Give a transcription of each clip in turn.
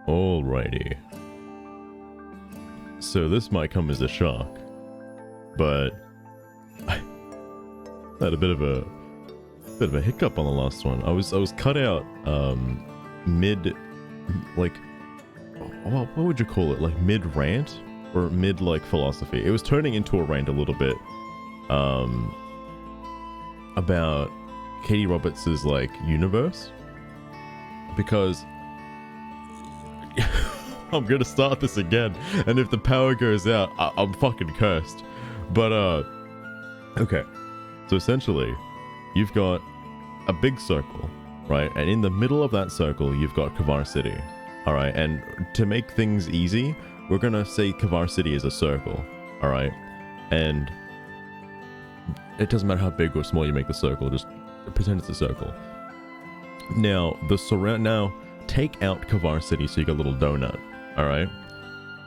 Alrighty. So this might come as a shock, but I had a bit of a hiccup on the last one. I was cut out mid, like, what would you call it? Like mid rant or mid like philosophy. It was turning into a rant a little bit about Katee Roberts' like universe, because I'm gonna start this again, and if the power goes out, I'm fucking cursed. But okay, so essentially you've got a big circle, right? And in the middle of that circle you've got Kavar City. All right, and to make things easy, we're gonna say Kavar City is a circle. All right, and it doesn't matter how big or small you make the circle, just pretend it's a circle. Now now take out Kavar City, so you got a little donut. All right,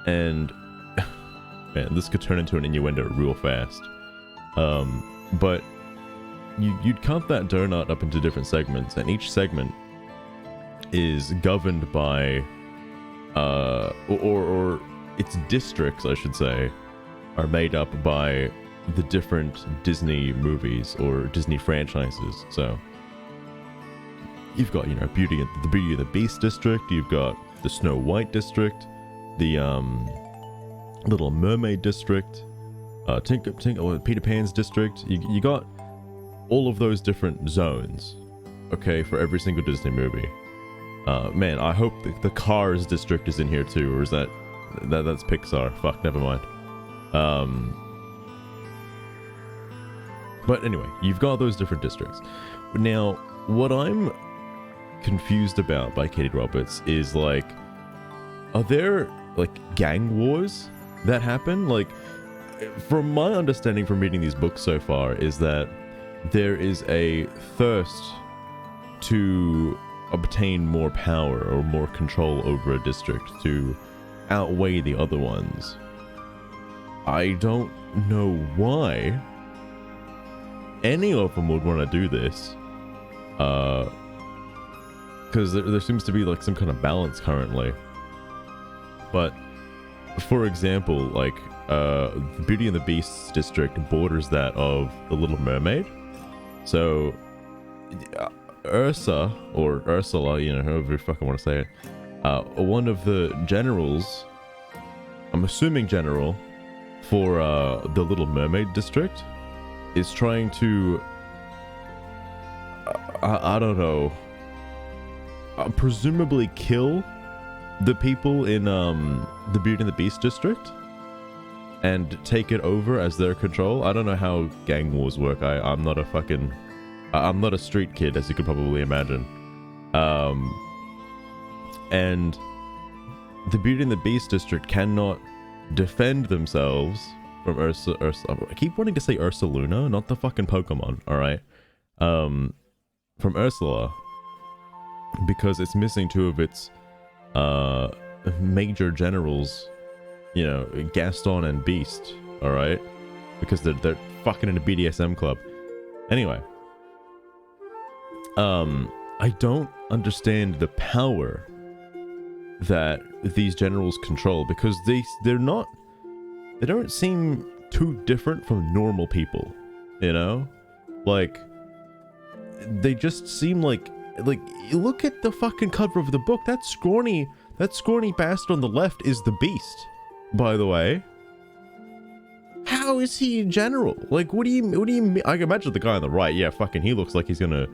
and man, this could turn into an innuendo real fast. But you'd cut that donut up into different segments, and each segment is governed by or its districts, I should say, are made up by the different Disney movies or Disney franchises. So you've got, you know, the Beauty and the Beast district, you've got the Snow White district, the Little Mermaid district, Peter Pan's district. You got all of those different zones, okay, for every single Disney movie. Man, I hope the Cars district is in here too, or is that's Pixar? Fuck, never mind. But anyway, you've got those different districts. Now, what I'm confused about by Katee Roberts is, like, are there like gang wars that happen? Like, from my understanding from reading these books so far, is that there is a thirst to obtain more power or more control over a district to outweigh the other ones. I don't know why any of them would want to do this, because there seems to be like some kind of balance currently. But for example, like the Beauty and the Beast district borders that of the Little Mermaid, so Ursa, or Ursula, you know, however you fucking want to say it, one of the generals, I'm assuming general, for the Little Mermaid district, is trying to, I don't know, presumably kill the people in the Beauty and the Beast district and take it over as their control. I don't know how gang wars work. I'm not a street kid, as you could probably imagine. And the Beauty and the Beast district cannot defend themselves from Ursa. I keep wanting to say Ursaluna, not the fucking Pokemon, alright? From Ursula, because it's missing two of its major generals, you know, Gaston and Beast, alright? Because they're fucking in a BDSM club. Anyway, I don't understand the power that these generals control, because they don't seem too different from normal people, you know? Like, they just seem like, look at the fucking cover of the book. That scrawny bastard on the left is the Beast, by the way. How is he a general? Like, what do you mean? I can imagine the guy on the right, yeah, fucking, he looks like he's gonna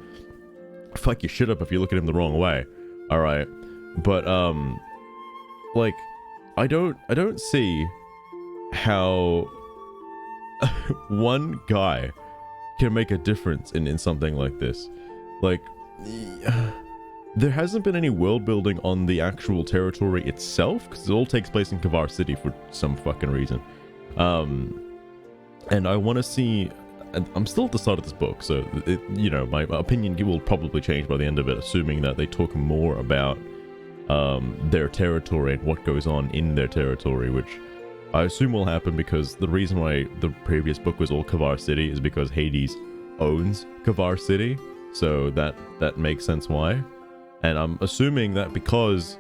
fuck your shit up if you look at him the wrong way. Alright. But, like, I don't see how one guy can make a difference in something like this. Like, there hasn't been any world building on the actual territory itself, because it all takes place in Kavar City for some fucking reason. And I want to see, and I'm still at the start of this book, so you know, my opinion will probably change by the end of it, assuming that they talk more about their territory and what goes on in their territory, which I assume will happen, because the reason why the previous book was all Kavar City is because Hades owns Kavar City, so that makes sense why. And I'm assuming that because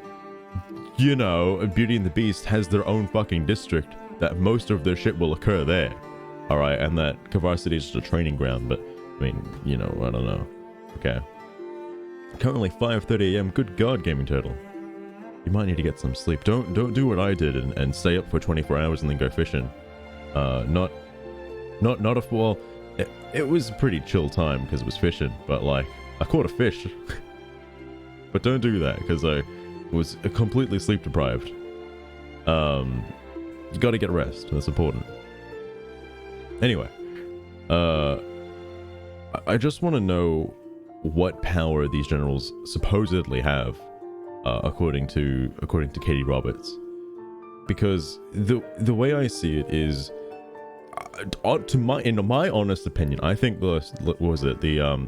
you know, Beauty and the Beast has their own fucking district that most of their shit will occur there. Alright, and that Kavar City is just a training ground, but, I mean, you know, I don't know. Okay. Currently 5:30 AM. Good God, Gaming Turtle. You might need to get some sleep. Don't do what I did and stay up for 24 hours and then go fishing. Not a well. It was a pretty chill time because it was fishing, but like I caught a fish. But don't do that because I was completely sleep deprived. You got to get rest. That's important. Anyway, I just want to know what power these generals supposedly have, according to Katee Roberts, because the way I see it is, in my honest opinion, I think the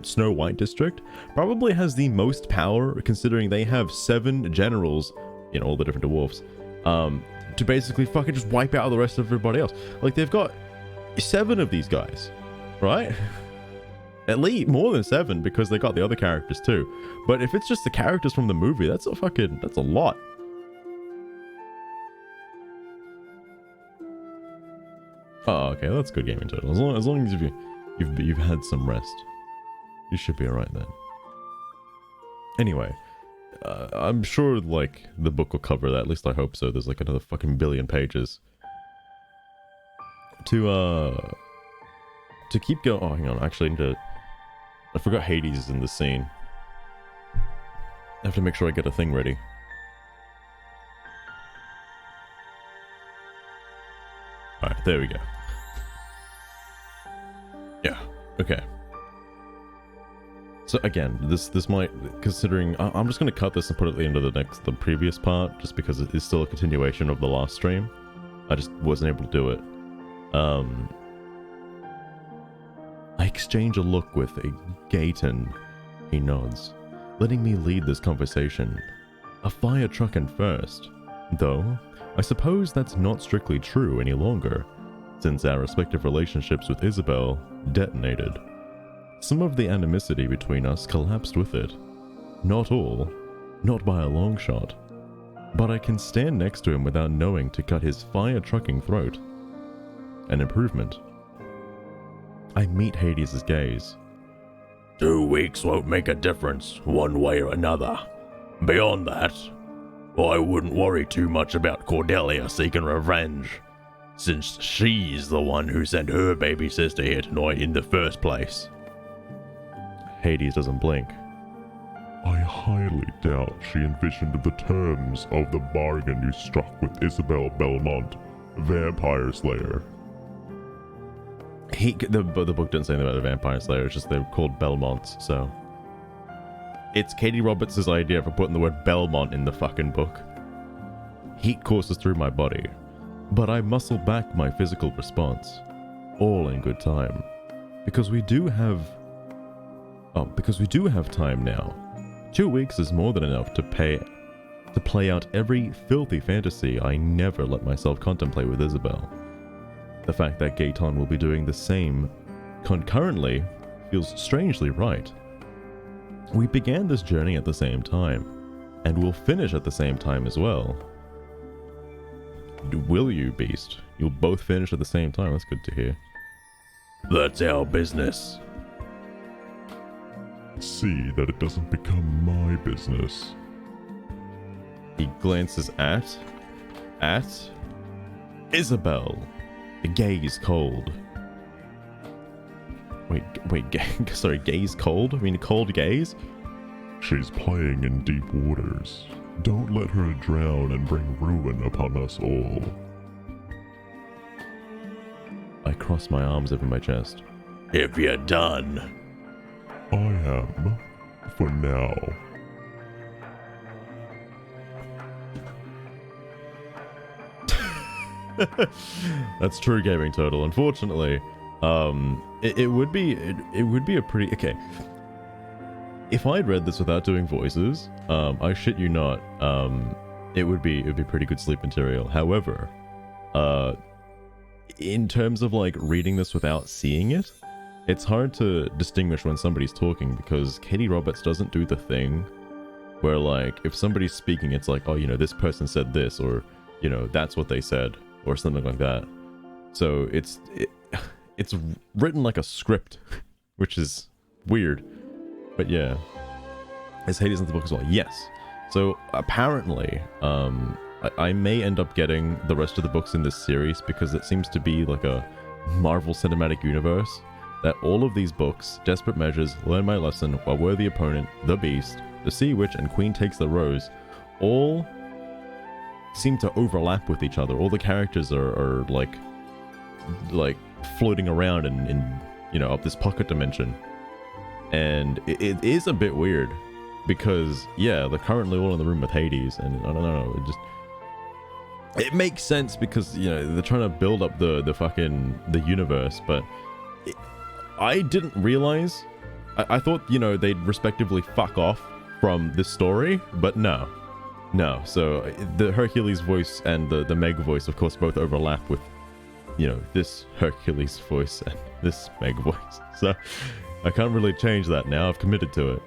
Snow White district probably has the most power, considering they have 7 generals in all the different dwarfs, to basically fucking just wipe out the rest of everybody else. Like, they've got 7 of these guys, right? At least more than 7, because they got the other characters too. But if it's just the characters from the movie, that's a lot. Oh, okay, that's good, Gaming Turtle. As long as you've had some rest, you should be alright then. Anyway, I'm sure like the book will cover that. At least I hope so. There's like another fucking billion pages to keep going. Oh, hang on. Actually, I forgot Hades is in the scene. I have to make sure I get a thing ready. Alright, there we go. Yeah, okay. So again, this might, considering, I'm just going to cut this and put it at the end of the previous part, just because it is still a continuation of the last stream. I just wasn't able to do it. I exchange a look with a Gaeton. He nods, letting me lead this conversation. A fire trucking first. Though, I suppose that's not strictly true any longer, since our respective relationships with Isabell detonated. Some of the animosity between us collapsed with it. Not all, not by a long shot. But I can stand next to him without knowing to cut his fire trucking throat. An improvement. I meet Hades' gaze. 2 weeks won't make a difference, one way or another. Beyond that, I wouldn't worry too much about Cordelia seeking revenge, since she's the one who sent her baby sister here tonight in the first place. Hades doesn't blink. I highly doubt she envisioned the terms of the bargain you struck with Isabell Belmont, Vampire Slayer. The book didn't say anything about the Vampire Slayer, it's just they're called Belmonts, so... It's Katee Roberts' idea for putting the word Belmont in the fucking book. Heat courses through my body, but I muscle back my physical response. All in good time. Because we do have time now. 2 weeks is more than enough to play out every filthy fantasy I never let myself contemplate with Isabell. The fact that Gaeton will be doing the same concurrently feels strangely right. We began this journey at the same time, and we'll finish at the same time as well. Will you, Beast? You'll both finish at the same time, that's good to hear. That's our business. See that it doesn't become my business. He glances at Isabell. The gaze cold. Wait, sorry, gaze cold? I mean, cold gaze? She's playing in deep waters. Don't let her drown and bring ruin upon us all. I cross my arms over my chest. If you're done. I am, for now. That's true, Gaming Turtle. Unfortunately, it would be a pretty okay. If I'd read this without doing voices, I shit you not, it would be pretty good sleep material. However, in terms of like reading this without seeing it, it's hard to distinguish when somebody's talking because Katee Roberts doesn't do the thing where like if somebody's speaking, it's like, oh, you know, this person said this, or you know, that's what they said, or something like that. So it's written like a script, which is weird. But yeah, is Hades in the book as well? Yes. So apparently, I may end up getting the rest of the books in this series because it seems to be like a Marvel Cinematic Universe, that all of these books, Desperate Measures, Learn My Lesson, A Worthy Opponent, The Beast, The Sea Witch, and Queen Takes the Rose, all seem to overlap with each other. All the characters are like floating around in you know, up this pocket dimension. And it is a bit weird because, yeah, they're currently all in the room with Hades, and I don't know, it makes sense because, you know, they're trying to build up the universe, but I didn't realize. I thought, you know, they'd respectively fuck off from this story, but no. So the Hercules voice and the Meg voice, of course, both overlap with, you know, this Hercules voice and this Meg voice. So I can't really change that now. I've committed to it.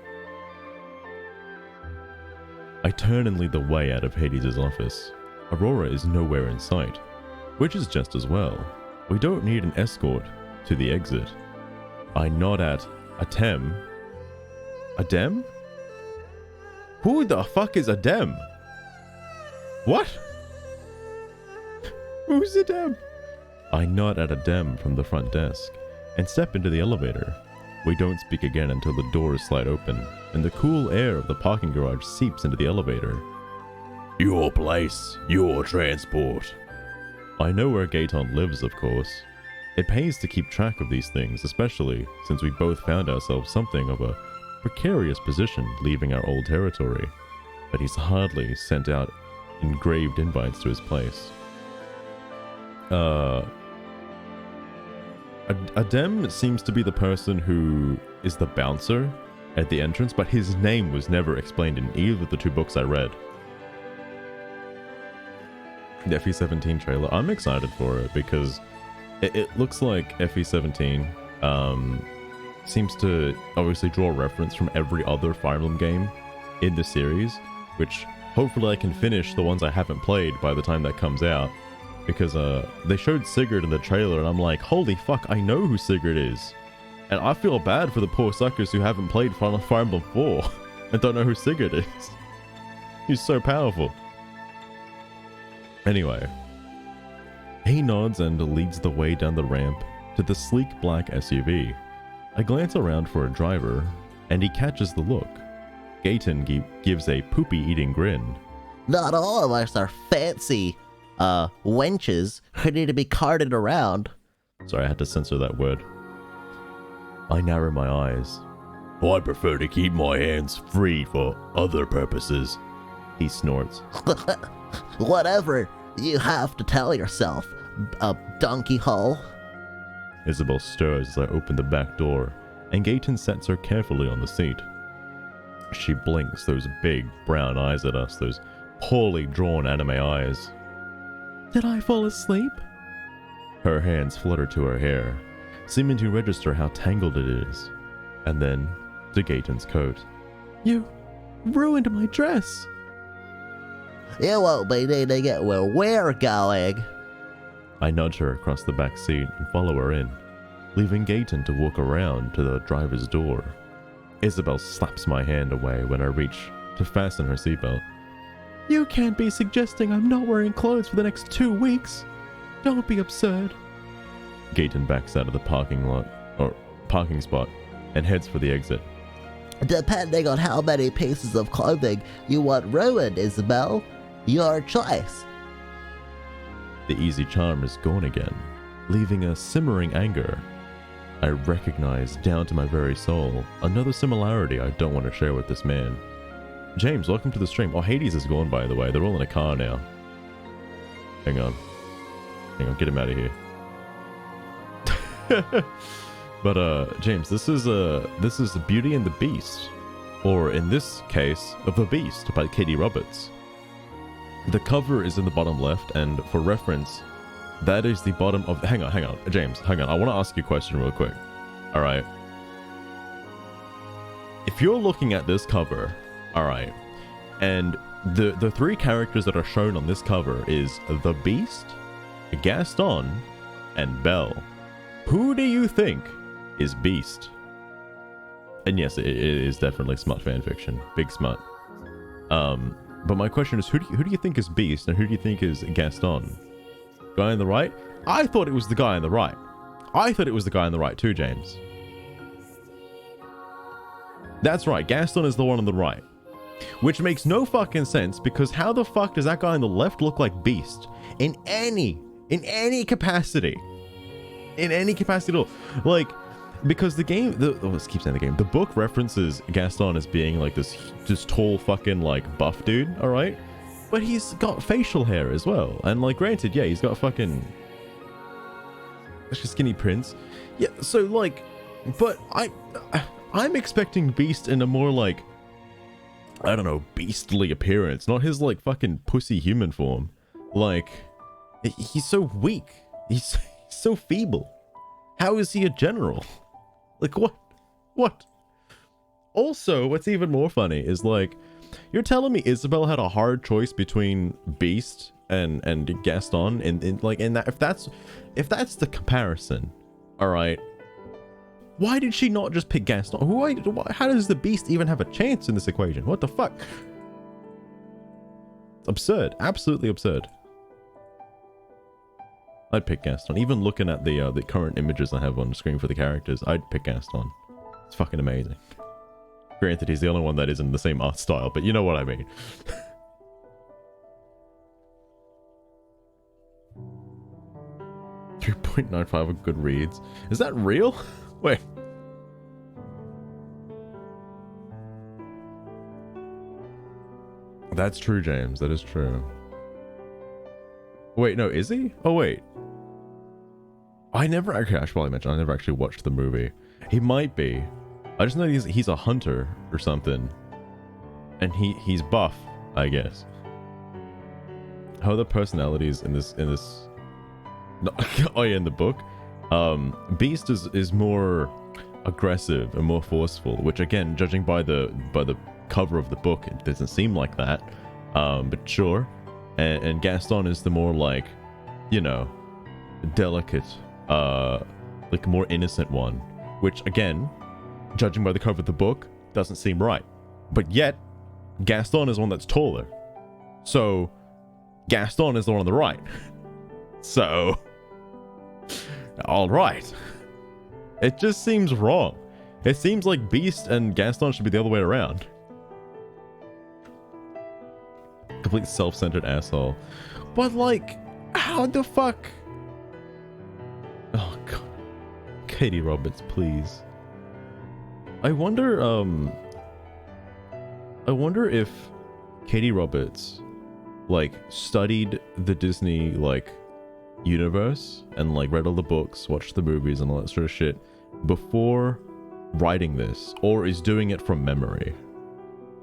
I turn and lead the way out of Hades' office. Aurora is nowhere in sight, which is just as well. We don't need an escort to the exit. I nod at Atem. Adem? Who the fuck is Adem? What? Who's Adem? I nod at Adem from the front desk and step into the elevator. We don't speak again until the doors slide open and the cool air of the parking garage seeps into the elevator. Your place, your transport. I know where Gaeton lives, of course. It pays to keep track of these things, especially since we both found ourselves something of a precarious position leaving our old territory, but he's hardly sent out engraved invites to his place. Adem seems to be the person who is the bouncer at the entrance, but his name was never explained in either of the two books I read. The FE17 trailer, I'm excited for it because it looks like FE17 seems to obviously draw reference from every other Fire Emblem game in the series, which hopefully I can finish the ones I haven't played by the time that comes out, because they showed Sigurd in the trailer and I'm like, holy fuck, I know who Sigurd is. And I feel bad for the poor suckers who haven't played Fire Emblem 4 and don't know who Sigurd is. He's so powerful. Anyway, he nods and leads the way down the ramp to the sleek black SUV. I glance around for a driver, and he catches the look. Gaeton gives a poopy-eating grin. Not all of us are fancy, wenches who need to be carted around. Sorry, I had to censor that word. I narrow my eyes. I prefer to keep my hands free for other purposes. He snorts. Whatever you have to tell yourself, donkey hole. Isabell stirs as I open the back door, and Gaeton sets her carefully on the seat. She blinks those big brown eyes at us, those poorly drawn anime eyes. Did I fall asleep? Her hands flutter to her hair, seeming to register how tangled it is, and then to Gaeton's coat. You ruined my dress. You won't be needing it where we're going. I nudge her across the back seat and follow her in, leaving Gaeton to walk around to the driver's door. Isabell slaps my hand away when I reach to fasten her seatbelt. You can't be suggesting I'm not wearing clothes for the next 2 weeks. Don't be absurd. Gaeton backs out of the parking spot and heads for the exit. Depending on how many pieces of clothing you want ruined, Isabell, your choice. The easy charm is gone again, leaving a simmering anger. I recognize down to my very soul another similarity I don't want to share with this man. James, welcome to the stream. Oh, Hades is gone, by the way. They're all in a car now. Hang on, get him out of here. But James, this is Beauty and the Beast, or in this case, The Beast by Katee Roberts. The cover is in the bottom left, and for reference, that is the bottom of... Hang on, James, hang on. I want to ask you a question real quick. Alright. If you're looking at this cover, alright, And the three characters that are shown on this cover is the Beast, Gaston, and Belle. Who do you think is Beast? And yes, it is definitely smut fanfiction. Big smut. But my question is, who do you think is Beast and who do you think is Gaston? Guy on the right? I thought it was the guy on the right. I thought it was the guy on the right too, James. That's right, Gaston is the one on the right. Which makes no fucking sense, because how the fuck does that guy on the left look like Beast? In any capacity. In any capacity at all. Like, because the game, let's keep saying the game. The book references Gaston as being like this tall fucking like buff dude, alright? But he's got facial hair as well. And like, granted, yeah, he's got fucking skinny prints. Yeah, so like, but I'm expecting Beast in a more like, I don't know, beastly appearance, not his like fucking pussy human form. Like, he's so weak. He's so feeble. How is he a general? Like, what? Also, what's even more funny is like, you're telling me Isabell had a hard choice between Beast and Gaston, and like, in that, if that's the comparison, all right, why did she not just pick Gaston? How does the Beast even have a chance in this equation? What the fuck? It's absurd, absolutely absurd. I'd pick Gaston. Even looking at the current images I have on the screen for the characters, I'd pick Gaston. It's fucking amazing. Granted, he's the only one that isn't the same art style, but you know what I mean. 3.95 of Goodreads. Is that real? Wait. That's true, James. That is true. Wait, no, is he? Oh, wait. I should probably mention, I never actually watched the movie. He might be. I just know he's a hunter or something. And he's buff, I guess. How are the personalities in this no, oh yeah, in the book? Beast is more aggressive and more forceful, which again, judging by the cover of the book, it doesn't seem like that. But sure. And Gaston is the more like, you know, delicate, like more innocent one, which again, judging by the cover of the book, doesn't seem right. But yet, Gaston is one that's taller. So, Gaston is the one on the right. So, alright. It just seems wrong. It seems like Beast and Gaston should be the other way around. Complete self-centered asshole. But like, how the fuck? Oh god. Katee Roberts, please. I wonder if Katee Roberts like studied the Disney like universe and like read all the books, watched the movies and all that sort of shit before writing this, or is doing it from memory.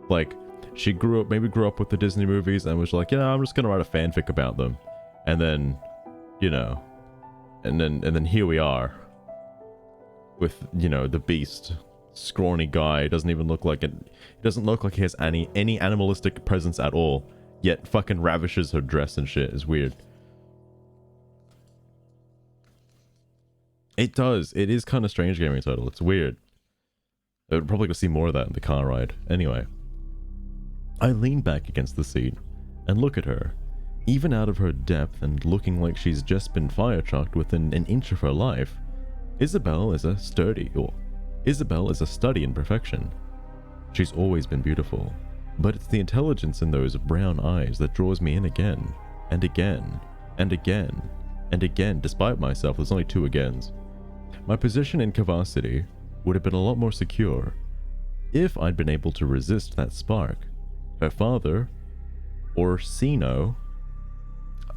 Like, she grew up with the Disney movies and was like, yeah, I'm just gonna write a fanfic about them, and then, you know, and then here we are with, you know, the Beast, scrawny guy, doesn't even look like it. He doesn't look like he has any animalistic presence at all, yet fucking ravishes her dress and shit. Is weird. It does. It is kind of strange gaming title. It's weird. I'd probably go see more of that in the car ride. Anyway. I lean back against the seat and look at her. Even out of her depth and looking like she's just been fire-chucked within an inch of her life, Isabell is a study in perfection. She's always been beautiful, but it's the intelligence in those brown eyes that draws me in again, and again, and again, and again, despite myself. There's only two agains. My position in Cavacity would have been a lot more secure if I'd been able to resist that spark. Her father, Orsino,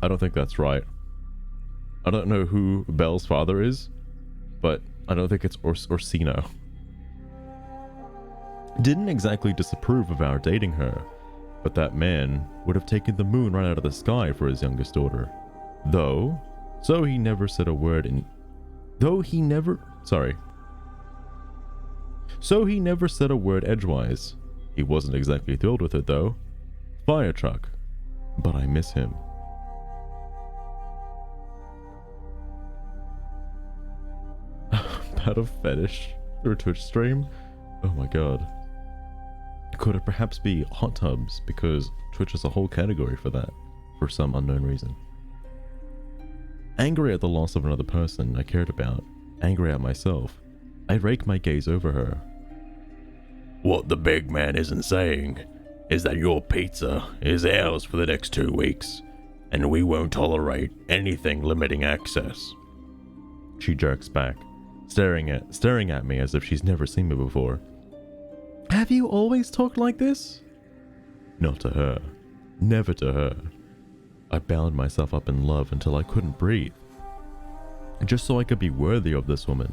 I don't think that's right. I don't know who Belle's father is, but I don't think it's Orsino. Didn't exactly disapprove of our dating her, but that man would have taken the moon right out of the sky for his youngest daughter. So he never said a word edgewise. He wasn't exactly thrilled with it though. Fire truck. But I miss him. About a fetish through a Twitch stream? Oh my god. Could it perhaps be hot tubs, because Twitch has a whole category for that, for some unknown reason. Angry at the loss of another person I cared about, angry at myself, I rake my gaze over her. What the big man isn't saying is that your pizza is ours for the next 2 weeks, and we won't tolerate anything limiting access. She jerks back, staring at me as if she's never seen me before. Have you always talked like this? Not to her. Never to her. I bound myself up in love until I couldn't breathe. Just so I could be worthy of this woman.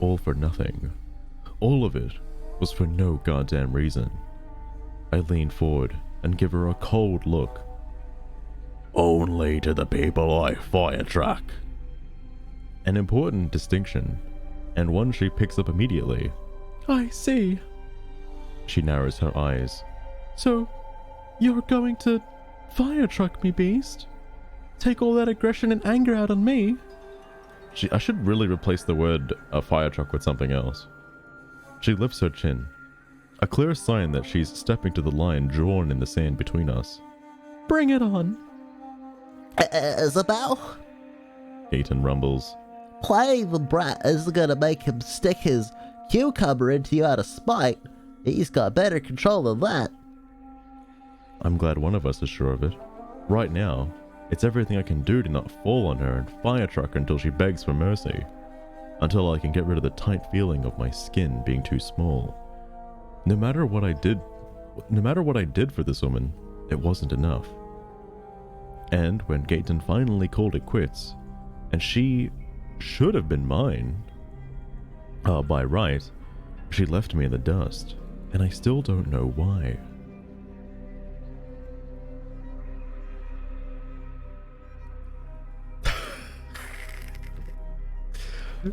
All for nothing. All of it was for no goddamn reason. I leaned forward and give her a cold look. Only to the people I fire truck. An important distinction, and one she picks up immediately. I see. She narrows her eyes. So, you're going to fire truck me, beast? Take all that aggression and anger out on me? I should really replace the word fire truck with something else. She lifts her chin. A clear sign that she's stepping to the line drawn in the sand between us. Bring it on. Isabell? Gaeton rumbles. Playing the brat isn't gonna make him stick his cucumber into you out of spite. He's got better control than that. I'm glad one of us is sure of it. Right now, it's everything I can do to not fall on her and fire truck until she begs for mercy. Until I can get rid of the tight feeling of my skin being too small. No matter what I did for this woman, it wasn't enough. And when Gaeton finally called it quits, and she should have been mine, by right, she left me in the dust, and I still don't know why.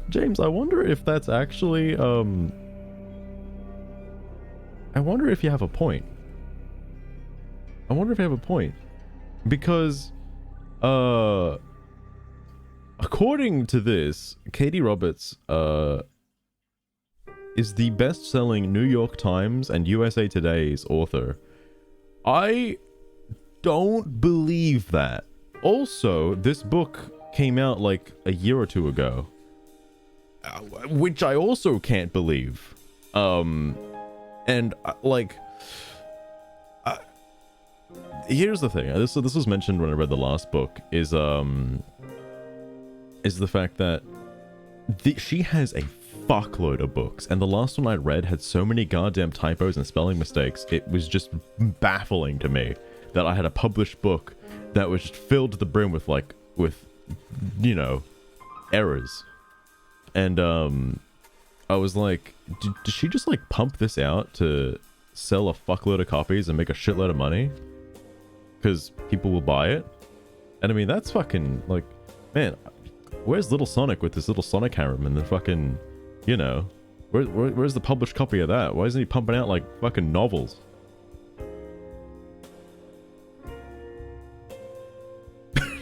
James, I wonder if that's actually, I wonder if you have a point. Because, according to this, Katee Roberts, is the best-selling New York Times and USA Today's author. I don't believe that. Also, this book came out like a year or two ago. Which I also can't believe. Here's the thing. This was mentioned when I read the last book. Is the fact that she has a fuckload of books, and the last one I read had so many goddamn typos and spelling mistakes. It was just baffling to me that I had a published book that was just filled to the brim with you know, errors. And I was like, did she just like pump this out to sell a fuckload of copies and make a shitload of money? Because people will buy it? And I mean, that's fucking like, man, where's Little Sonic with this little Sonic harem and the fucking, you know, where's the published copy of that? Why isn't he pumping out like fucking novels?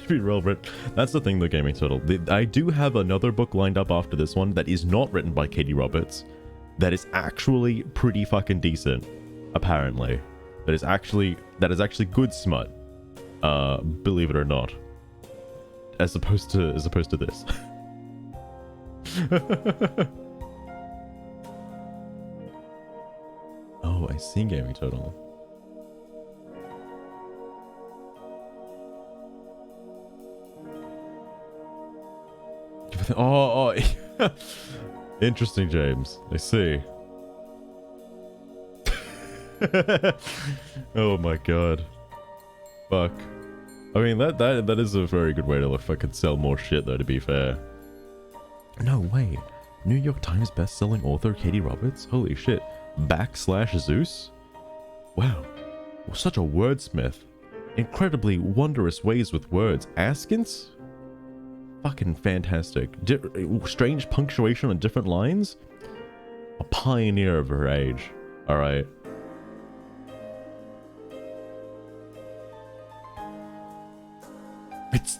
Be real, but that's the thing, the Gaming Turtle. I do have another book lined up after this one that is not written by Katee Roberts. That is actually pretty fucking decent, apparently. That is actually good smut. Believe it or not. As opposed to this. Oh, I see, Gaming Turtle. Oh, interesting, James. I see. Oh my god. Fuck. I mean, that is a very good way to look if I could sell more shit, though, to be fair. No way. New York Times best-selling author Katee Roberts? Holy shit. / Zeus? Wow. Such a wordsmith. Incredibly wondrous ways with words. Askins? Fucking fantastic. Strange punctuation on different lines? A pioneer of her age. Alright. It's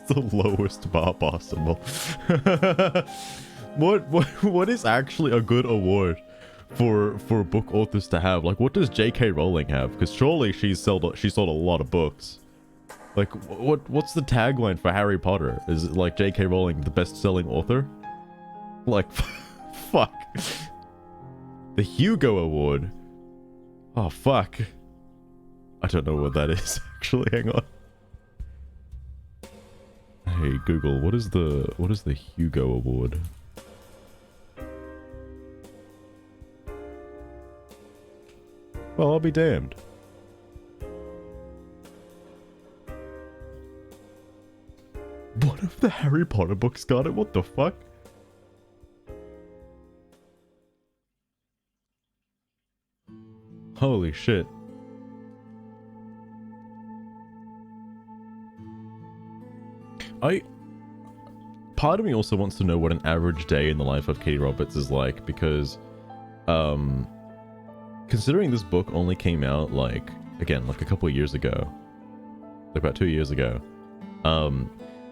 the lowest bar possible. What is actually a good award for book authors to have? Like, what does J.K. Rowling have? Because surely she sold a lot of books. Like, what's the tagline for Harry Potter? Is it like J.K. Rowling, the best-selling author? Like, fuck. The Hugo Award. Oh fuck. I don't know what that is actually. Hang on. Hey Google, what is the Hugo Award? Well, I'll be damned. What if the Harry Potter books got it? What the fuck? Holy shit. Part of me also wants to know what an average day in the life of Katee Roberts is like, because considering this book only came out like a couple of years ago, like about 2 years ago,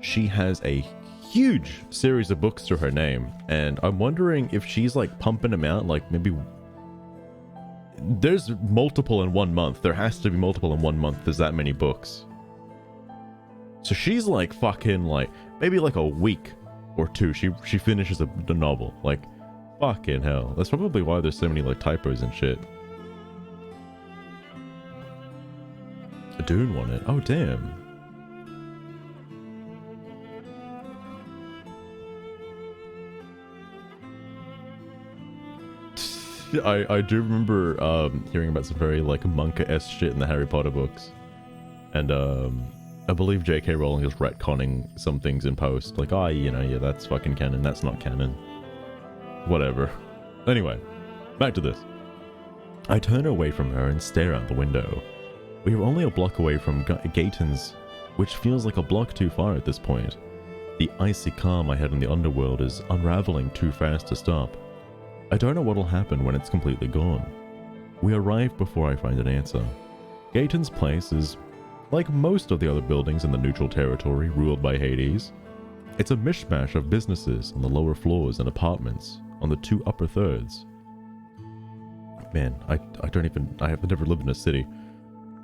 she has a huge series of books to her name, and I'm wondering if she's like pumping them out, like maybe there's multiple in 1 month. There has to be multiple in 1 month. There's that many books. So she's like fucking like maybe like a week or two she finishes the novel. Like fucking hell. That's probably why there's so many like typos and shit. Dune won it. Oh damn. I do remember hearing about some very like Monka-esque shit in the Harry Potter books. And I believe J.K. Rowling is retconning some things in post. Like, yeah, that's fucking canon, that's not canon. Whatever. Anyway, back to this. I turn away from her and stare out the window. We are only a block away from Gaeton's, which feels like a block too far at this point. The icy calm I had in the underworld is unraveling too fast to stop. I don't know what'll happen when it's completely gone. We arrive before I find an answer. Gaeton's place is like most of the other buildings in the neutral territory ruled by Hades. It's a mishmash of businesses on the lower floors and apartments on the 2 upper thirds. Man, I have never lived in a city.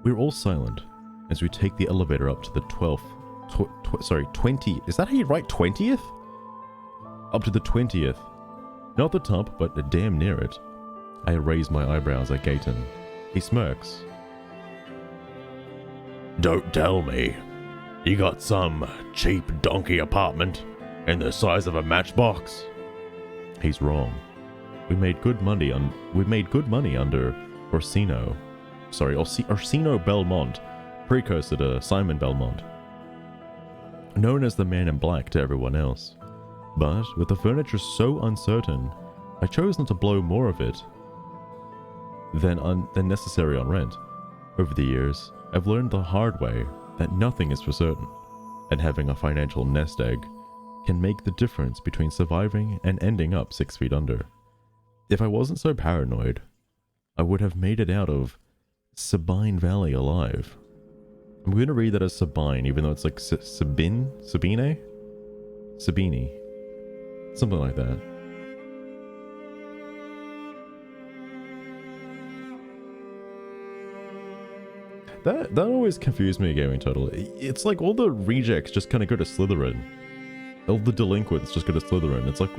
We're all silent as we take the elevator up to the 20, is that how you write 20th? Up to the 20th. Not the top, but damn near it. I raise my eyebrows at Gaeton. He smirks. Don't tell me. You got some cheap donkey apartment in the size of a matchbox? He's wrong. We made good money under Orsino Belmont, precursor to Simon Belmont, known as the Man in Black to everyone else. But with the furniture so uncertain, I chose not to blow more of it than necessary on rent. Over the years, I've learned the hard way that nothing is for certain, and having a financial nest egg can make the difference between surviving and ending up 6 feet under. If I wasn't so paranoid, I would have made it out of Sabine Valley alive. I'm going to read that as Sabine, even though it's like Sabine? Something like that. That always confused me, Gaming Total. It's like all the rejects just kind of go to Slytherin. All the delinquents just go to Slytherin. It's like,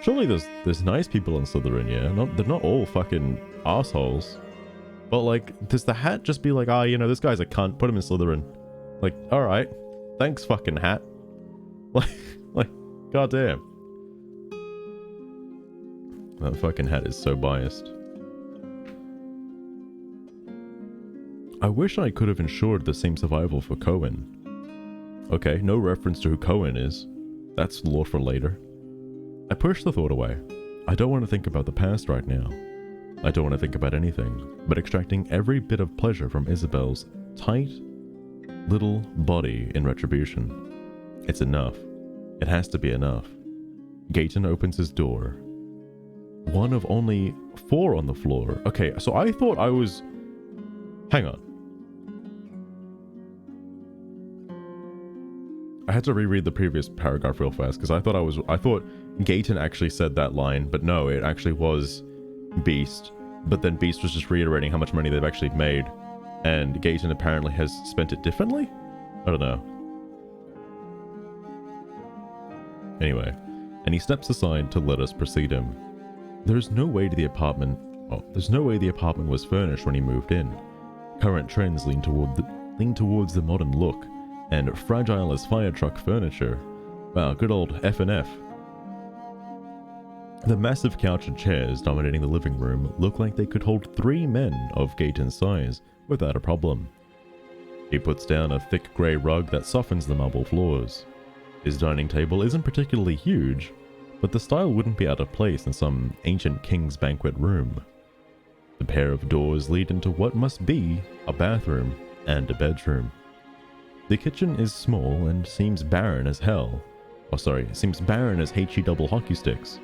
surely there's nice people in Slytherin, yeah? They're not all fucking assholes. But like, does the hat just be like, this guy's a cunt, put him in Slytherin? Like, alright. Thanks, fucking hat. Like, goddamn. That fucking hat is so biased. I wish I could have ensured the same survival for Cohen. Okay, no reference to who Cohen is. That's lore for later. I push the thought away. I don't want to think about the past right now. I don't want to think about anything, but extracting every bit of pleasure from Isabell's tight little body in retribution. It's enough. It has to be enough. Gaeton opens his door. One of only 4 on the floor. Okay, so I thought I was... Hang on. I had to reread the previous paragraph real fast because I thought Gaeton actually said that line, but no, it actually was Beast. But then Beast was just reiterating how much money they've actually made, and Gaeton apparently has spent it differently? I don't know. Anyway, and he steps aside to let us precede him. There's no way the apartment was furnished when he moved in. Current trends lean towards the modern look, and fragile as fire truck furniture. Wow, good old F&F. The massive couch and chairs dominating the living room look like they could hold 3 men of Gaeton's size without a problem. He puts down a thick grey rug that softens the marble floors. His dining table isn't particularly huge, but the style wouldn't be out of place in some ancient king's banquet room. The pair of doors lead into what must be a bathroom and a bedroom. The kitchen is small and seems barren as hell. Seems barren as HE double hockey sticks.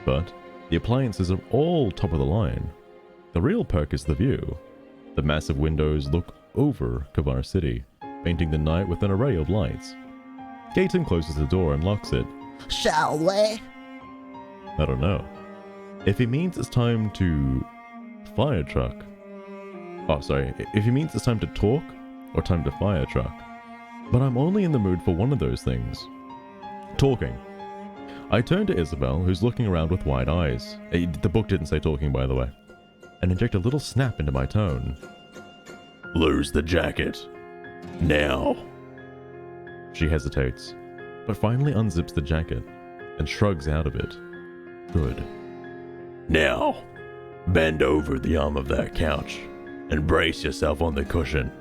But the appliances are all top of the line. The real perk is the view. The massive windows look over Kavar City, painting the night with an array of lights. Gaeton closes the door and locks it. Shall we? I don't know. If he means it's time to fire truck. If he means it's time to talk or time to fire truck. But I'm only in the mood for one of those things. Talking. I turn to Isabell, who's looking around with wide eyes. The book didn't say talking, by the way. And inject a little snap into my tone. Lose the jacket. Now. She hesitates, but finally unzips the jacket and shrugs out of it. Good. Now, bend over the arm of that couch and brace yourself on the cushion.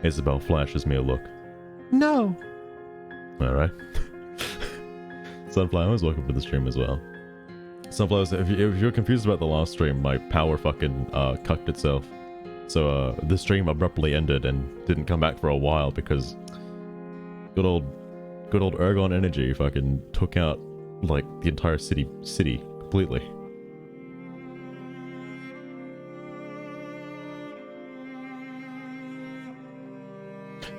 Isabell flashes me a look. No. Alright. Sunflowers, welcome to the stream as well. Sunflowers, if you're confused about the last stream, my power fucking cucked itself. So the stream abruptly ended and didn't come back for a while because good old Ergon Energy fucking took out like the entire city completely.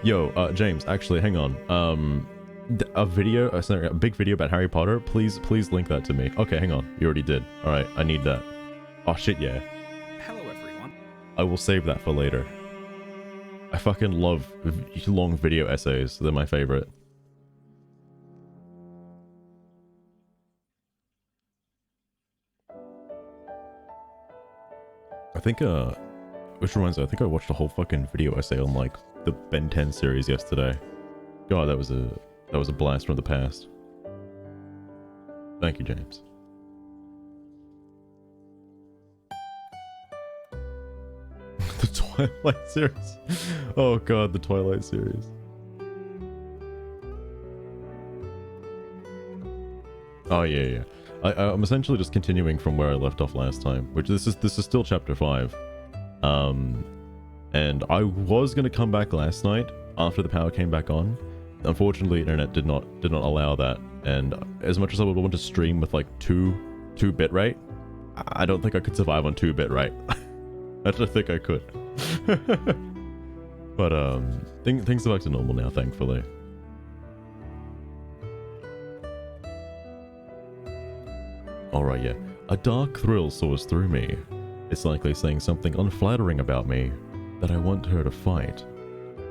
Yo, James, actually, hang on. A big video about Harry Potter. Please link that to me. Okay, hang on. You already did. All right, I need that. Oh shit, yeah. Hello, everyone. I will save that for later. I fucking love long video essays. They're my favorite. I think, which reminds me, I think I watched a whole fucking video essay on, like, the Ben 10 series yesterday. God, that was a blast from the past. Thank you, James. The Twilight series. Oh god, the Twilight series. Oh yeah. I'm essentially just continuing from where I left off last time, which this is still chapter 5. And I was gonna come back last night after the power came back on. Unfortunately, internet did not allow that, and as much as I would want to stream with like 2 bitrate, I don't think I could survive on 2 bitrate. I don't think I could. But things are back to normal now, thankfully. Alright, yeah. A dark thrill soars through me. It's likely saying something unflattering about me, that I want her to fight.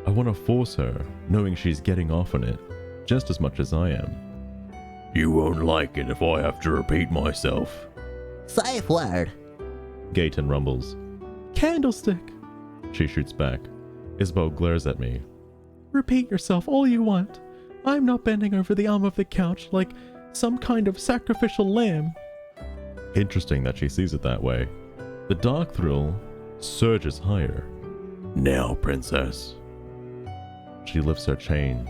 I want to force her, knowing she's getting off on it, just as much as I am. You won't like it if I have to repeat myself. Safe word. Gaeton rumbles. Candlestick! She shoots back. Isabell glares at me. Repeat yourself all you want. I'm not bending over the arm of the couch like some kind of sacrificial lamb. Interesting that she sees it that way. The dark thrill surges higher. Now, princess. She lifts her chin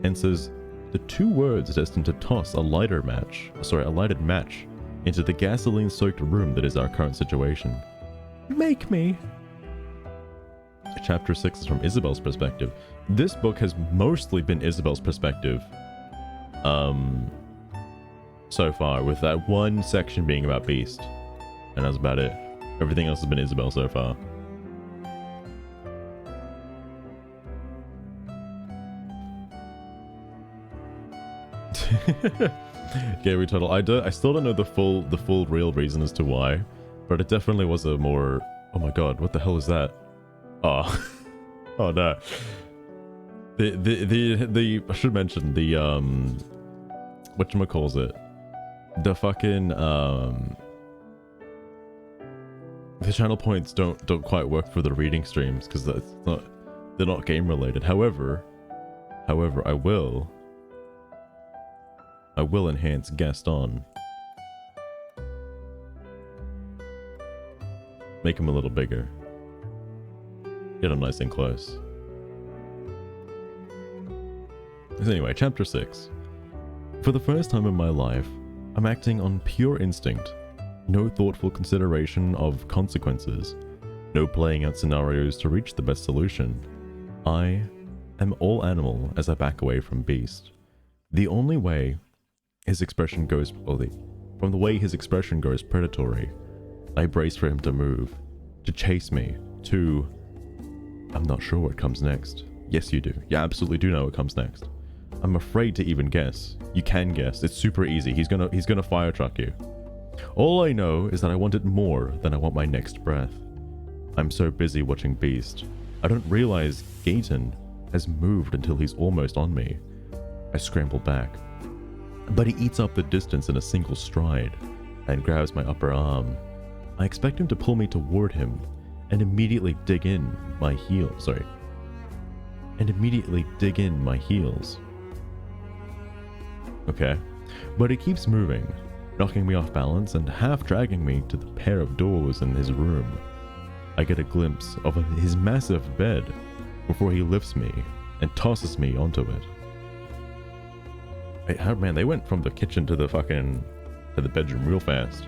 and says the 2 words destined to toss a lighted match into the gasoline-soaked room that is our current situation. Make me. Chapter 6 is from Isabell's perspective. This book has mostly been Isabell's perspective. So far, with that one section being about Beast. And that's about it. Everything else has been Isabell so far. Gary Tuttle. I still don't know the full real reason as to why, but it definitely was a more. Oh my god, what the hell is that? Oh, oh no. The I should mention the whatchamacallit, the fucking the channel points don't quite work for the reading streams because they're not game related. However, I will enhance Gaston. Make him a little bigger. Get him nice and close. So anyway, chapter 6. For the first time in my life, I'm acting on pure instinct. No thoughtful consideration of consequences. No playing out scenarios to reach the best solution. I am all animal as I back away from Beast. The only way his expression goes, from the way his expression goes predatory, I brace for him to move, to chase me, to... I'm not sure what comes next. Yes, you do. You absolutely do know what comes next. I'm afraid to even guess. You can guess. It's super easy. He's gonna fire truck you. All I know is that I want it more than I want my next breath. I'm so busy watching Beast, I don't realize Gaeton has moved until he's almost on me. I scramble back, but he eats up the distance in a single stride and grabs my upper arm. I expect him to pull me toward him and immediately dig in my heels. Okay, but he keeps moving, knocking me off balance and half dragging me to the pair of doors in his room. I get a glimpse of his massive bed before he lifts me and tosses me onto it. Man, they went from the kitchen to the bedroom real fast.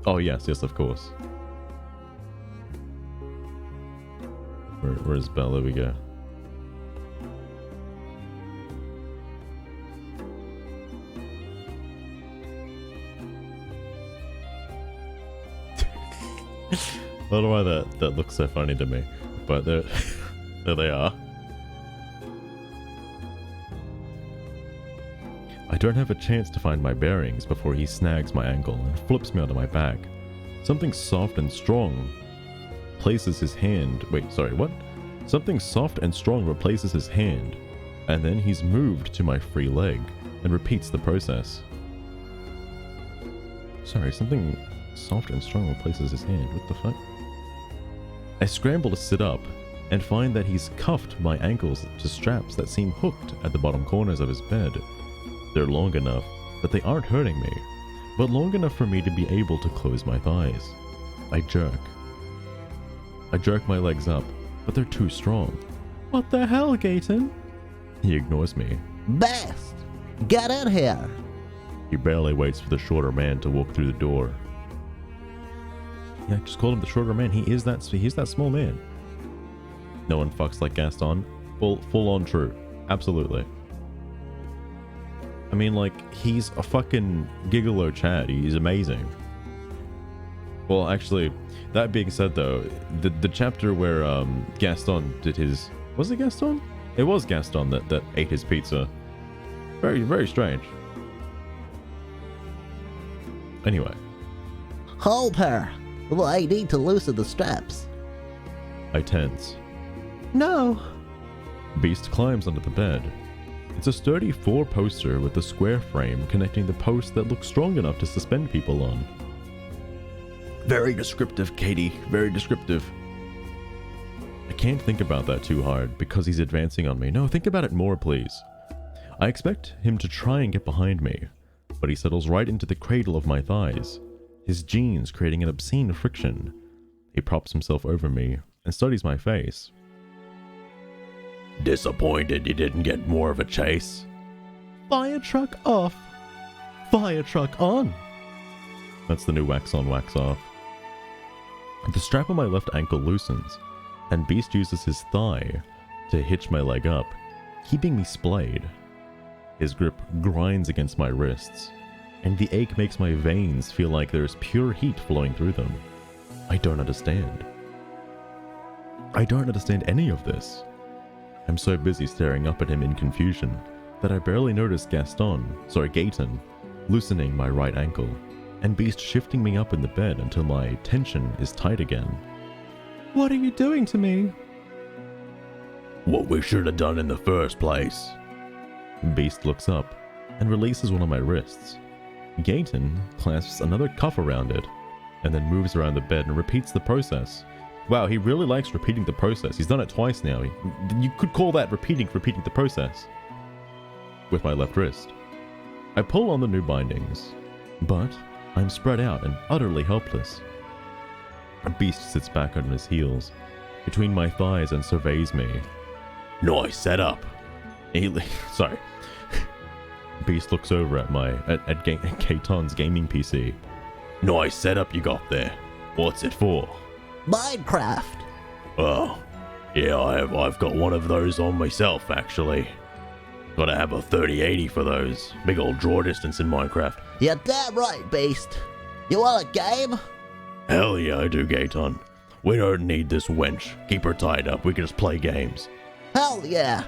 Oh yes, of course. Where's Belle? There we go. I don't know why that looks so funny to me, but there they are. I don't have a chance to find my bearings before he snags my ankle and flips me onto my back. Something soft and strong places his hand. Wait, sorry, what? Something soft and strong replaces his hand, and then he's moved to my free leg and repeats the process. Sorry, something soft and strong replaces his hand. What the fuck? I scramble to sit up and find that he's cuffed my ankles to straps that seem hooked at the bottom corners of his bed. They're long enough that they aren't hurting me, but long enough for me to be able to close my thighs. I jerk my legs up, but they're too strong. What the hell, Gaeton? He ignores me. Best! Get in here! He barely waits for the shorter man to walk through the door. Yeah, I just called him the shorter man. He's that small man. No one fucks like Gaston. Full on true. Absolutely. I mean, like, he's a fucking gigolo Chad. He's amazing. Well, actually, that being said, though, the chapter where Gaston did his... Was it Gaston? It was Gaston that ate his pizza. Very, very strange. Anyway. Hold her! Well, I need to loosen the straps. I tense. No! Beast climbs under the bed. It's a sturdy 4-poster with a square frame connecting the posts that look strong enough to suspend people on. Very descriptive, Katie. Very descriptive. I can't think about that too hard because he's advancing on me. No, think about it more, please. I expect him to try and get behind me, but he settles right into the cradle of my thighs, his jeans creating an obscene friction. He props himself over me and studies my face. Disappointed you didn't get more of a chase? Fire truck off. Fire truck on. That's the new wax on, wax off. The strap on my left ankle loosens, and Beast uses his thigh to hitch my leg up, keeping me splayed. His grip grinds against my wrists, and the ache makes my veins feel like there's pure heat flowing through them. I don't understand. I don't understand any of this. I'm so busy staring up at him in confusion that I barely notice Gaeton, loosening my right ankle, and Beast shifting me up in the bed until my tension is tight again. What are you doing to me? What we should have done in the first place. Beast looks up and releases one of my wrists. Gaeton clasps another cuff around it, and then moves around the bed and repeats the process. Wow, he really likes repeating the process. He's done it twice now. You could call that repeating the process. With my left wrist. I pull on the new bindings, but I'm spread out and utterly helpless. A Beast sits back on his heels, between my thighs, and surveys me. Nice setup. Sorry. Beast looks over at Gaeton's gaming PC. Nice setup you got there. What's it for? Minecraft. Oh, yeah, I've got one of those on myself, actually. Gotta have a 3080 for those. Big old draw distance in Minecraft. You're damn right, Beast. You want a game? Hell yeah, I do, Gaeton. We don't need this wench. Keep her tied up. We can just play games. Hell yeah.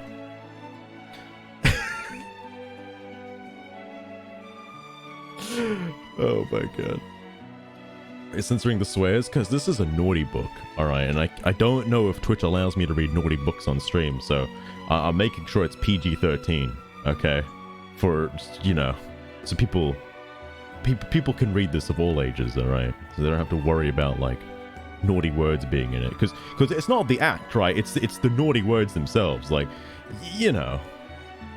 Oh my god. Censoring the swears, because this is a naughty book, alright, and I don't know if Twitch allows me to read naughty books on stream, so I'm making sure it's PG-13, okay? For, you know, so people can read this of all ages, alright? So they don't have to worry about, like, naughty words being in it, because it's not the act, right? It's the naughty words themselves, like, you know,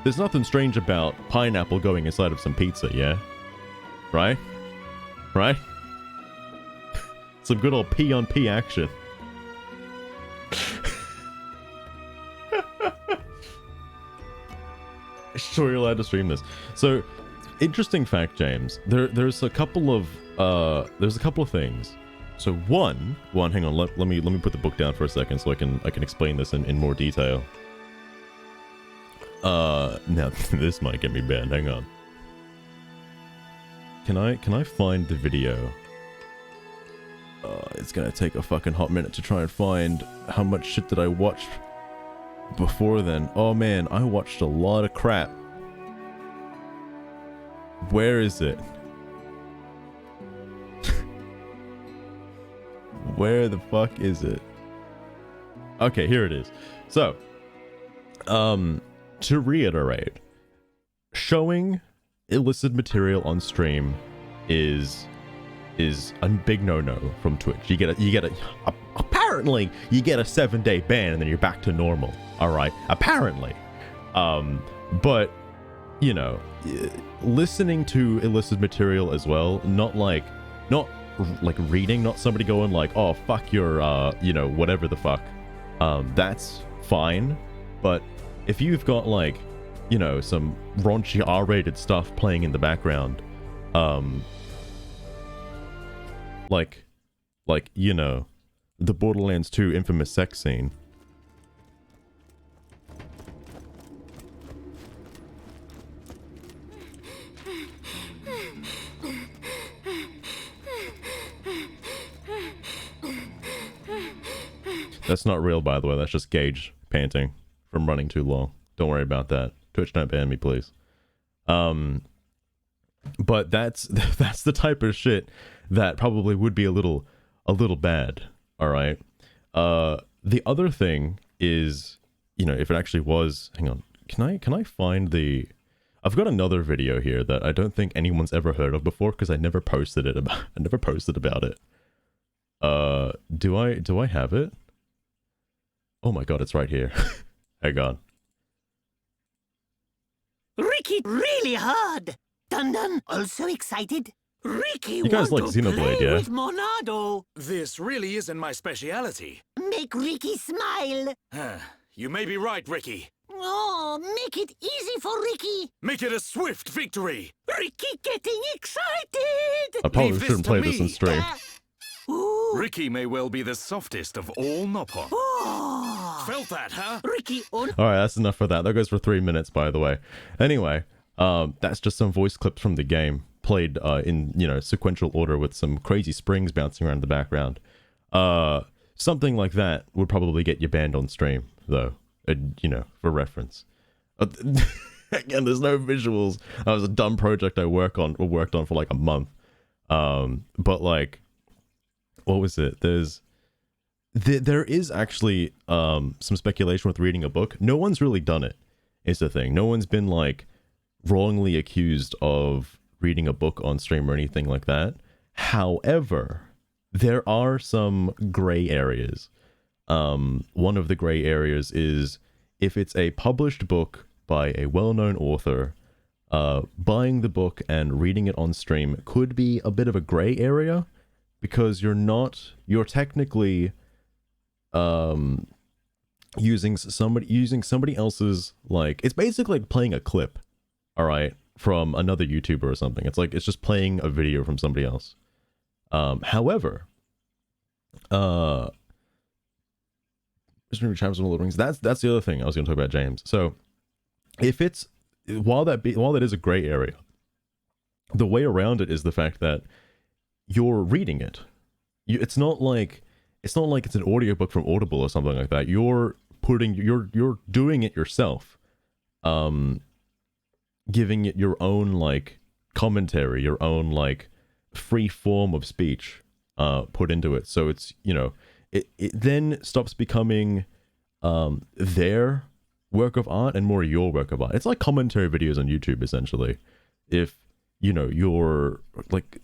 there's nothing strange about pineapple going inside of some pizza, yeah? Right? Right? Some good old P on P action. Sure, you're allowed to stream this. So, interesting fact, James. There's a couple of things. So one, hang on, let me put the book down for a second so I can explain this in more detail. Now this might get me banned. Hang on. Can I find the video? It's gonna take a fucking hot minute to try and find how much shit did I watch before then. Oh man, I watched a lot of crap. Where is it? Where the fuck is it? Okay, here it is. So, to reiterate, showing illicit material on stream is a big no-no from Twitch. Apparently you get a 7-day ban and then you're back to normal. All right, apparently. But you know, listening to illicit material as well, not like reading, not somebody going like, oh fuck your you know, whatever the fuck. That's fine. But if you've got like, you know, some raunchy R-rated stuff playing in the background, like, you know, the Borderlands 2 infamous sex scene. That's not real, by the way. That's just Gage panting from running too long. Don't worry about that. Twitch, don't ban me, please. But that's the type of shit that probably would be a little bad. All right. The other thing is, you know, if it actually was, hang on, can I find the? I've got another video here that I don't think anyone's ever heard of before because I never posted about it. Do I have it? Oh my god, it's right here. Hang on. Ricky, really hard. Dun Dun, also excited. Ricky, you guys like Xenoblade, yeah? With Monado. This really isn't my speciality. Make Ricky smile. You may be right, Ricky. Oh, make it easy for Ricky. Make it a swift victory. Ricky getting excited. I probably Leave this shouldn't to play this me. on stream. Ooh. Ricky may well be the softest of all Noppon. Oh. Felt that, huh? Ricky on. Alright, that's enough for that. That goes for 3 minutes, by the way. Anyway, that's just some voice clips from the game, played in, you know, sequential order with some crazy springs bouncing around in the background. Something like that would probably get you banned on stream, though. you know, for reference. Again, there's no visuals. That was a dumb project I worked on for like a month. But like, what was it? There is actually some speculation with reading a book. No one's really done it, is the thing. No one's been like wrongly accused of reading a book on stream or anything like that. However, there are some gray areas. One of the gray areas is if it's a published book by a well-known author, buying the book and reading it on stream could be a bit of a gray area, because you're technically using somebody else's, like, it's basically like playing a clip, all right, from another YouTuber or something. It's like it's just playing a video from somebody else. However, that's the other thing I was going to talk about, James. So if it's, while that is a gray area, the way around it is the fact that you're reading it. It's not like it's an audiobook from Audible or something like that. You're doing it yourself, giving it your own like commentary, your own like free form of speech put into it. So it's, you know, it then stops becoming their work of art and more your work of art. It's like commentary videos on YouTube, essentially. If, you know, you're like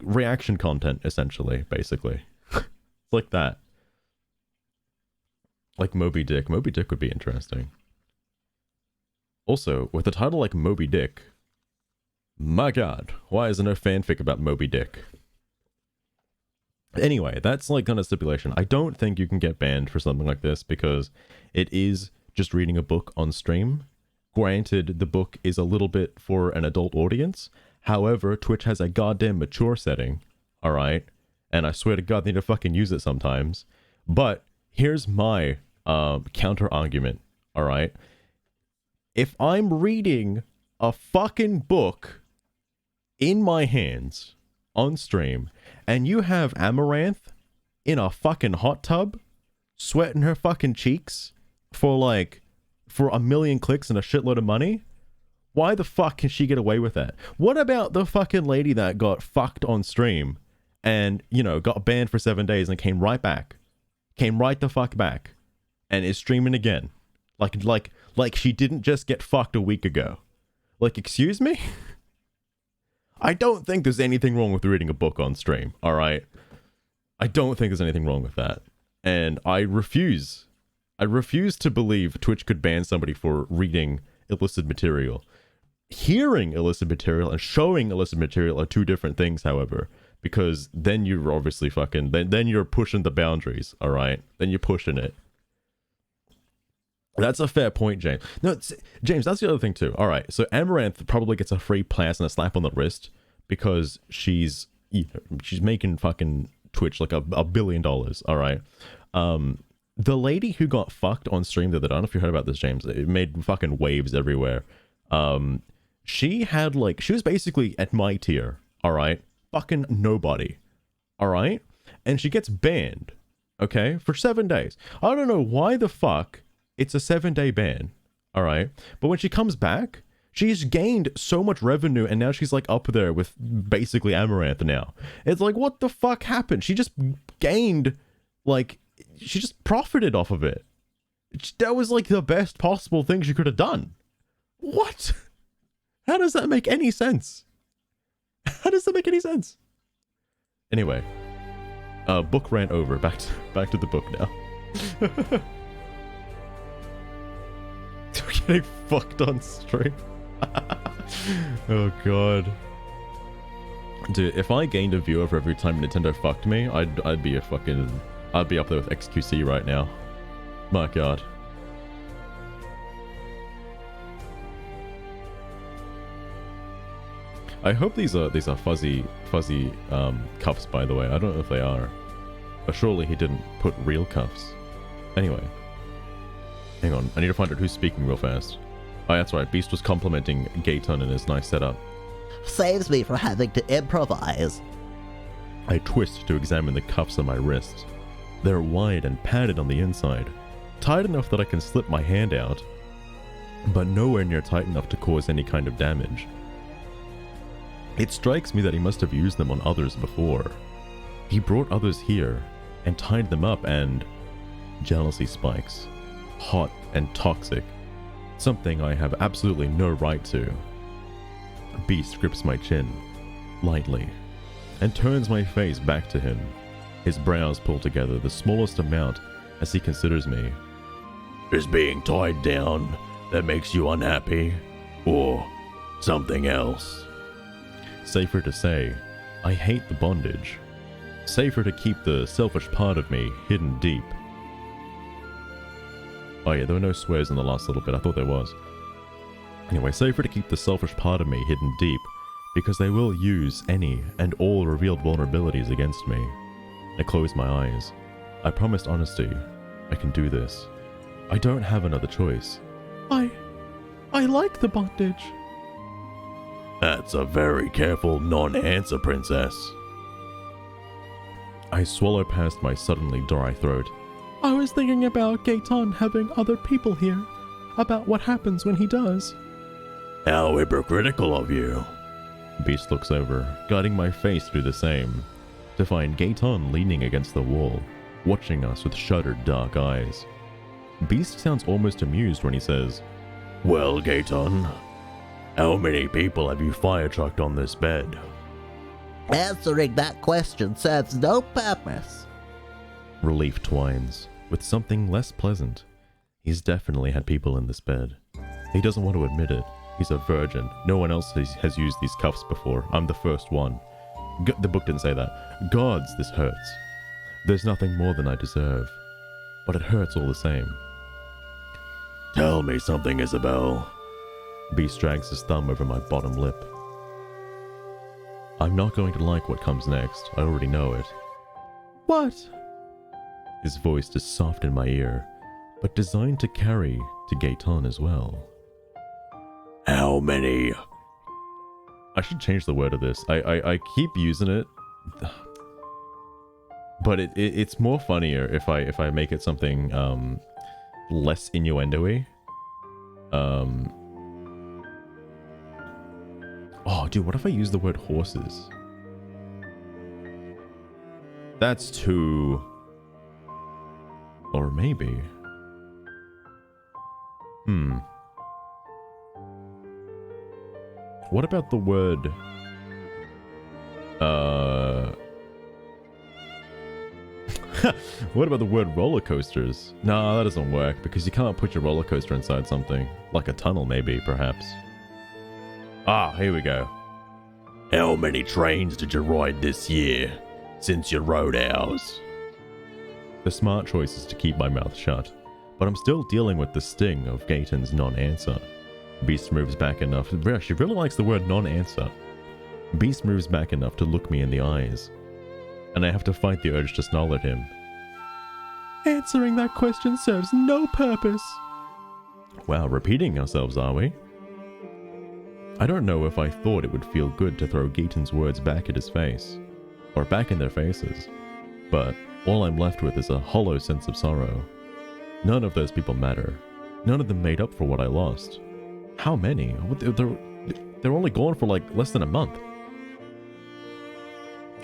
reaction content, essentially, basically. It's like that. Like Moby Dick. Moby Dick would be interesting. Also, with a title like Moby Dick, my god, why is there no fanfic about Moby Dick? Anyway, that's like kind of stipulation. I don't think you can get banned for something like this because it is just reading a book on stream. Granted, the book is a little bit for an adult audience. However, Twitch has a goddamn mature setting, alright? And I swear to god, they need to fucking use it sometimes. But here's my counter argument, alright? If I'm reading a fucking book in my hands on stream, and you have Amaranth in a fucking hot tub, sweating her fucking cheeks for 1 million clicks and a shitload of money, why the fuck can she get away with that? What about the fucking lady that got fucked on stream and, you know, got banned for 7 days and came right the fuck back and is streaming again? Like she didn't just get fucked a week ago. Like, excuse me? I don't think there's anything wrong with reading a book on stream, alright? I don't think there's anything wrong with that. And I refuse to believe Twitch could ban somebody for reading illicit material. Hearing illicit material and showing illicit material are two different things, however, because then you're obviously fucking, then you're pushing the boundaries, alright? Then you're pushing it. That's a fair point, James. No, James, that's the other thing too. All right, so Amaranth probably gets a free pass and a slap on the wrist because she's making fucking Twitch like $1 billion. All right. The lady who got fucked on stream the other day, I don't know if you heard about this, James. It made fucking waves everywhere. She was basically at my tier. All right, fucking nobody. All right, and she gets banned. Okay, for 7 days. I don't know why the fuck. It's a 7-day ban, all right? But when she comes back, she's gained so much revenue, and now she's, like, up there with basically Amaranth now. It's like, what the fuck happened? She just gained, like, she just profited off of it. That was, like, the best possible thing she could have done. What? How does that make any sense? How does that make any sense? Anyway, book rant over. Back to the book now. We're getting fucked on stream. Oh god. Dude, if I gained a viewer for every time Nintendo fucked me, I'd be up there with XQC right now. My god. I hope these are fuzzy cuffs, by the way. I don't know if they are. But surely he didn't put real cuffs. Anyway. Hang on, I need to find out who's speaking real fast. Oh, that's right, Beast was complimenting Gaeton in his nice setup. Saves me from having to improvise. I twist to examine the cuffs on my wrists. They're wide and padded on the inside. Tight enough that I can slip my hand out, but nowhere near tight enough to cause any kind of damage. It strikes me that he must have used them on others before. He brought others here and tied them up, and jealousy spikes. Hot and toxic. Something I have absolutely no right to. Beast grips my chin, lightly, and turns my face back to him. His brows pull together the smallest amount as he considers me. Is being tied down that makes you unhappy? Or something else? Safer to say, I hate the bondage. Safer to keep the selfish part of me hidden deep. Oh yeah, there were no swears in the last little bit. I thought there was. Anyway, safer to keep the selfish part of me hidden deep, because they will use any and all revealed vulnerabilities against me. I close my eyes. I promised honesty. I can do this. I don't have another choice. I like the bondage. That's a very careful non-answer, princess. I swallow past my suddenly dry throat. I was thinking about Gaeton having other people here. About what happens when he does. How hypocritical of you. Beast looks over, guiding my face through the same, to find Gaeton leaning against the wall, watching us with shuttered dark eyes. Beast sounds almost amused when he says, Well, Gaeton, how many people have you fire trucked on this bed? Answering that question serves no purpose. Relief twines, with something less pleasant. He's definitely had people in this bed. He doesn't want to admit it. He's a virgin. No one else has used these cuffs before. I'm the first one. The book didn't say that. Gods, this hurts. There's nothing more than I deserve. But it hurts all the same. Tell me something, Isabell. Beast drags his thumb over my bottom lip. I'm not going to like what comes next. I already know it. What? His voice is soft in my ear, but designed to carry to Gaeton as well. How many? I should change the word of this. I keep using it, but it's more funnier if I make it something less innuendo-y. Oh, dude, what if I use the word horses? That's too... Or maybe... What about the word... What about the word roller coasters? No, that doesn't work, because you can't put your roller coaster inside something. Like a tunnel, maybe, perhaps. Ah, here we go. How many trains did you ride this year, since you rode ours? The smart choice is to keep my mouth shut, but I'm still dealing with the sting of Gaeton's non-answer. Beast moves back enough. She really likes the word non-answer. Beast moves back enough to look me in the eyes, and I have to fight the urge to snarl at him. Answering that question serves no purpose. Wow, repeating ourselves, are we? I don't know if I thought it would feel good to throw Gaeton's words back at his face, or back in their faces, but all I'm left with is a hollow sense of sorrow. None of those people matter. None of them made up for what I lost. How many? They're only gone for like less than a month.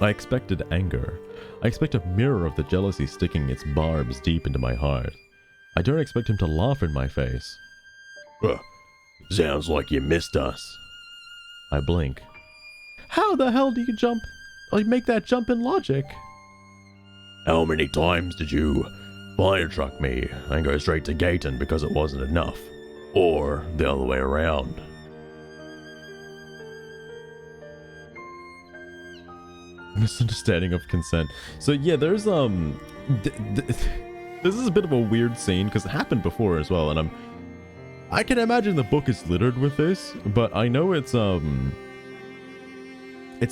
I expected anger. I expect a mirror of the jealousy sticking its barbs deep into my heart. I don't expect him to laugh in my face. Sounds like you missed us. I blink. How the hell do you jump? Like, make that jump in logic? How many times did you fire truck me and go straight to Gaeton because it wasn't enough? Or the other way around? Misunderstanding of consent. So yeah, there's this is a bit of a weird scene because it happened before as well, and I can imagine the book is littered with this, but I know it's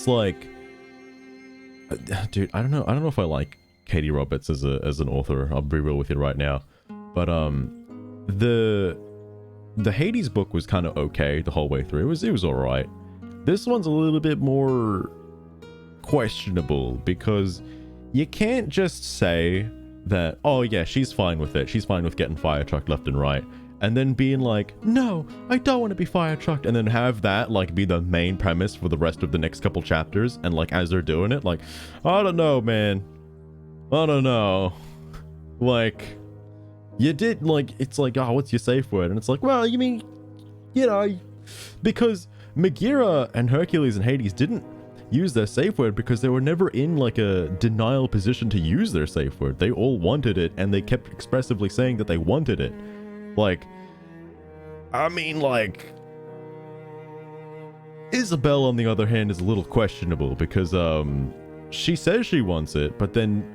like, dude, I don't know if I like Katee Roberts as an author. I'll be real with you right now, but the Hades book was kind of okay the whole way through. It was all right. This one's a little bit more questionable because you can't just say that, oh yeah, she's fine with it. She's fine with getting fire trucked left and right. And then being like, no, I don't want to be fire trucked. And then have that like be the main premise for the rest of the next couple chapters. And like as they're doing it, like, I don't know, man. I don't know. Like, you did like, it's like, oh, what's your safe word? And it's like, well, you mean, you know, because Megara and Hercules and Hades didn't use their safe word because they were never in like a denial position to use their safe word. They all wanted it and they kept expressively saying that they wanted it. Like, I mean, like, Isabell on the other hand is a little questionable because she says she wants it, but then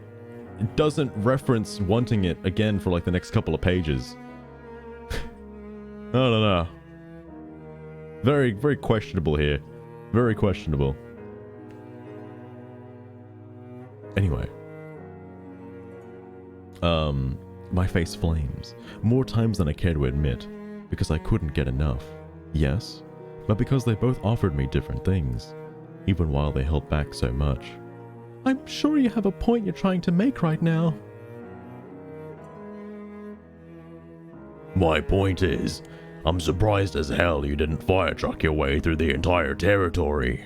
it doesn't reference wanting it again for like the next couple of pages. I don't know. Very, very questionable here. Very questionable. Anyway. My face flames. More times than I care to admit. Because I couldn't get enough. Yes. But because they both offered me different things. Even while they held back so much. I'm sure you have a point you're trying to make right now. My point is, I'm surprised as hell you didn't fire truck your way through the entire territory.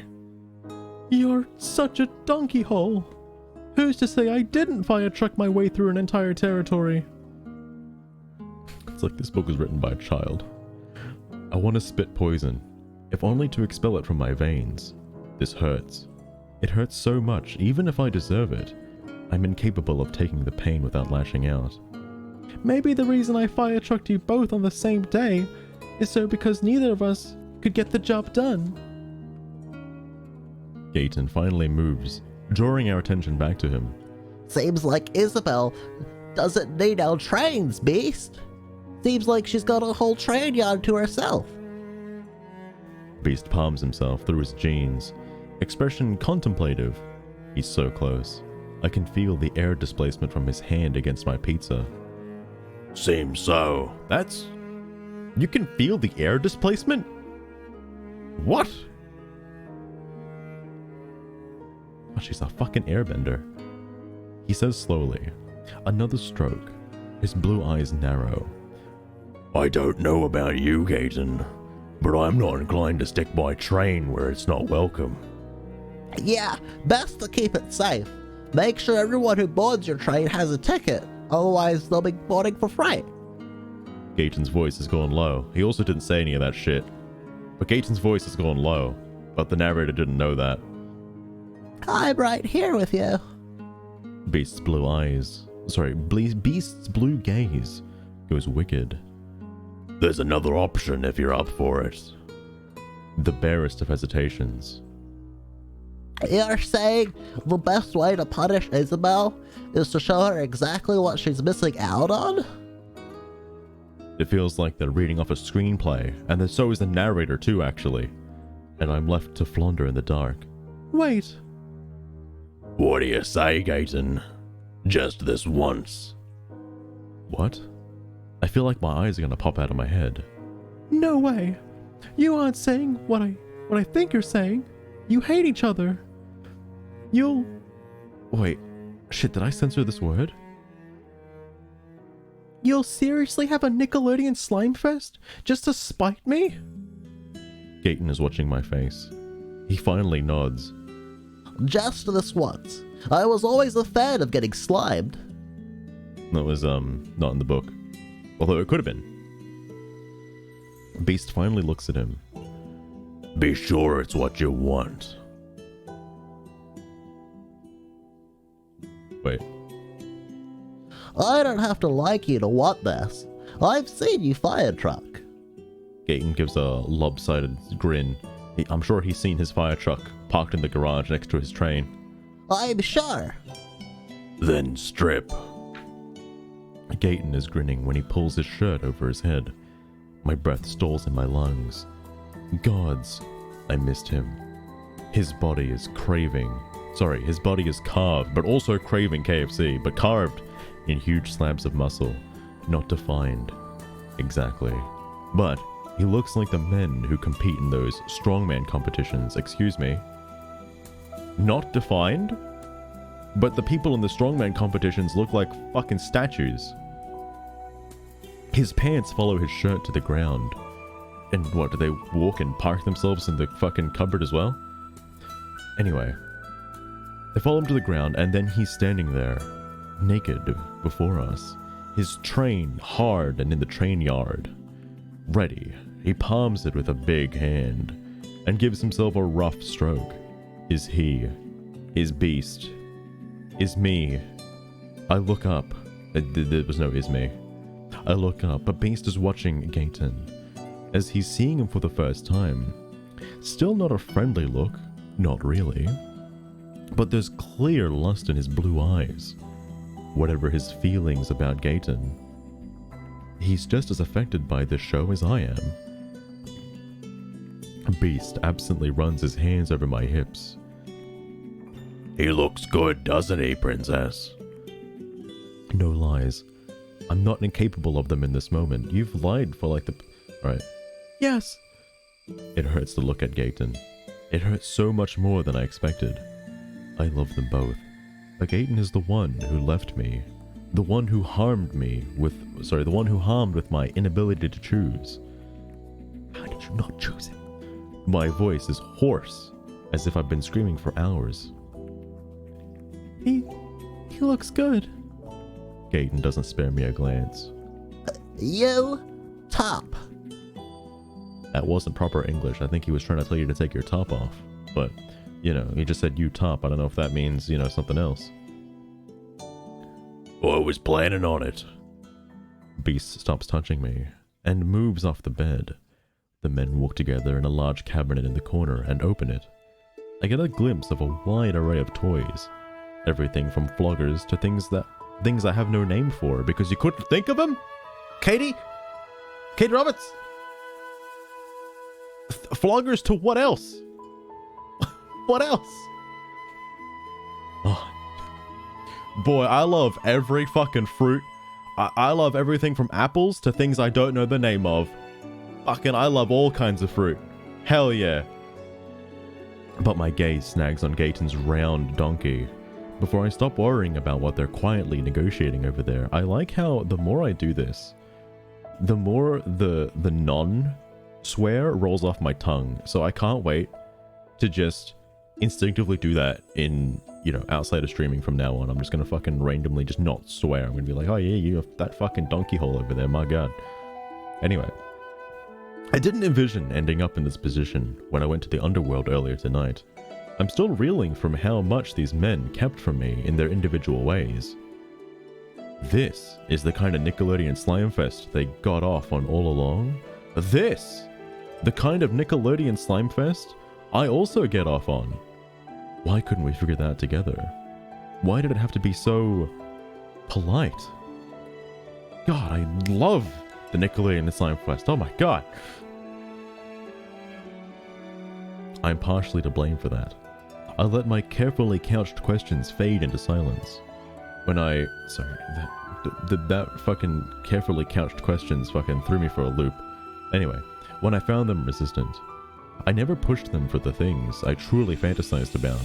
You're such a donkey hole. Who's to say I didn't fire truck my way through an entire territory? It's like this book was written by a child. I want to spit poison, if only to expel it from my veins. This hurts. It hurts so much, even if I deserve it. I'm incapable of taking the pain without lashing out. Maybe the reason I fire trucked you both on the same day is so because neither of us could get the job done. Gaeton finally moves, drawing our attention back to him. Seems like Isabell doesn't need our trains, Beast. Seems like she's got a whole train yard to herself. Beast palms himself through his jeans, expression contemplative. He's so close. I can feel the air displacement from his hand against my pizza. Seems so. That's... You can feel the air displacement? What? Oh, she's a fucking airbender. He says slowly. Another stroke. His blue eyes narrow. I don't know about you, Gaeton, but I'm not inclined to stick by train where it's not welcome. Yeah, best to keep it safe. Make sure everyone who boards your train has a ticket, otherwise they'll be boarding for freight. Gaeton's voice has gone low. He also didn't say any of that shit. But Gaeton's voice has gone low. But the narrator didn't know that. I'm right here with you. Beast's blue eyes... Beast's blue gaze goes wicked. There's another option if you're up for it. The barest of hesitations. You're saying the best way to punish Isabell is to show her exactly what she's missing out on? It feels like they're reading off a screenplay, and then so is the narrator too, actually. And I'm left to flounder in the dark. Wait. What do you say, Gaeton? Just this once. What? I feel like my eyes are gonna pop out of my head. No way. You aren't saying what I think you're saying. You hate each other. You'll... Wait. Shit, did I censor this word? You'll seriously have a Nickelodeon slime fest just to spite me? Gaeton is watching my face. He finally nods. Just this once. I was always a fan of getting slimed. That was, not in the book. Although it could have been. Beast finally looks at him. Be sure it's what you want. Wait. I don't have to like you to want this. I've seen you fire truck. Gaeton gives a lopsided grin. I'm sure he's seen his fire truck parked in the garage next to his train. I'm sure. Then strip. Gaeton is grinning when he pulls his shirt over his head. My breath stalls in my lungs. Gods, I missed him. His body is craving. Sorry, his body is carved, but also craving KFC, but carved in huge slabs of muscle. Not defined. Exactly. But he looks like the men who compete in those strongman competitions. Excuse me. Not defined? but the people in the strongman competitions look like fucking statues. His pants follow his shirt to the ground. And what, do they walk and park themselves in the fucking cupboard as well? Anyway, they follow him to the ground, and then he's standing there, naked, before us. His train hard and in the train yard. Ready. He palms it with a big hand, and gives himself a rough stroke. Is he, is Beast, is me. I look up. There was no is me. I look up, but Beast is watching Gaeton, as he's seeing him for the first time. Still not a friendly look, not really. But there's clear lust in his blue eyes. Whatever his feelings about Gaeton, he's just as affected by this show as I am. Beast absently runs his hands over my hips. He looks good, doesn't he, Princess? No lies. I'm not incapable of them in this moment. You've lied for like the... Right. Yes. It hurts to look at Gaeton. It hurts so much more than I expected. I love them both. But Gaeton is the one who left me. The one who harmed me with... Sorry, the one who harmed with my inability to choose. How did you not choose him? My voice is hoarse, as if I've been screaming for hours. He looks good. Gaeton doesn't spare me a glance. You top. That wasn't proper English. I think he was trying to tell you to take your top off. But, you know, he just said you top. I don't know if that means, you know, something else. I was planning on it. Beast stops touching me and moves off the bed. The men walk together in a large cabinet in the corner and open it. I get a glimpse of a wide array of toys. Everything from floggers to things I have no name for because you couldn't think of them? Katee Roberts? Floggers to what else? What else? Oh. Boy, I love every fucking fruit. I love everything from apples to things I don't know the name of. Fucking, I love all kinds of fruit. Hell yeah. But my gaze snags on Gaeton's round donkey. Before I stop worrying about what they're quietly negotiating over there, I like how the more I do this, the more the non-swear rolls off my tongue. So I can't wait to just instinctively do that in, you know, outside of streaming from now on. I'm just gonna fucking randomly just not swear. I'm gonna be like, oh yeah, you have that fucking donkey hole over there, my god. Anyway, I didn't envision ending up in this position when I went to the underworld earlier tonight. I'm still reeling from how much these men kept from me in their individual ways. This is the kind of Nickelodeon slime fest they got off on all along. This, the kind of Nickelodeon slime fest I also get off on. Why couldn't we figure that out together? Why did it have to be so polite? God, I love the Nickelodeon slime fest. Oh my god. I'm partially to blame for that. I let my carefully couched questions fade into silence. When I... Sorry, that fucking carefully couched questions fucking threw me for a loop. Anyway, when I found them resistant, I never pushed them for the things I truly fantasized about.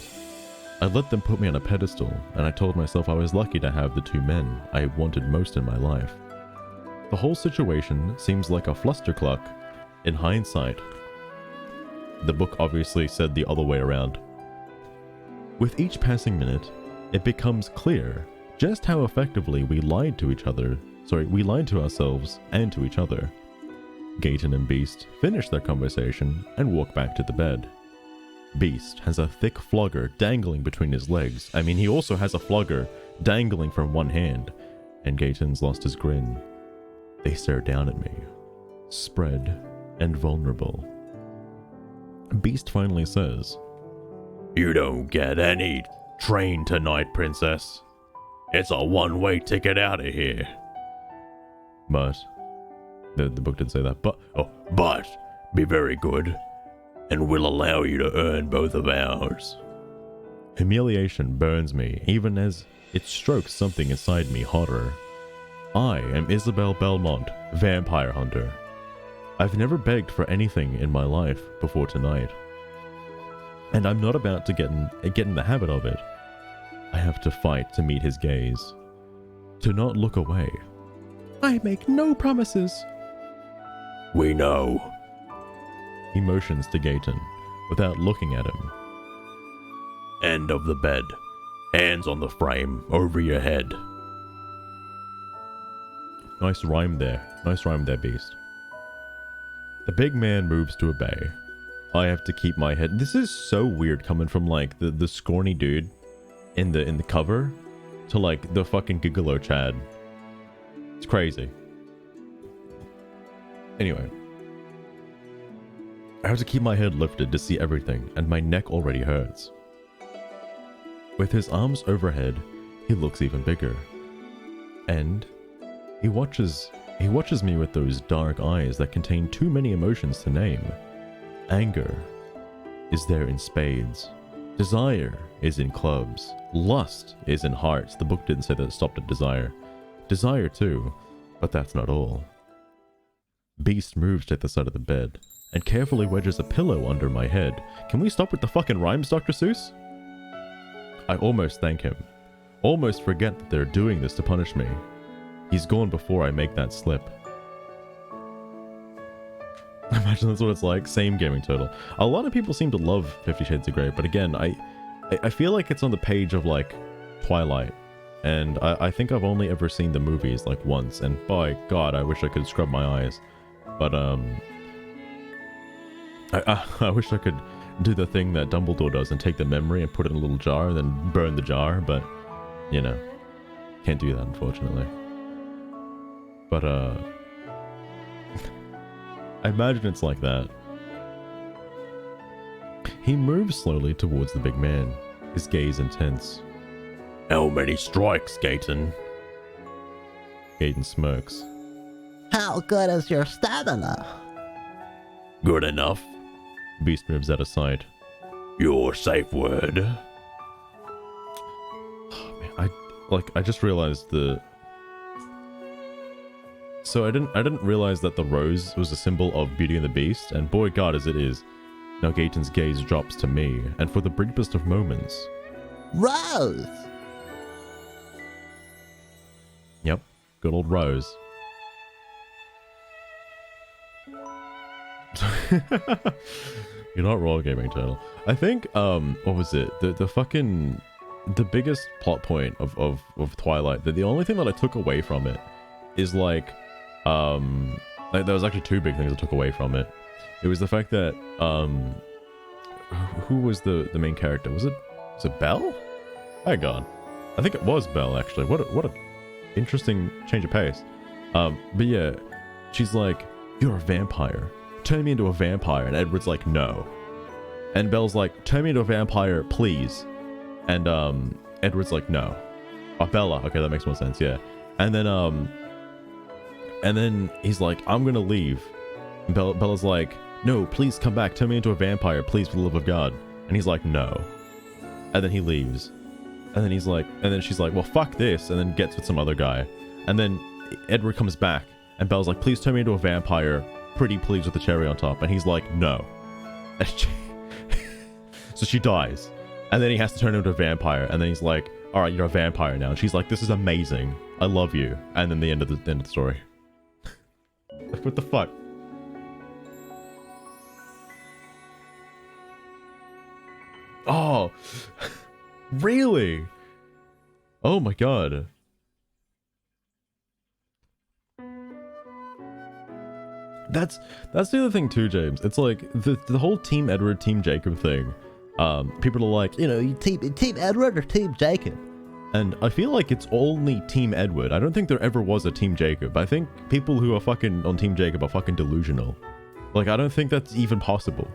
I let them put me on a pedestal, and I told myself I was lucky to have the two men I wanted most in my life. The whole situation seems like a flustercluck in hindsight. The book obviously said the other way around. With each passing minute, it becomes clear just how effectively we lied to each other. We lied to ourselves and to each other. Gaeton and Beast finish their conversation and walk back to the bed. Beast has a thick flogger dangling between his legs. I mean, he also has a flogger dangling from one hand, and Gaeton's lost his grin. They stare down at me, spread and vulnerable. Beast finally says, You don't get any train tonight, Princess. It's a one-way ticket out of here. But... The book didn't say that, but... Oh, but be very good, and we'll allow you to earn both of ours. Humiliation burns me, even as it strokes something inside me hotter. I am Isabell Belmont, vampire hunter. I've never begged for anything in my life before tonight. And I'm not about to get in the habit of it. I have to fight to meet his gaze. To not look away. I make no promises. We know. He motions to Gaeton without looking at him. End of the bed. Hands on the frame, over your head. Nice rhyme there. Nice rhyme there, beast. The big man moves to obey. I have to keep my head. This is so weird coming from like the scrawny dude in the cover to like the fucking gigolo Chad. It's crazy. Anyway. I have to keep my head lifted to see everything, and my neck already hurts. With his arms overhead, he looks even bigger. And he watches me with those dark eyes that contain too many emotions to name. Anger is there in spades. Desire is in clubs. Lust is in hearts. The book didn't say that it stopped at desire. Desire too, but that's not all. Beast moves to the side of the bed and carefully wedges a pillow under my head. Can we stop with the fucking rhymes, Dr. Seuss? I almost thank him. Almost forget that they're doing this to punish me. He's gone before I make that slip. Imagine that's what it's like. Same gaming total. A lot of people seem to love 50 Shades of Grey, but again, I feel like it's on the page of like Twilight. And I think I've only ever seen the movies like once, and by God, I wish I could scrub my eyes. But I wish I could do the thing that Dumbledore does and take the memory and put it in a little jar and then burn the jar, but you know, can't do that unfortunately. But I imagine it's like that. He moves slowly towards the big man, his gaze intense. How many strikes, Gaeton? Gaeton smirks. How good is your stamina? Good enough. Beast moves out of sight. Your safe word. Oh, man, I just realized so I didn't realize that the rose was a symbol of Beauty and the Beast, and boy God as it is. Now Gaeton's gaze drops to me, and for the briefest of moments. Rose! Yep, good old Rose. You're not raw gaming channel. I think what was it? The biggest plot point of Twilight, the only thing that I took away from it is like there was actually two big things I took away from it. It was the fact that who was the main character? Was it Belle? Hang on. I think it was Belle actually. What a interesting change of pace. But yeah, she's like, "You're a vampire. Turn me into a vampire." And Edward's like, "No." And Belle's like, "Turn me into a vampire, please." And Edward's like, "No." Oh, Bella. Okay, that makes more sense. Yeah. And then he's like, "I'm gonna leave." And Bella's like, "No, please come back. Turn me into a vampire, please, for the love of God." And he's like, "No." And then he leaves. And then he's like, and then she's like, "Well, fuck this," and then gets with some other guy. And then Edward comes back, and Belle's like, "Please turn me into a vampire, pretty please, with the cherry on top." And he's like, "No." So she dies. And then he has to turn her into a vampire. And then he's like, "All right, you're a vampire now." And she's like, "This is amazing. I love you." And then the end of the story. What the fuck? Oh, really? Oh my God. That's the other thing too, James. It's like the whole Team Edward, Team Jacob thing. People are like, you know, You team Edward or Team Jacob? and I feel like it's only Team Edward. I don't think there ever was a Team Jacob. I think people who are fucking on Team Jacob are fucking delusional. Like, I don't think that's even possible.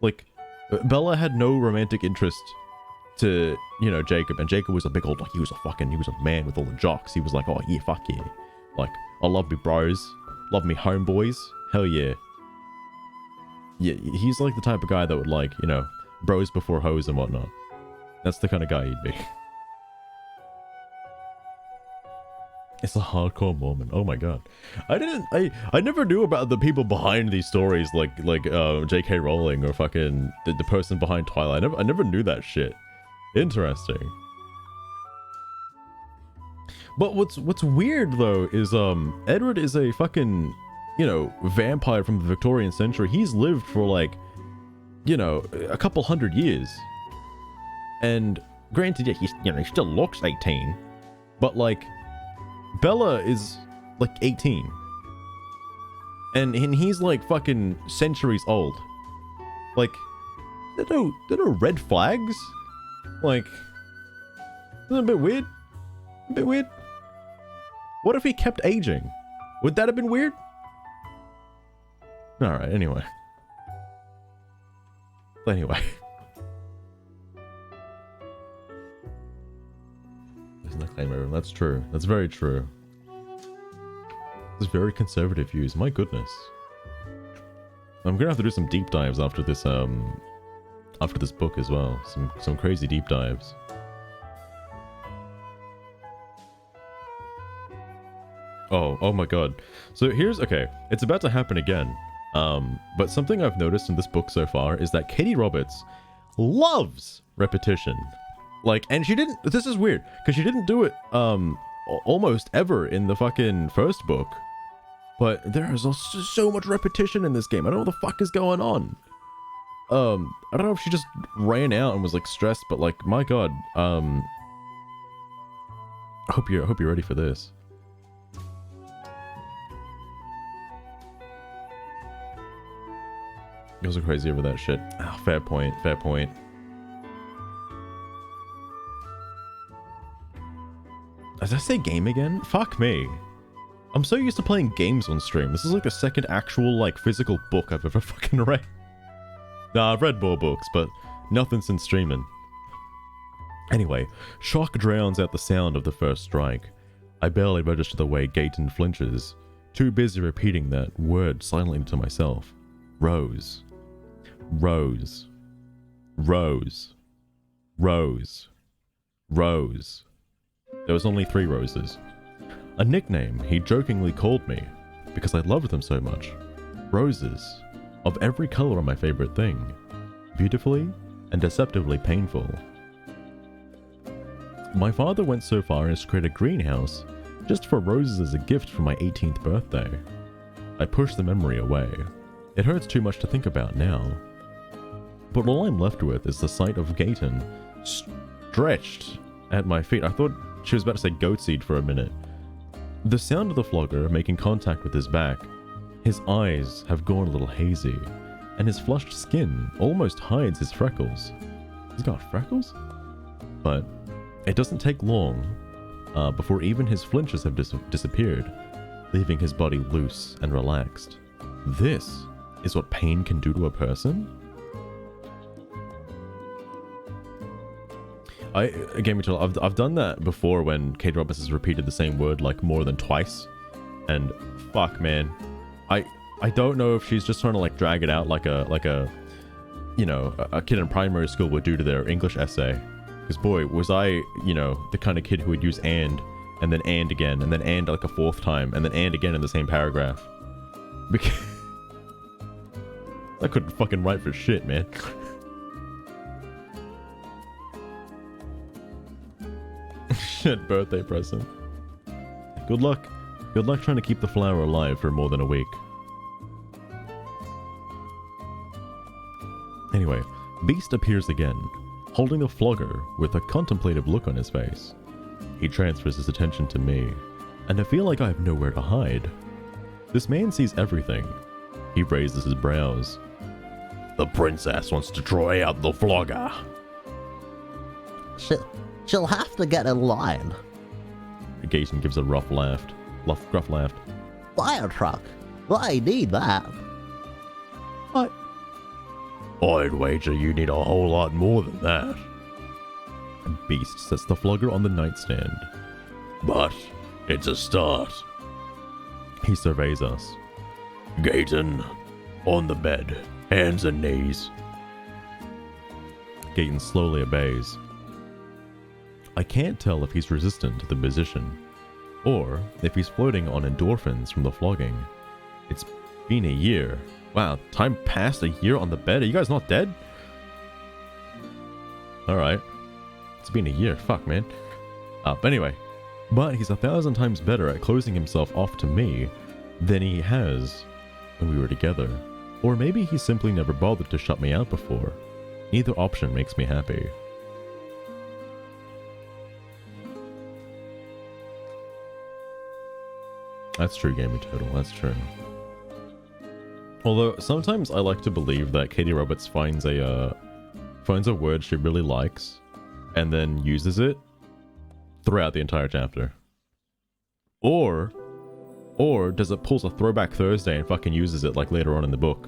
Like, Bella had no romantic interest to, you know, Jacob, and Jacob was a big old, like, he was a man with all the jocks. He was like, "Oh yeah, fuck yeah. Like, I love me bros, love me homeboys, hell yeah." Yeah, he's like the type of guy that would, like, you know, bros before hoes and whatnot. That's the kind of guy he'd be. It's a hardcore moment. Oh my God. I never knew about the people behind these stories, like J.K. Rowling or fucking the person behind Twilight. I never knew that shit. Interesting. But what's weird though is Edward is a fucking, you know, vampire from the Victorian century. He's lived for like, you know, a couple hundred years. And granted, yeah, he still looks 18, but like Bella is like 18. And he's like fucking centuries old. Like, there are no red flags? Like, isn't it a bit weird? A bit weird? What if he kept aging? Would that have been weird? Alright, anyway. Anyway. Isn't that claim room? That's true. That's very true. This is very conservative views. My goodness. I'm gonna have to do some deep dives after this book as well. Some crazy deep dives. Oh my god. So here's, okay, it's about to happen again. But something I've noticed in this book so far is that Katee Roberts loves repetition. Like, and she didn't, this is weird, because she didn't do it, almost ever in the fucking first book. But there is so much repetition in this game. I don't know what the fuck is going on. I don't know if she just ran out and was like stressed, but like, my god, I hope you're ready for this. Girls are crazy over that shit. Oh, fair point, fair point. Did I say game again? Fuck me. I'm so used to playing games on stream. This is like the second actual, like, physical book I've ever fucking read. Nah, I've read more books, but nothing since streaming. Anyway, shock drowns out the sound of the first strike. I barely register the way Gaeton flinches, too busy repeating that word silently to myself. Rose. Rose. Rose. Rose. Rose. There was only 3 roses. A nickname he jokingly called me, because I loved them so much. Roses. Of every color on my favorite thing. Beautifully and deceptively painful. My father went so far as to create a greenhouse just for roses as a gift for my 18th birthday. I pushed the memory away. It hurts too much to think about now. But all I'm left with is the sight of Gaeton stretched at my feet. I thought she was about to say goat seed for a minute. The sound of the flogger making contact with his back. His eyes have gone a little hazy, and his flushed skin almost hides his freckles. He's got freckles? But it doesn't take long before even his flinches have disappeared, leaving his body loose and relaxed. This is what pain can do to a person? I've done that before when Katee Roberts has repeated the same word like more than twice, and fuck, man, I don't know if she's just trying to like drag it out like a you know, a kid in primary school would do to their English essay. Because boy, was I, you know, the kind of kid who would use and then and again, and then and like a 4th time, and then and again in the same paragraph. Because I couldn't fucking write for shit, man. Shit, birthday present. Good luck. Good luck trying to keep the flower alive for more than a week. Anyway, Beast appears again, holding the flogger with a contemplative look on his face. He transfers his attention to me, and I feel like I have nowhere to hide. This man sees everything. He raises his brows. The princess wants to try out the flogger. She'll have to get in line. Gaeton gives a gruff laugh. Fire truck. I need that. What? I'd wager you need a whole lot more than that. Beast sets the flogger on the nightstand. But it's a start. He surveys us. Gaeton, on the bed, hands and knees. Gaeton slowly obeys. I can't tell if he's resistant to the position, or if he's floating on endorphins from the flogging. It's been a year. Wow, time passed a year on the bed? Are you guys not dead? Alright. It's been a year. Fuck, man. But anyway, But he's 1,000 times better at closing himself off to me than he has when we were together. Or maybe he simply never bothered to shut me out before. Either option makes me happy. That's true, Gaming Turtle, that's true. Although, sometimes I like to believe that Katee Roberts finds a word she really likes, and then uses it throughout the entire chapter. Or does it pulls a Throwback Thursday and fucking uses it like later on in the book.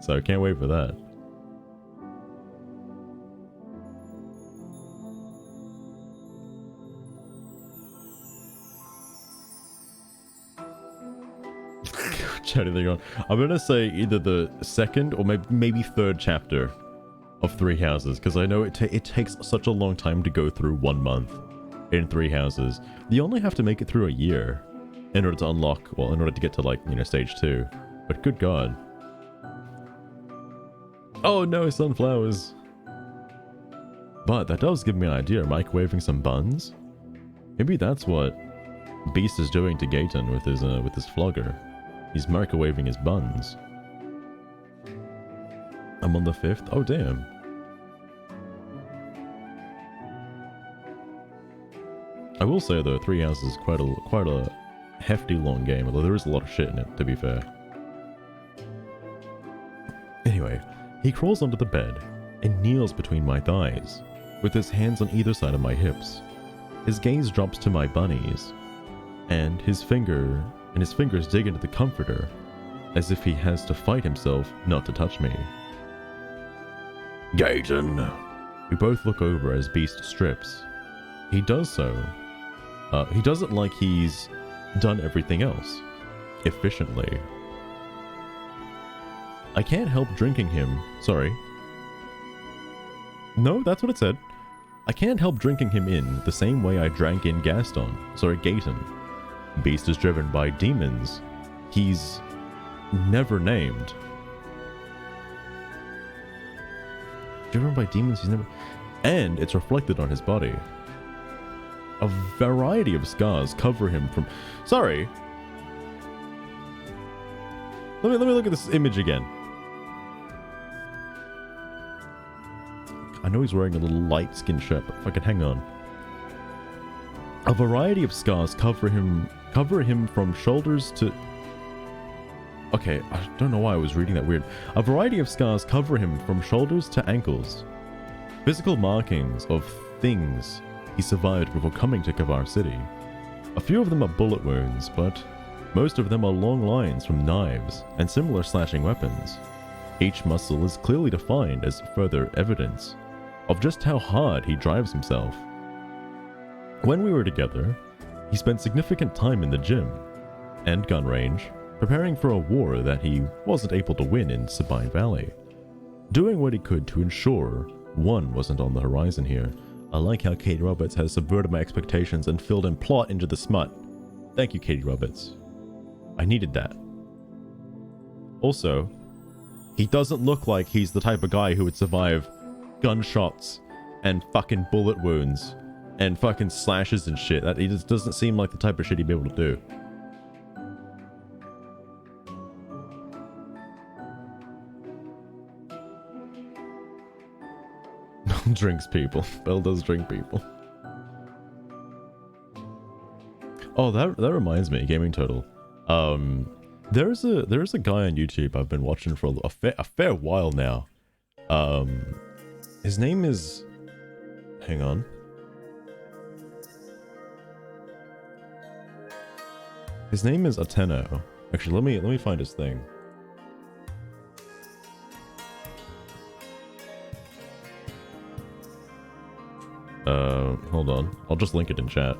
So, can't wait for that. I'm gonna say either the second or maybe third chapter of Three Houses, because I know it takes such a long time to go through 1 month in Three Houses. You only have to make it through a year in order to unlock, well, in order to get to, like, you know, stage 2. But good god. Oh no, sunflowers! But that does give me an idea. Microwaving some buns? Maybe that's what Beast is doing to Gaeton with his flogger. He's microwaving his buns. I'm on the 5th? Oh, damn. I will say, though, Three Houses is quite a hefty long game, although there is a lot of shit in it, to be fair. Anyway, he crawls onto the bed and kneels between my thighs, with his hands on either side of my hips. His gaze drops to my bunnies, and his fingers dig into the comforter, as if he has to fight himself not to touch me. Gaeton. We both look over as Beast strips. He does so. He does it like he's done everything else, efficiently. I can't help drinking him. Sorry. No, that's what it said. I can't help drinking him in the same way I drank in Gaeton. Beast is driven by demons he's never named. Driven by demons he's never... And it's reflected on his body. A variety of scars cover him from... Sorry. Let me look at this image again. I know he's wearing a little light skin shirt, but fucking hang on. A variety of scars cover him from shoulders to... Okay, I don't know why I was reading that weird. A variety of scars cover him from shoulders to ankles. Physical markings of things he survived before coming to Kavar City. A few of them are bullet wounds, but most of them are long lines from knives and similar slashing weapons. Each muscle is clearly defined as further evidence of just how hard he drives himself. When we were together, he spent significant time in the gym and gun range, preparing for a war that he wasn't able to win in Sabine Valley, doing what he could to ensure one wasn't on the horizon here. I like how Katee Roberts has subverted my expectations and filled in plot into the smut. Thank you, Katee Roberts. I needed that. Also, he doesn't look like he's the type of guy who would survive gunshots and fucking bullet wounds and fucking slashes and shit. That he just doesn't seem like the type of shit he'd be able to do. Drinks people. Belle does drink people. Oh, that reminds me, Gaming Turtle. There's a guy on YouTube I've been watching for a fair while now. His name is... Hang on. His name is Ateno. Actually, let me find his thing. Hold on. I'll just link it in chat.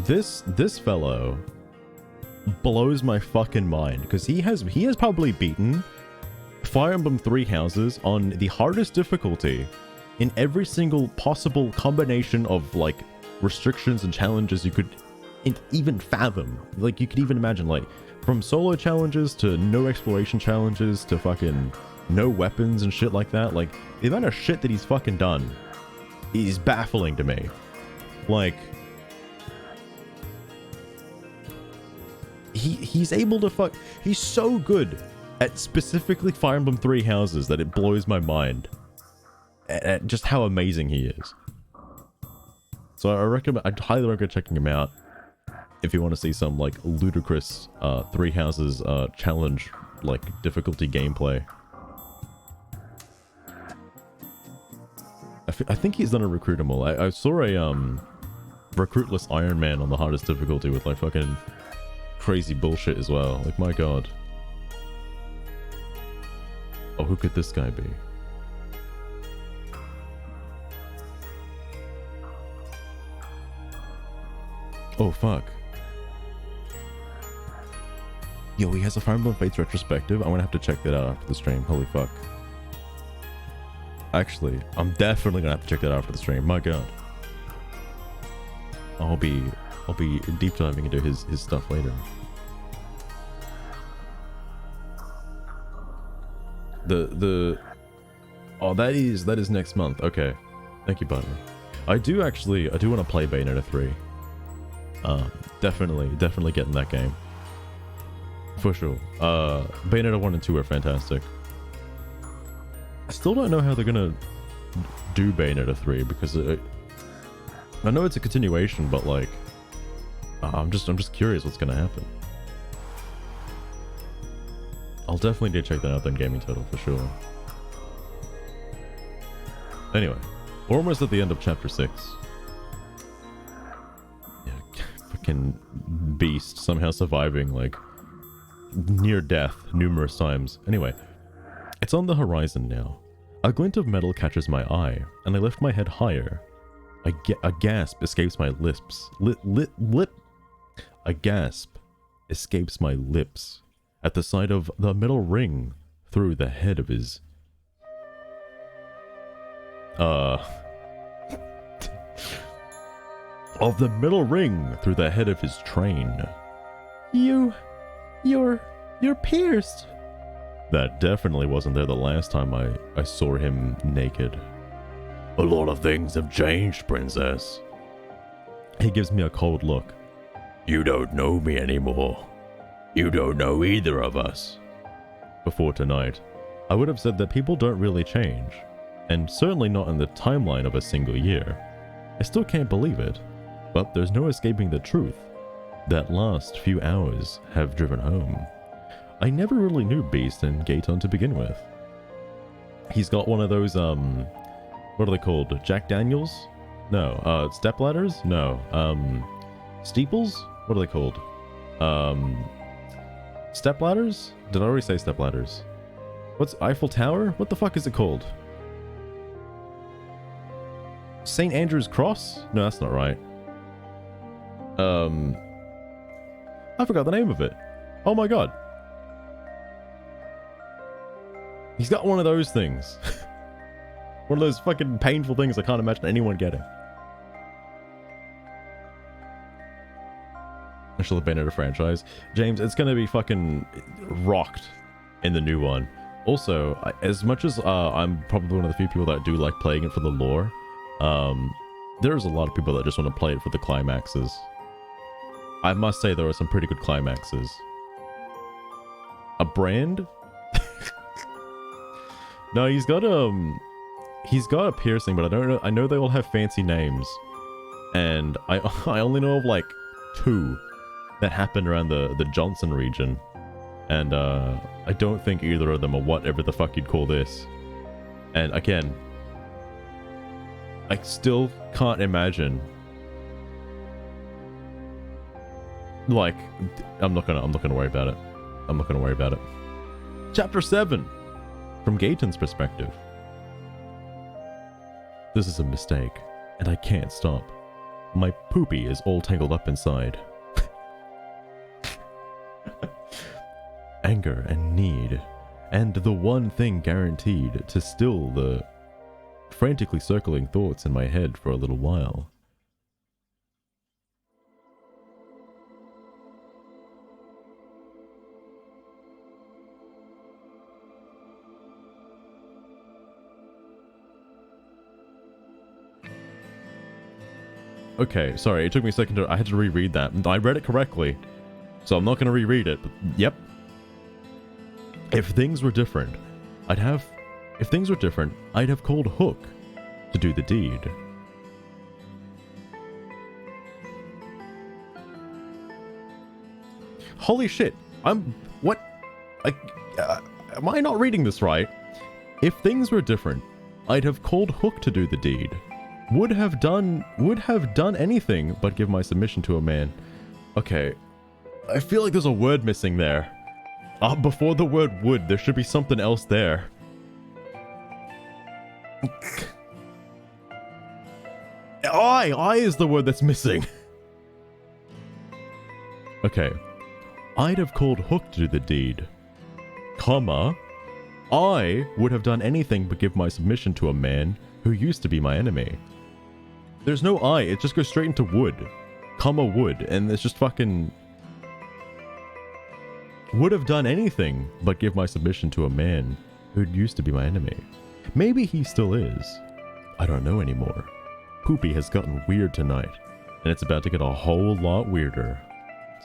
This fellow blows my fucking mind because he has probably beaten Fire Emblem Three Houses on the hardest difficulty in every single possible combination of like restrictions and challenges you could even fathom. Like you could even imagine, like from solo challenges to no exploration challenges to fucking no weapons and shit like that. Like, the amount of shit that he's fucking done is baffling to me. Like, he's able to he's so good at specifically Fire Emblem 3 houses that it blows my mind at just how amazing he is. So I'd highly recommend checking him out if you want to see some like ludicrous 3 houses challenge like difficulty gameplay. I think he's done a recruitable. I saw a recruitless Iron Man on the hardest difficulty with like fucking crazy bullshit as well. Like, my god. Oh, who could this guy be? Oh, fuck. Yo, he has a Fire Emblem Fates retrospective. I'm gonna have to check that out after the stream. Holy fuck. Actually, I'm definitely gonna have to check that out after the stream. My god. I'll be deep diving into his stuff later. Oh, that is next month. Okay. Thank you, buddy. I do want to play Bayonetta 3. Definitely getting that game. For sure. Bayonetta 1 and 2 are fantastic. I still don't know how they're gonna do Bayonetta 3 because I know it's a continuation, but like, I'm just curious what's gonna happen. I'll definitely need to check that out then, Gaming Total, for sure. Anyway, we're almost at the end of chapter 6. Yeah, fucking beast somehow surviving like near death numerous times. Anyway, it's on the horizon now. A glint of metal catches my eye, and I lift my head higher. A gasp escapes my lips. A gasp escapes my lips at the sight of the metal ring through the head of his... of the metal ring through the head of his train. You're pierced. That definitely wasn't there the last time I saw him naked. A lot of things have changed, Princess. He gives me a cold look. You don't know me anymore. You don't know either of us. Before tonight, I would have said that people don't really change, and certainly not in the timeline of a single year. I still can't believe it, but there's no escaping the truth. That last few hours have driven home. I never really knew Beast and Gaeton to begin with. He's got one of those, what are they called? Jack Daniels? No. Step ladders? No. Steeples? What are they called? Step ladders? Did I already say step ladders? What's Eiffel Tower? What the fuck is it called? St. Andrew's Cross? No, that's not right. I forgot the name of it. Oh my god. He's got one of those things. One of those fucking painful things I can't imagine anyone getting. Actually, the Bayonetta franchise. James, it's gonna be fucking rocked in the new one. Also, as much as I'm probably one of the few people that do like playing it for the lore, there's a lot of people that just want to play it for the climaxes. I must say there are some pretty good climaxes. A brand? No, he's got a piercing, but I don't know. I know they all have fancy names, and I only know of like 2 that happened around the Johnson region, and I don't think either of them are whatever the fuck you'd call this. And again, I still can't imagine. Like, I'm not gonna worry about it. I'm not gonna worry about it. Chapter 7, from Gaeton's perspective. This is a mistake, and I can't stop. My poopy is all tangled up inside. Anger and need, and the one thing guaranteed to still the frantically circling thoughts in my head for a little while. Okay, sorry, it took me a second I had to reread that. I read it correctly, so I'm not gonna reread it, but yep. If things were different, I'd have called Hook to do the deed. Holy shit, am I not reading this right? If things were different, I'd have called Hook to do the deed. Would have done anything but give my submission to a man. Okay, I feel like there's a word missing there. Before the word would, there should be something else there. I is the word that's missing. Okay, I'd have called Hook to do the deed, comma, I would have done anything but give my submission to a man who used to be my enemy. There's no I, it just goes straight into would, comma would, and it's just fucking... Would have done anything but give my submission to a man who used to be my enemy. Maybe he still is. I don't know anymore. Poopy has gotten weird tonight, and it's about to get a whole lot weirder.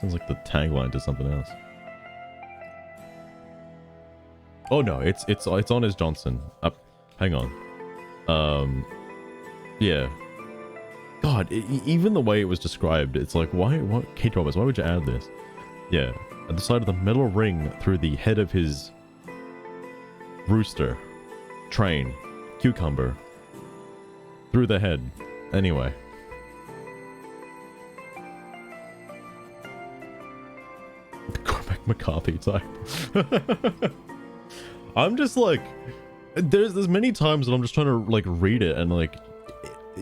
Sounds like the tagline to something else. Oh no, it's on as Johnson. Hang on. Yeah. God, even the way it was described, it's like, why? What? Katee Robert, why would you add this? Yeah, at the side of the metal ring through the head of his rooster, train, cucumber, through the head. Anyway. Cormac McCarthy type. I'm just like, there's many times that I'm just trying to like read it and like,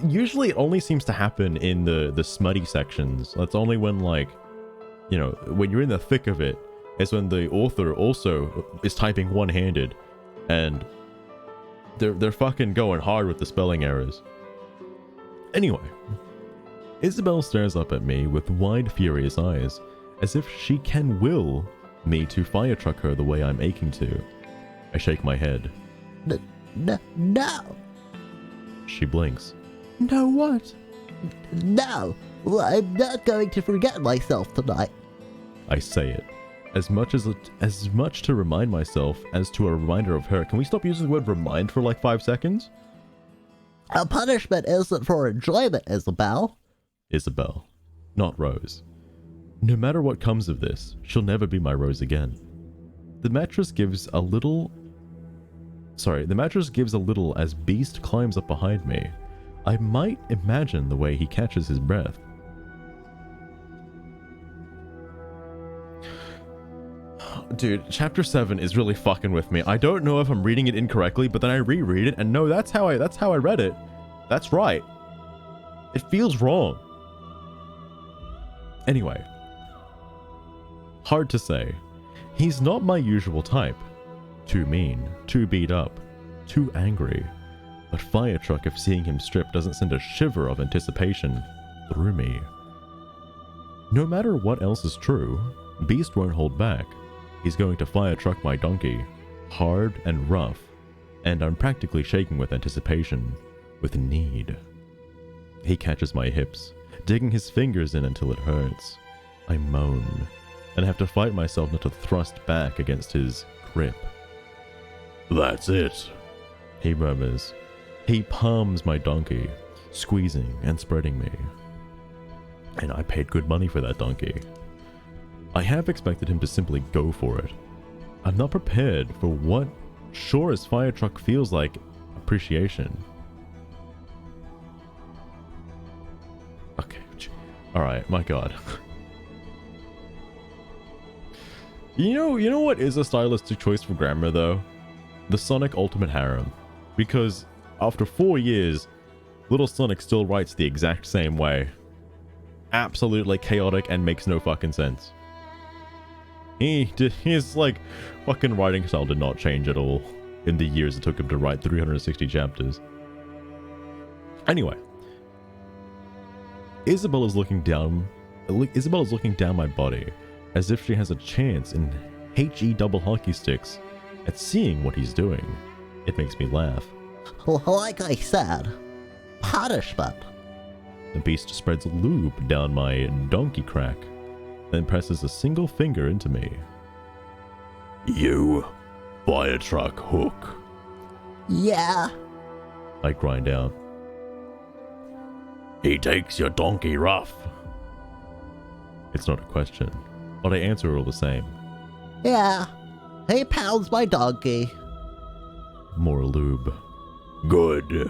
usually it only seems to happen in the smutty sections. That's only when like, you know, when you're in the thick of it, is when the author also is typing one-handed and they're fucking going hard with the spelling errors. Anyway, Isabell stares up at me with wide, furious eyes, as if she can will me to fire truck her the way I'm aching to. I shake my head. No. She blinks. No what? No, well, I'm not going to forget myself tonight. I say it. As much to remind myself as to a reminder of her. Can we stop using the word remind for like 5 seconds? A punishment isn't for enjoyment, Isabell. Isabell, not Rose. No matter what comes of this, she'll never be my Rose again. The mattress gives a little as Beast climbs up behind me. I might imagine the way he catches his breath. Dude, chapter 7 is really fucking with me. I don't know if I'm reading it incorrectly, but then I reread it and no, that's how I read it. That's right. It feels wrong. Anyway. Hard to say. He's not my usual type. Too mean, too beat up, too angry. But fire truck if seeing him strip doesn't send a shiver of anticipation through me. No matter what else is true, Beast won't hold back. He's going to fire truck my donkey, hard and rough, and I'm practically shaking with anticipation, with need. He catches my hips, digging his fingers in until it hurts. I moan, and have to fight myself not to thrust back against his grip. That's it, he murmurs. He palms my donkey, squeezing and spreading me. And I paid good money for that donkey. I have expected him to simply go for it. I'm not prepared for what sure as fire truck feels like appreciation. Okay, alright, my god. You know what is a stylistic choice for grammar though? The Sonic Ultimate Harem. Because after 4 years, Little Sonic still writes the exact same way. Absolutely chaotic and makes no fucking sense. His like fucking writing style did not change at all in the years it took him to write 360 chapters. Anyway, Isabell is looking down my body as if she has a chance in HE double hockey sticks at seeing what he's doing. It makes me laugh. Like I said, punishment. The beast spreads lube down my donkey crack, then presses a single finger into me. You, fire truck Hook. Yeah. I grind out. He takes your donkey rough. It's not a question, but I answer all the same. Yeah. He pounds my donkey. More lube. Good.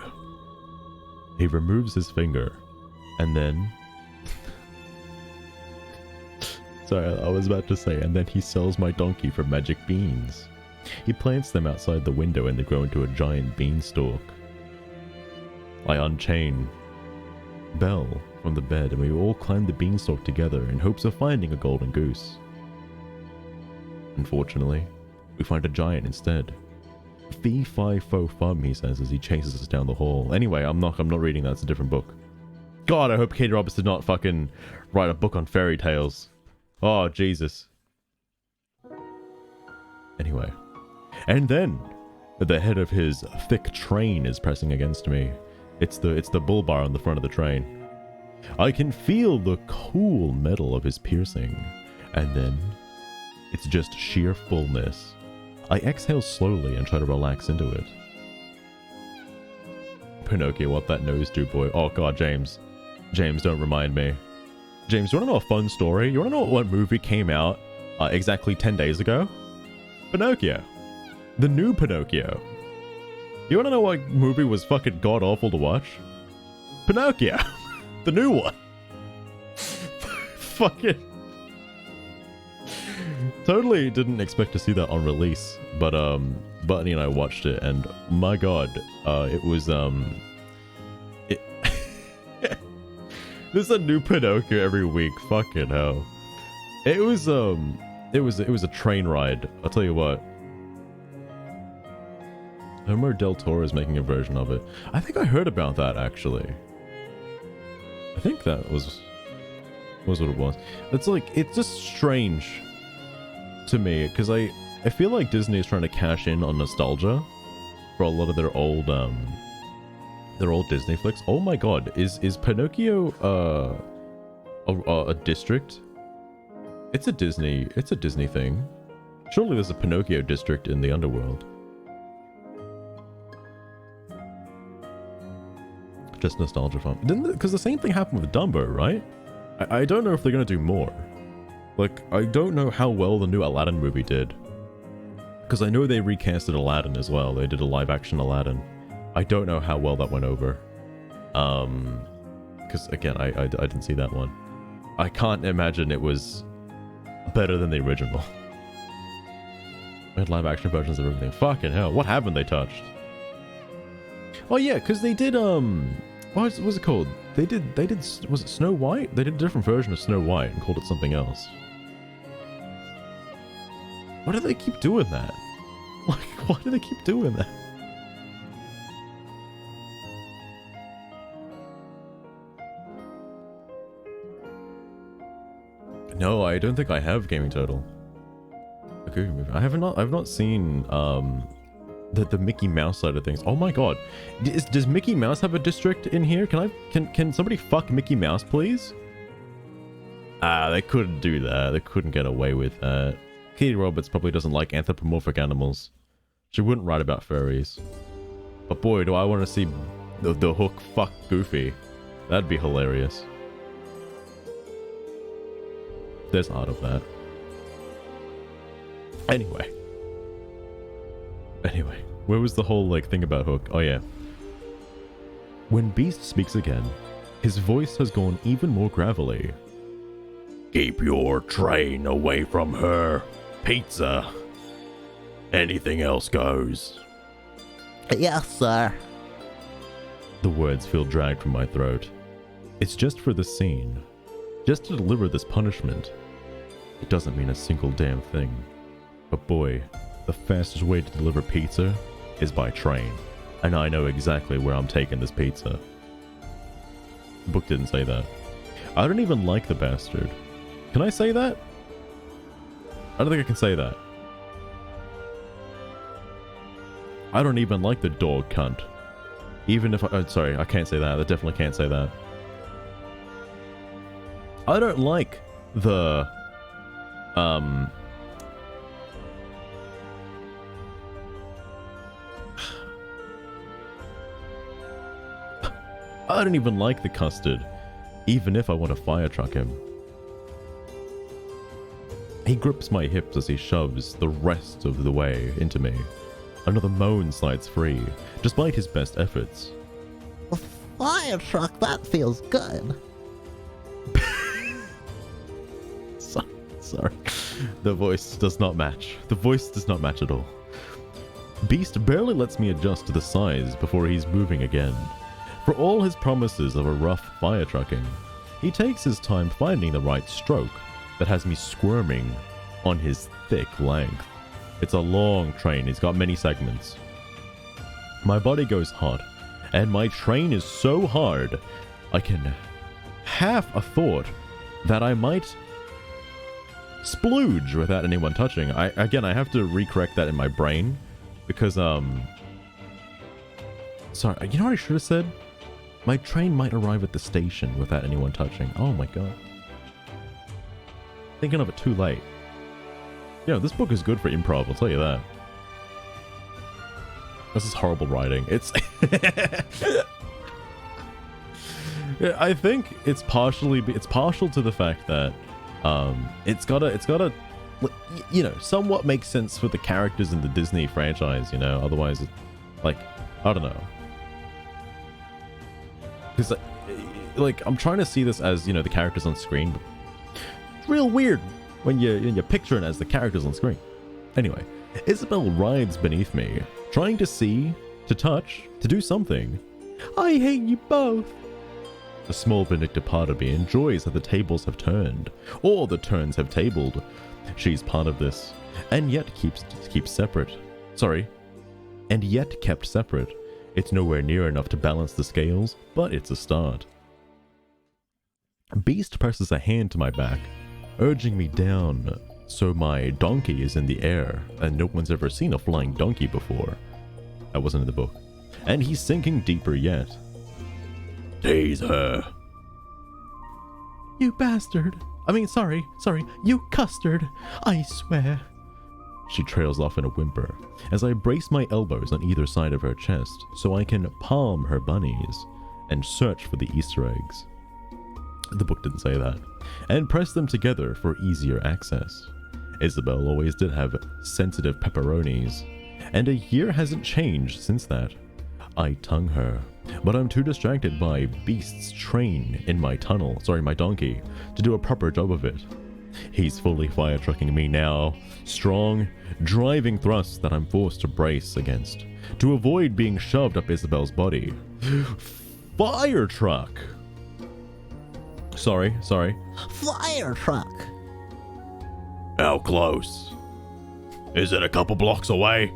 He removes his finger, and then... Sorry, I was about to say, and then he sells my donkey for magic beans. He plants them outside the window and they grow into a giant beanstalk. I unchain Belle from the bed and we all climb the beanstalk together in hopes of finding a golden goose. Unfortunately, we find a giant instead. Fee fi fo fum, he says as he chases us down the hall. Anyway, I'm not reading that, it's a different book. God, I hope Katee Robert did not fucking write a book on fairy tales. Oh, Jesus. Anyway. And then, the head of his thick train is pressing against me. It's the bull bar on the front of the train. I can feel the cool metal of his piercing. And then, it's just sheer fullness. I exhale slowly and try to relax into it. Pinocchio, what that nose do, boy? Oh god, James. James, don't remind me. James, you wanna know a fun story? You wanna know what movie came out exactly 10 days ago? Pinocchio. The new Pinocchio. You wanna know what movie was fucking god-awful to watch? Pinocchio. The new one. Fucking... Totally didn't expect to see that on release, but Bunny and I watched it, and my god, it was there's a new Pinocchio every week. Fucking hell, it was a train ride. I'll tell you what. Homer Del Toro is making a version of it. I think I heard about that actually. I think that was what it was. It's like, it's just strange to me, because I feel like Disney is trying to cash in on nostalgia for a lot of their old Disney flicks. Oh my god, is Pinocchio a district? It's a Disney thing. Surely there's a Pinocchio district in the underworld. Just nostalgia fun. Because the same thing happened with Dumbo, right? I don't know if they're gonna do more. Like, I don't know how well the new Aladdin movie did. Because I know they recasted Aladdin as well. They did a live-action Aladdin. I don't know how well that went over. Because, again, I didn't see that one. I can't imagine it was better than the original. We had live-action versions of everything. Fucking hell, what haven't they touched? Oh yeah, because they did, what was it called? They did, was it Snow White? They did a different version of Snow White and called it something else. Why do they keep doing that? Like, why do they keep doing that? No, I don't think I have Gaming Total. Okay, I've not seen, the Mickey Mouse side of things. Oh my god. Does Mickey Mouse have a district in here? Can somebody fuck Mickey Mouse, please? They couldn't do that. They couldn't get away with that. Katee Roberts probably doesn't like anthropomorphic animals. She wouldn't write about furries. But boy, do I want to see the Hook fuck Goofy. That'd be hilarious. There's art of that. Anyway, where was the whole, like, thing about Hook? Oh, yeah. When Beast speaks again, his voice has gone even more gravelly. Keep your train away from her. Pizza. Anything else goes. Yes, sir. The words feel dragged from my throat. It's just for the scene. Just to deliver this punishment. It doesn't mean a single damn thing. But boy, the fastest way to deliver pizza is by train. And I know exactly where I'm taking this pizza. The book didn't say that. I don't even like the bastard. Can I say that? I don't think I can say that. I don't even like the dog cunt. Even if I... sorry, I can't say that. I definitely can't say that. I don't like the I don't even like the custard, even if I want to fire truck him. He grips my hips as he shoves the rest of the way into me. Another moan slides free, despite his best efforts. A fire truck, that feels good. Sorry. The voice does not match. The voice does not match at all. Beast barely lets me adjust to the size before he's moving again. For all his promises of a rough fire trucking, he takes his time finding the right stroke that has me squirming on his thick length. It's a long train, it's got many segments. My body goes hot, and my train is so hard, I can have a thought that I might splooge without anyone touching. I have to recorrect that in my brain, because, sorry, you know what I should have said? My train might arrive at the station without anyone touching. Oh my god. Thinking of it too late. Yeah, this book is good for improv, I'll tell you that. This is horrible writing. It's... I think it's partial to the fact that it's gotta you know, somewhat make sense for the characters in the Disney franchise, you know, otherwise it's like, I don't know. Because like I'm trying to see this as, you know, the characters on screen, but it's real weird when you're picturing it as the characters on screen. Anyway, Isabell rides beneath me, trying to see, to touch, to do something. I hate you both. The small vindictive part of me enjoys that the tables have turned, or the turns have tabled. She's part of this, and yet keeps separate. Sorry, and yet kept separate. It's nowhere near enough to balance the scales, but it's a start. Beast presses a hand to my back, urging me down, so my donkey is in the air, and no one's ever seen a flying donkey before. That wasn't in the book. And he's sinking deeper yet. Tease her. You bastard. I mean, sorry, you custard. I swear. She trails off in a whimper, as I brace my elbows on either side of her chest so I can palm her bunnies and search for the Easter eggs. The book didn't say that. And press them together for easier access. Isabell always did have sensitive pepperonis, and a year hasn't changed since that. I tongue her, but I'm too distracted by Beast's train in my my donkey, to do a proper job of it. He's fully fire trucking me now, strong, driving thrusts that I'm forced to brace against, to avoid being shoved up Isabell's body. Fire truck! Sorry. Fire truck! How close? Is it a couple blocks away?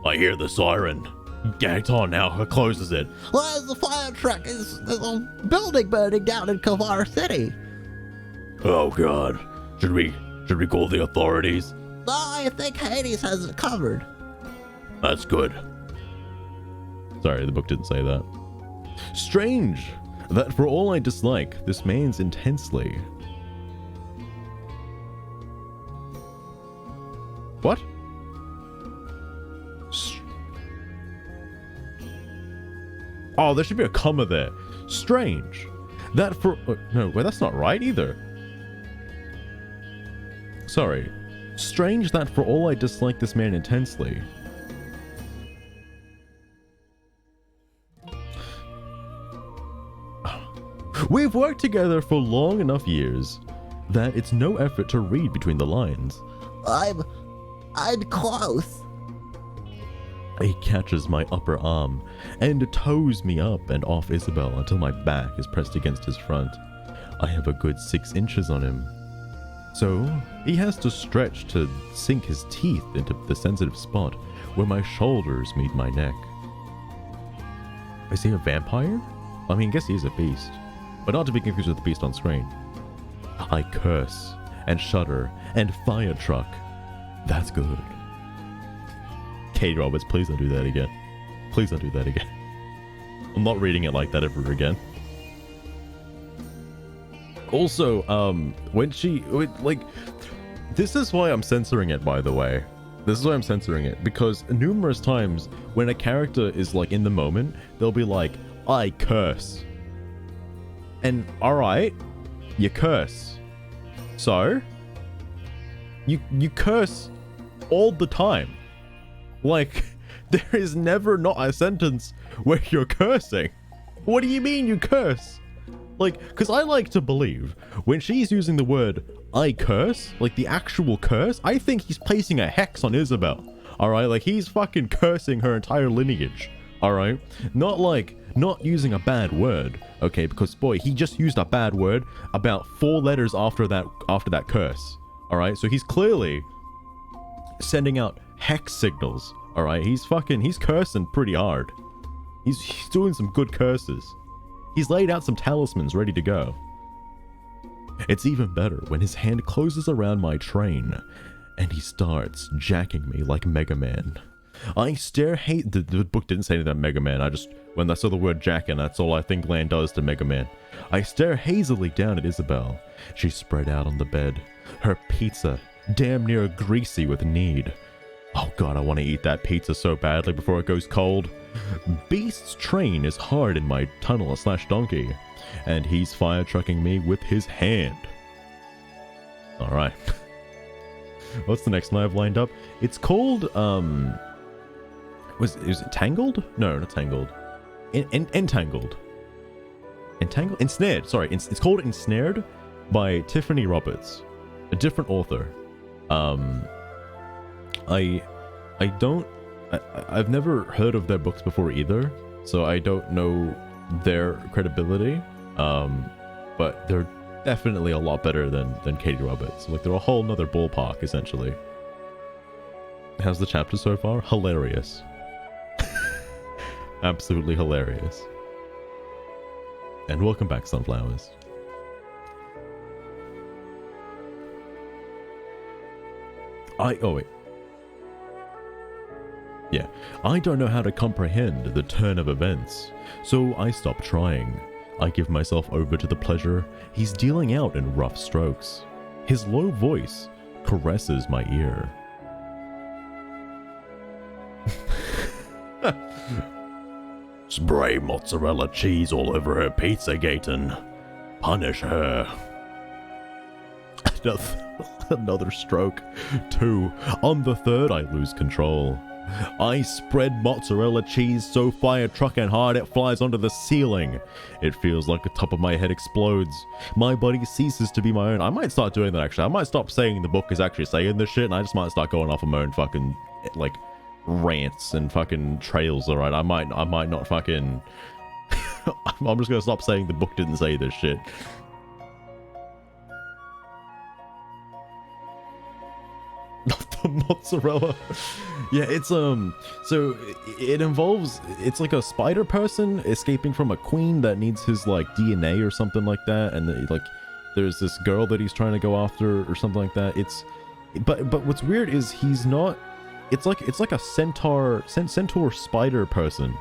I hear the siren. Gaeton now closes it. Well, there's a fire truck. There's a building burning down in Kavar City. Oh god. Should we call the authorities? No, I think Hades has it covered. That's good. Sorry, the book didn't say that. Strange that for all I dislike this man's intensely. What? Oh, there should be a comma there. Strange that for... no, wait, that's not right either. Sorry. Strange that for all I dislike this man intensely. We've worked together for long enough years that it's no effort to read between the lines. I'm close. He catches my upper arm and tows me up and off Isabell until my back is pressed against his front. I have a good 6 inches on him. So he has to stretch to sink his teeth into the sensitive spot where my shoulders meet my neck. Is he a vampire? I mean, I guess he's a beast, but not to be confused with the beast on screen. I curse and shudder and fire truck. That's good. Katee Roberts, please don't do that again. Please don't do that again. I'm not reading it like that ever again. Also, when like, this is why I'm censoring it, by the way. This is why I'm censoring it, because numerous times when a character is like in the moment, they'll be like, I curse. And alright, you curse. So, you curse all the time. Like, there is never not a sentence where you're cursing. What do you mean you curse? Like, because I like to believe when she's using the word I curse, like the actual curse, I think he's placing a hex on Isabell. Alright, like he's fucking cursing her entire lineage. Alright? Not using a bad word, okay, because boy, he just used a bad word about 4 letters after that curse. Alright, so he's clearly sending out hex signals. Alright, he's cursing pretty hard. He's doing some good curses. He's laid out some talismans ready to go. It's even better when his hand closes around my train and he starts jacking me like Mega Man. I stare the book didn't say anything about Mega Man. When I saw the word jacking, that's all I think Lan does to Mega Man. I stare hazily down at Isabell. She's spread out on the bed. Her pizza, damn near greasy with need. Oh god, I want to eat that pizza so badly before it goes cold. Beast's train is hard in my tunnel/donkey, and he's fire trucking me with his hand. Alright. What's the next one I've lined up? It's called, is it Tangled? No, not Tangled. Entangled. Entangled? Ensnared, sorry. It's called Ensnared by Katee Roberts. A different author. I've never heard of their books before either, so I don't know their credibility, but they're definitely a lot better than Katee Roberts. Like, they're a whole nother ballpark, essentially. How's the chapter so far? Hilarious. Absolutely hilarious. And welcome back, Sunflowers. Oh wait. Yeah, I don't know how to comprehend the turn of events, so I stop trying. I give myself over to the pleasure he's dealing out in rough strokes. His low voice caresses my ear. Spray mozzarella cheese all over her pizza, Gaeton. Punish her. Another stroke. 2. On the 3rd, I lose control. I spread mozzarella cheese so fire trucking hard it flies onto the ceiling. It feels like the top of my head explodes. My body ceases to be my own. I might start doing that, actually. I might stop saying the book is actually saying this shit, and I just might start going off on my own fucking, like, rants and fucking trails, alright? I might not fucking... I'm just gonna stop saying the book didn't say this shit. Not the mozzarella. Yeah, it's so it involves, it's like a spider person escaping from a queen that needs his like DNA or something like that, and like there's this girl that he's trying to go after or something like that. But what's weird is he's not, it's like a centaur spider person.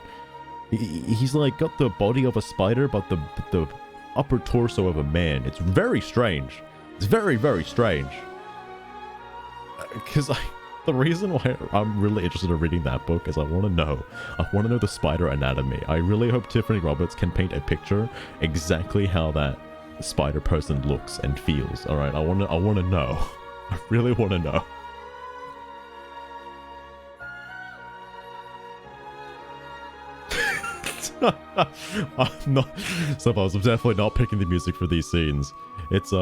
He's like got the body of a spider but the upper torso of a man. It's very strange. It's very, very strange. Because the reason why I'm really interested in reading that book is I want to know the spider anatomy. I really hope Katee Roberts can paint a picture exactly how that spider person looks and feels. All right, I want to know. I really want to know. I'm definitely not picking the music for these scenes. It's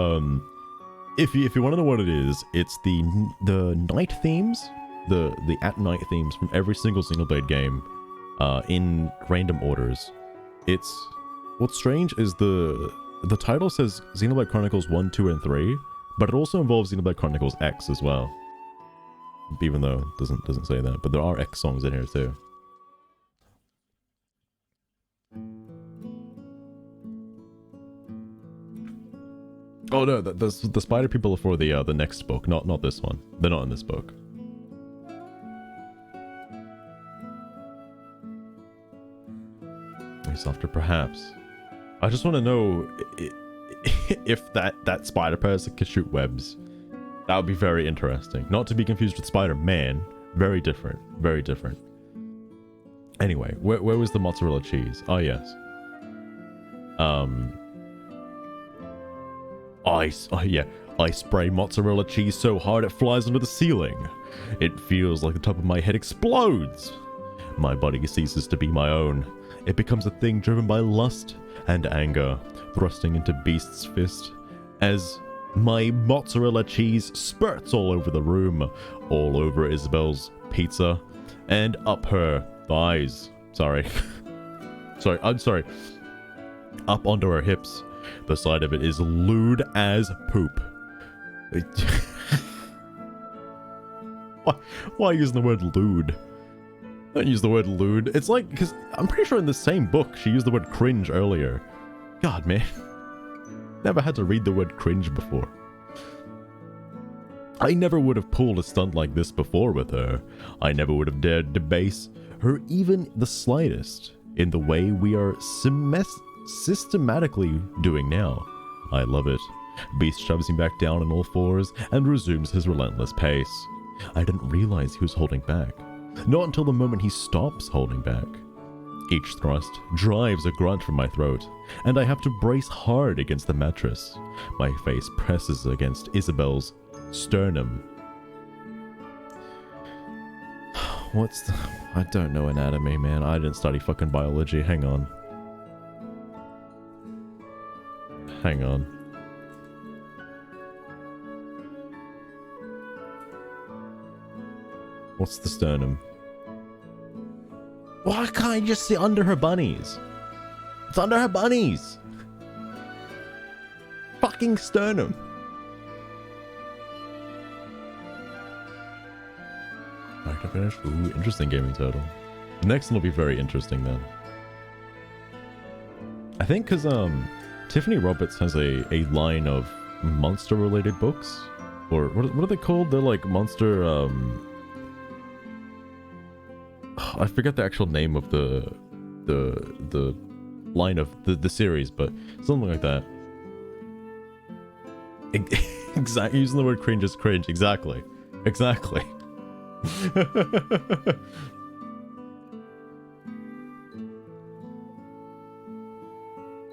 If you want to know what it is, it's the night themes, the at night themes from every single Xenoblade game, in random orders. What's strange is the title says Xenoblade Chronicles 1, 2, and 3, but it also involves Xenoblade Chronicles X as well. Even though it doesn't say that, but there are X songs in here too. Oh no, the spider people are for the next book, not this one. They're not in this book. Softer, perhaps. I just want to know if that spider person could shoot webs, that would be very interesting. Not to be confused with Spider-Man. Very different. Very different. Anyway, where was the mozzarella cheese? Oh, yes. I spray mozzarella cheese so hard it flies under the ceiling. It feels like the top of my head explodes. My body ceases to be my own. It becomes a thing driven by lust and anger, thrusting into Beast's fist as my mozzarella cheese spurts all over the room, all over Isabell's pizza, and up her thighs. Sorry. I'm sorry. Up onto her hips. The side of it is lewd as poop. Why use the word lewd? Don't use the word lewd. It's like, because I'm pretty sure in the same book she used the word cringe earlier. God, man. Never had to read the word cringe before. I never would have pulled a stunt like this before with her. I never would have dared debase her even the slightest in the way we are systematically doing now. I love it. Beast shoves him back down on all fours and resumes his relentless pace. I didn't realize he was holding back. Not until the moment he stops holding back. Each thrust drives a grunt from my throat, and I have to brace hard against the mattress. My face presses against Isabell's sternum. I don't know anatomy, man. I didn't study fucking biology. Hang on. What's the sternum? Why can't I just see under her bunnies? It's under her bunnies! Fucking sternum! Back to finish? Ooh, interesting gaming turtle. The next one will be very interesting then. I think because Katee Roberts has a line of monster related books. Or what are they called? They're like monster I forget the actual name of the line of the series, but something like that. Exactly. Using the word cringe is cringe. Exactly.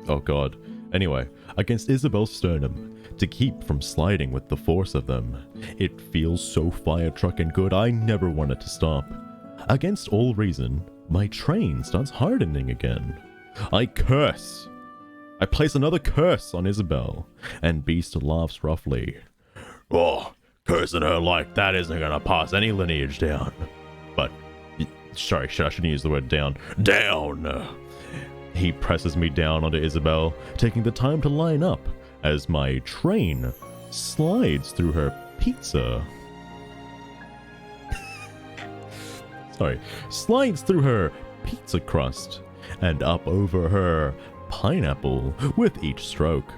Oh god. Anyway, against Isabell's sternum, to keep from sliding with the force of them. It feels so fire truckin' good, I never want it to stop. Against all reason, my train starts hardening again. I curse. I place another curse on Isabell, and Beast laughs roughly. Oh, cursing her like that isn't gonna pass any lineage down. But, sorry, I shouldn't use the word down. Down! He presses me down onto Isabell, taking the time to line up as my train slides through her pizza. Slides through her pizza crust and up over her pineapple with each stroke.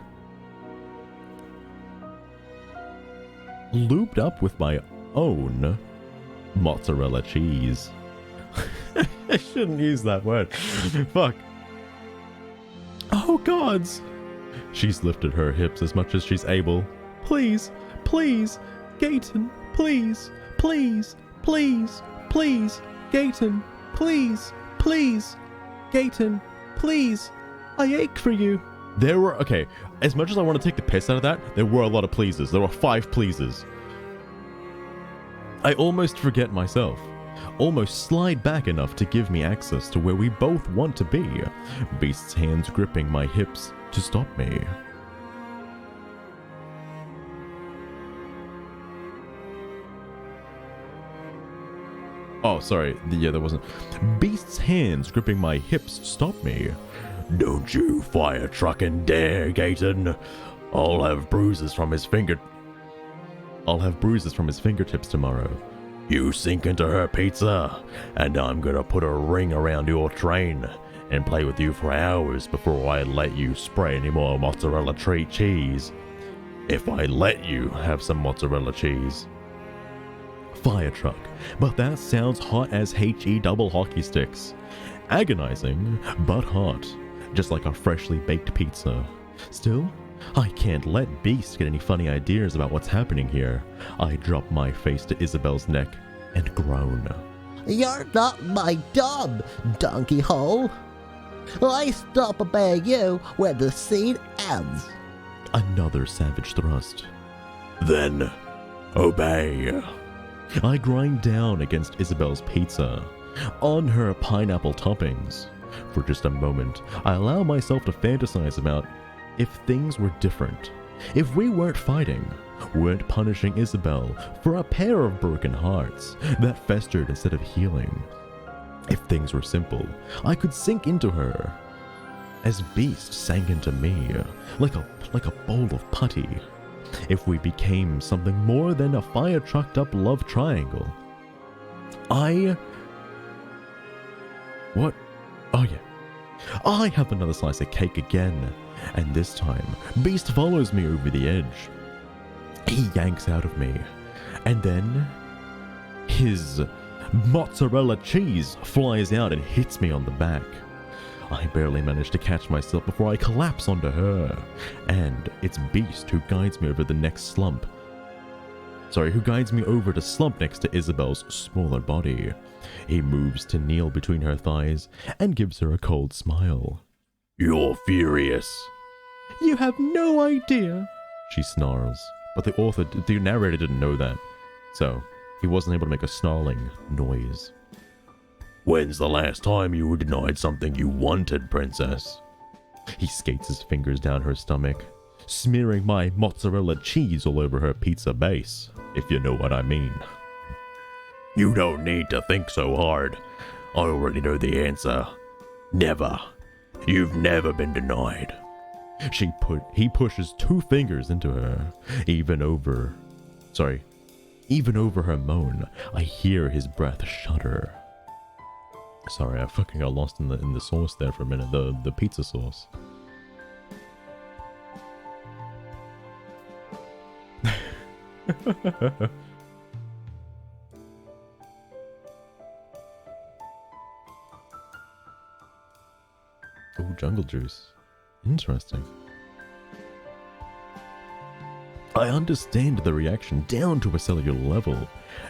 Looped up with my own mozzarella cheese. I shouldn't use that word. Fuck. Oh gods. She's lifted her hips as much as she's able. Please, please, Gaeton, please, please, please, please, Gaeton, please, please, Gaeton, please, I ache for you. There were, okay, as much as I want to take the piss out of that, there were a lot of pleases. There were 5 pleases. I almost forget myself. Almost slide back enough to give me access to where we both want to be. Beast's hands gripping my hips to stop me. Oh, sorry. Yeah, there wasn't. Beast's hands gripping my hips stop me. Don't you fire truckin' dare, Gaeton. I'll have bruises from his fingertips tomorrow. You sink into her pizza, and I'm gonna put a ring around your train and play with you for hours before I let you spray any more mozzarella cheese. If I let you have some mozzarella cheese. Fire truck, but that sounds hot as HE double hockey sticks. Agonizing, but hot, just like a freshly baked pizza. Still, I can't let Beast get any funny ideas about what's happening here. I drop my face to Isabel's neck and groan. You're not my dom, donkey hole. I stop obeying you when the scene ends. Another savage thrust. Then, obey. I grind down against Isabel's pizza, on her pineapple toppings. For just a moment, I allow myself to fantasize about if things were different. If we weren't fighting, weren't punishing Isabel for a pair of broken hearts that festered instead of healing. If things were simple, I could sink into her as Beast sank into me, like a bowl of putty. If we became something more than a fire-trucked up love triangle. What? Oh yeah. I have another slice of cake again, and this time, Beast follows me over the edge. He yanks out of me, and then his mozzarella cheese flies out and hits me on the back. I barely manage to catch myself before I collapse onto her, and it's Beast who guides me over the next slump. Who guides me over to slump next to Isabel's smaller body. He moves to kneel between her thighs and gives her a cold smile. You're furious. You have no idea, she snarls. But the narrator didn't know that, so he wasn't able to make a snarling noise. When's the last time you were denied something you wanted, princess? He skates his fingers down her stomach, smearing my mozzarella cheese all over her pizza base, if you know what I mean. You don't need to think so hard. I already know the answer. Never. You've never been denied. He pushes 2 fingers into her, even over her moan. I hear his breath shudder. Sorry, I fucking got lost in the sauce there for a minute, the pizza sauce. Oh, jungle juice. Interesting. I understand the reaction down to a cellular level.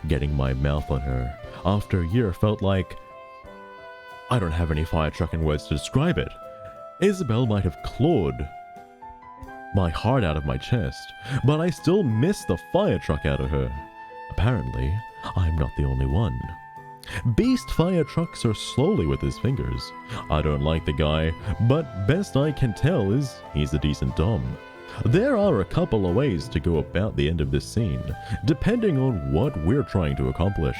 Getting my mouth on her after a year felt like... I don't have any fire-trucking words to describe it. Isabel might have clawed my heart out of my chest, but I still miss the fire truck out of her. Apparently, I'm not the only one. Beast fire trucks her slowly with his fingers. I don't like the guy, but best I can tell is he's a decent dom. There are a couple of ways to go about the end of this scene, depending on what we're trying to accomplish.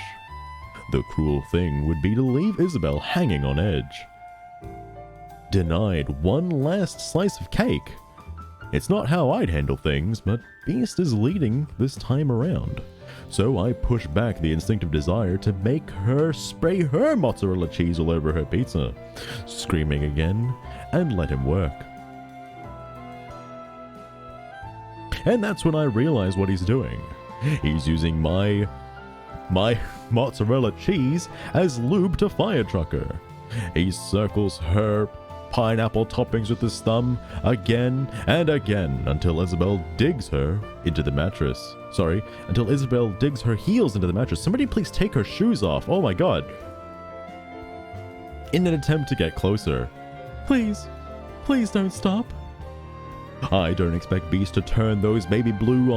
The cruel thing would be to leave Isabel hanging on edge. Denied one last slice of cake. It's not how I'd handle things, but Beast is leading this time around. So I push back the instinctive desire to make her spray her mozzarella cheese all over her pizza, screaming again, and let him work. And that's when I realize what he's doing. He's using my mozzarella cheese as lube to fire truck her. He circles her pineapple toppings with his thumb again and again until Isabel digs her into the mattress. Until Isabel digs her heels into the mattress. Somebody please take her shoes off. Oh my god. In an attempt to get closer. Please don't stop. I don't expect Beast to turn those baby blues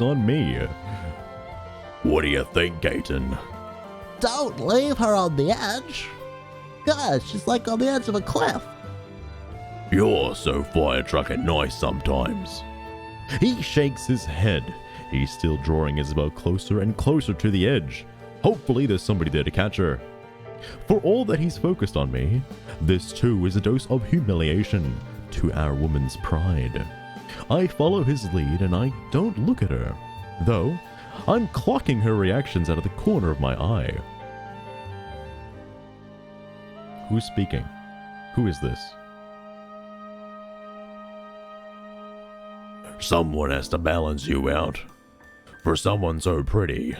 on me. What do you think, Gaeton? Don't leave her on the edge. God, she's like on the edge of a cliff. You're so fire-trucking nice sometimes. He shakes his head. He's still drawing Isabel closer and closer to the edge. Hopefully there's somebody there to catch her. For all that he's focused on me, this too is a dose of humiliation to our woman's pride. I follow his lead and I don't look at her, though I'm clocking her reactions out of the corner of my eye. Who's speaking? Who is this? Someone has to balance you out. For someone so pretty,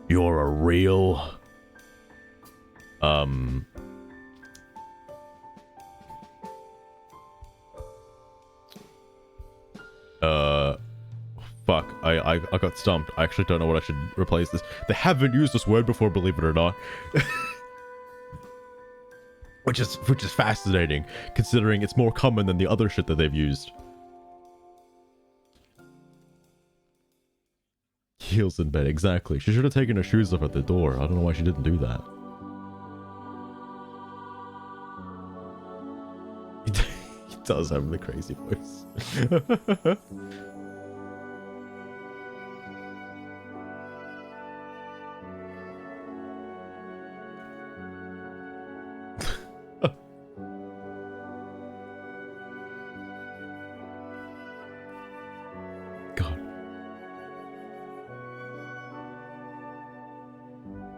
you're a real... I got stumped. I actually don't know what I should replace this. They haven't used this word before, believe it or not. which is fascinating, considering it's more common than the other shit that they've used. Heels in bed, exactly. She should have taken her shoes off at the door. I don't know why she didn't do that. He does have the crazy voice.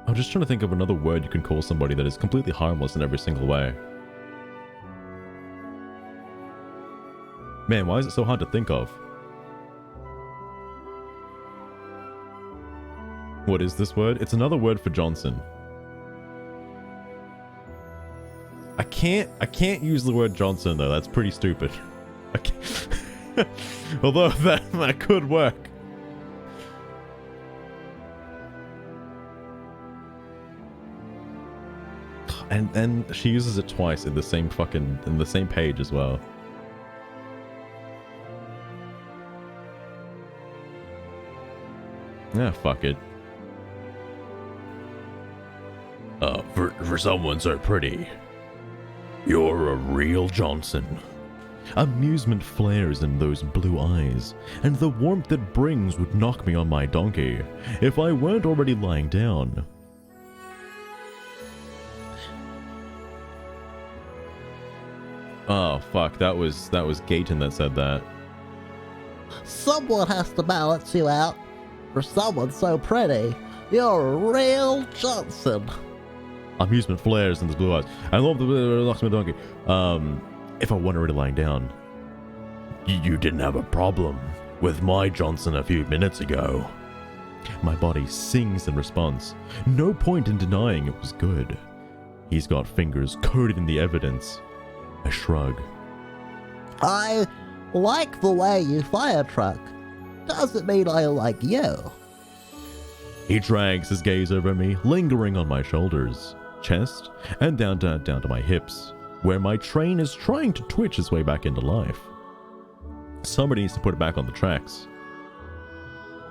I'm just trying to think of another word you can call somebody that is completely harmless in every single way. Man, why is it so hard to think of? What is this word? It's another word for Johnson. I can't use the word Johnson though, that's pretty stupid. I can't. Although that could work. And she uses it twice in the same page as well. Yeah, fuck it. For someone so pretty, you're a real Johnson. Amusement flares in those blue eyes, and the warmth it brings would knock me on my donkey if I weren't already lying down. Oh fuck, that was Gaeton that said that. Someone has to balance you out. For someone so pretty, you're a real Johnson. Amusement flares in those blue eyes. I love the knocks my donkey. If I weren't already lying down. You didn't have a problem with my Johnson a few minutes ago. My body sings in response. No point in denying it was good. He's got fingers coated in the evidence. I shrug. I like the way you fire truck. Doesn't mean I like you. He drags his gaze over me, lingering on my shoulders, chest, and down to my hips, where my train is trying to twitch its way back into life. Somebody needs to put it back on the tracks.